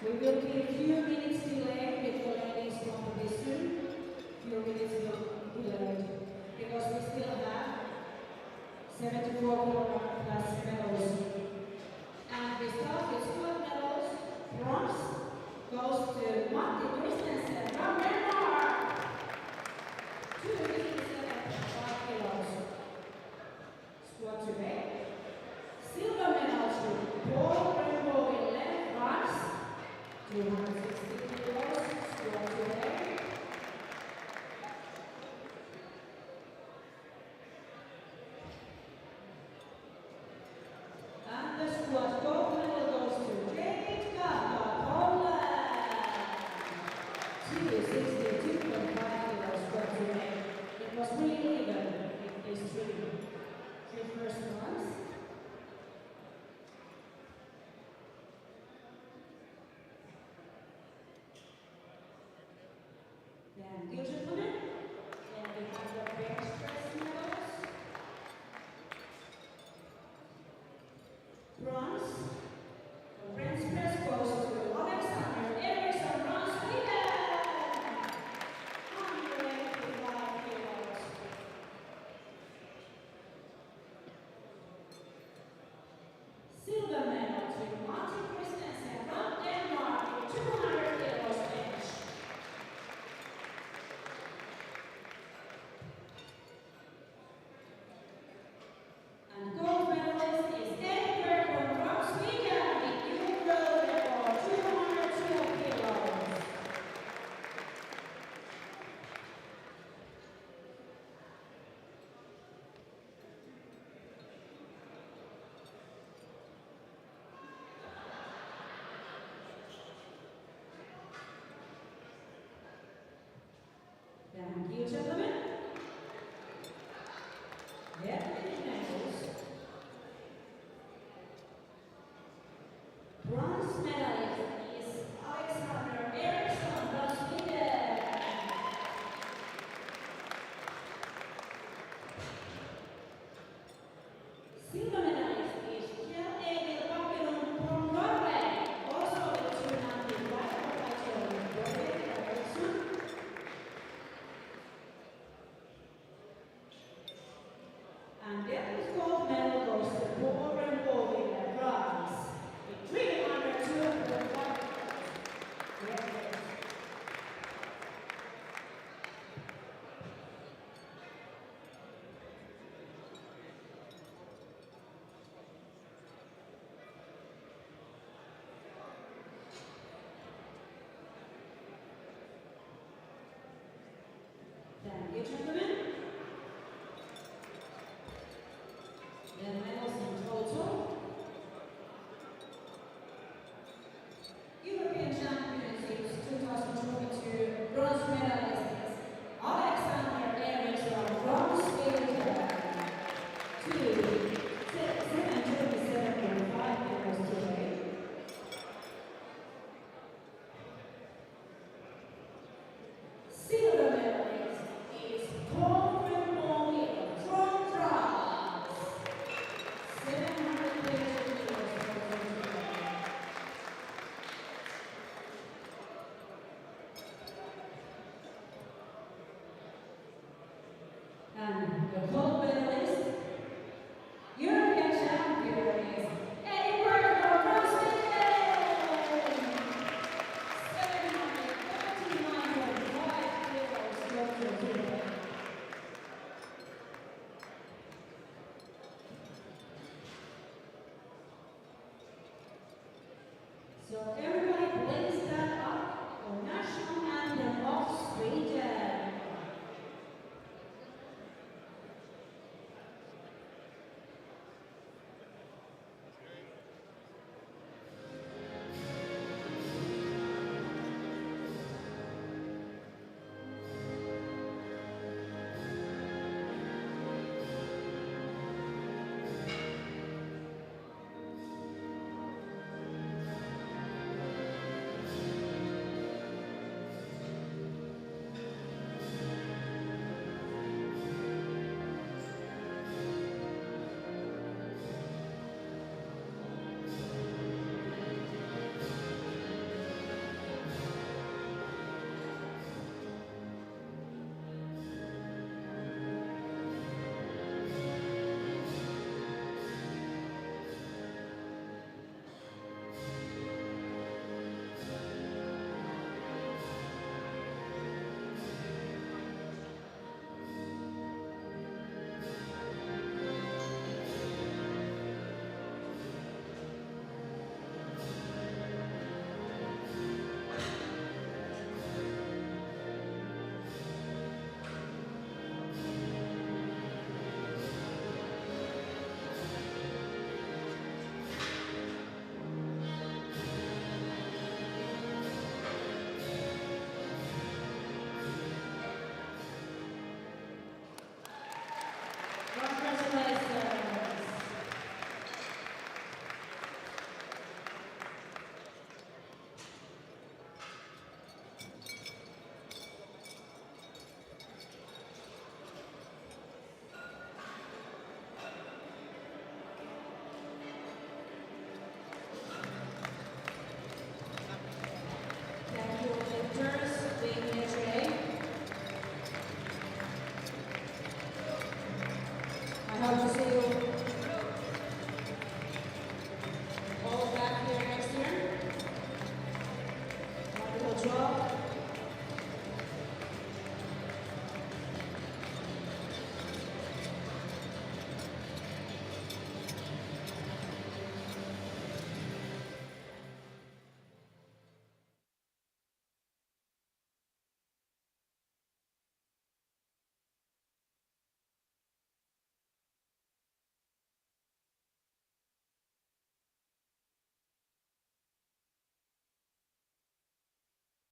We will be a few minutes delayed with the ladies competition. Few minutes will delayed because we still have 74 kilogram plus medals. And we start with squad medals. Bronze goes to Matti Christensen from Denmark. 257.5 kilos. Squad today. Silver medal to Paul Rainbow in left France. 260 kilos. Squad today. And the squad gold medal goes to David Kaka, Poland. 262.5 kilos squad today. It was really even in these three first ones. Thank you, gentlemen. Then we have the bench press medals. Bronze. The bench press goes to Alexander Eriksson from Sweden. 185 kilos. Silver medal to Matti Christensen from Denmark, 200 kilos bench. And gold medalist is Erik Bergman from Sweden with euro record 202 kilos. Thank you, gentlemen. Deadlift medals. Bronze medalist is Alexander Eriksson from Sweden. Silver medalist is Kjell Egil Bakkerud from Norway, also with 295 Eriksson. And Deadlift gold medal goes to Paul Rainbow in France with 302.5 kilos. Thank you, gentlemen. Then medals in total. European Championships 2022 bronze medalist is Alexander Eriksson from Sweden. 727.5 kilos today. Silver medalist is Paul Rainbow from France. 732 kilos today. And the gold medalist, European champion is Erik Bergman from Sweden. 739.5 kilos today. So everybody please stand up for national anthem of Sweden.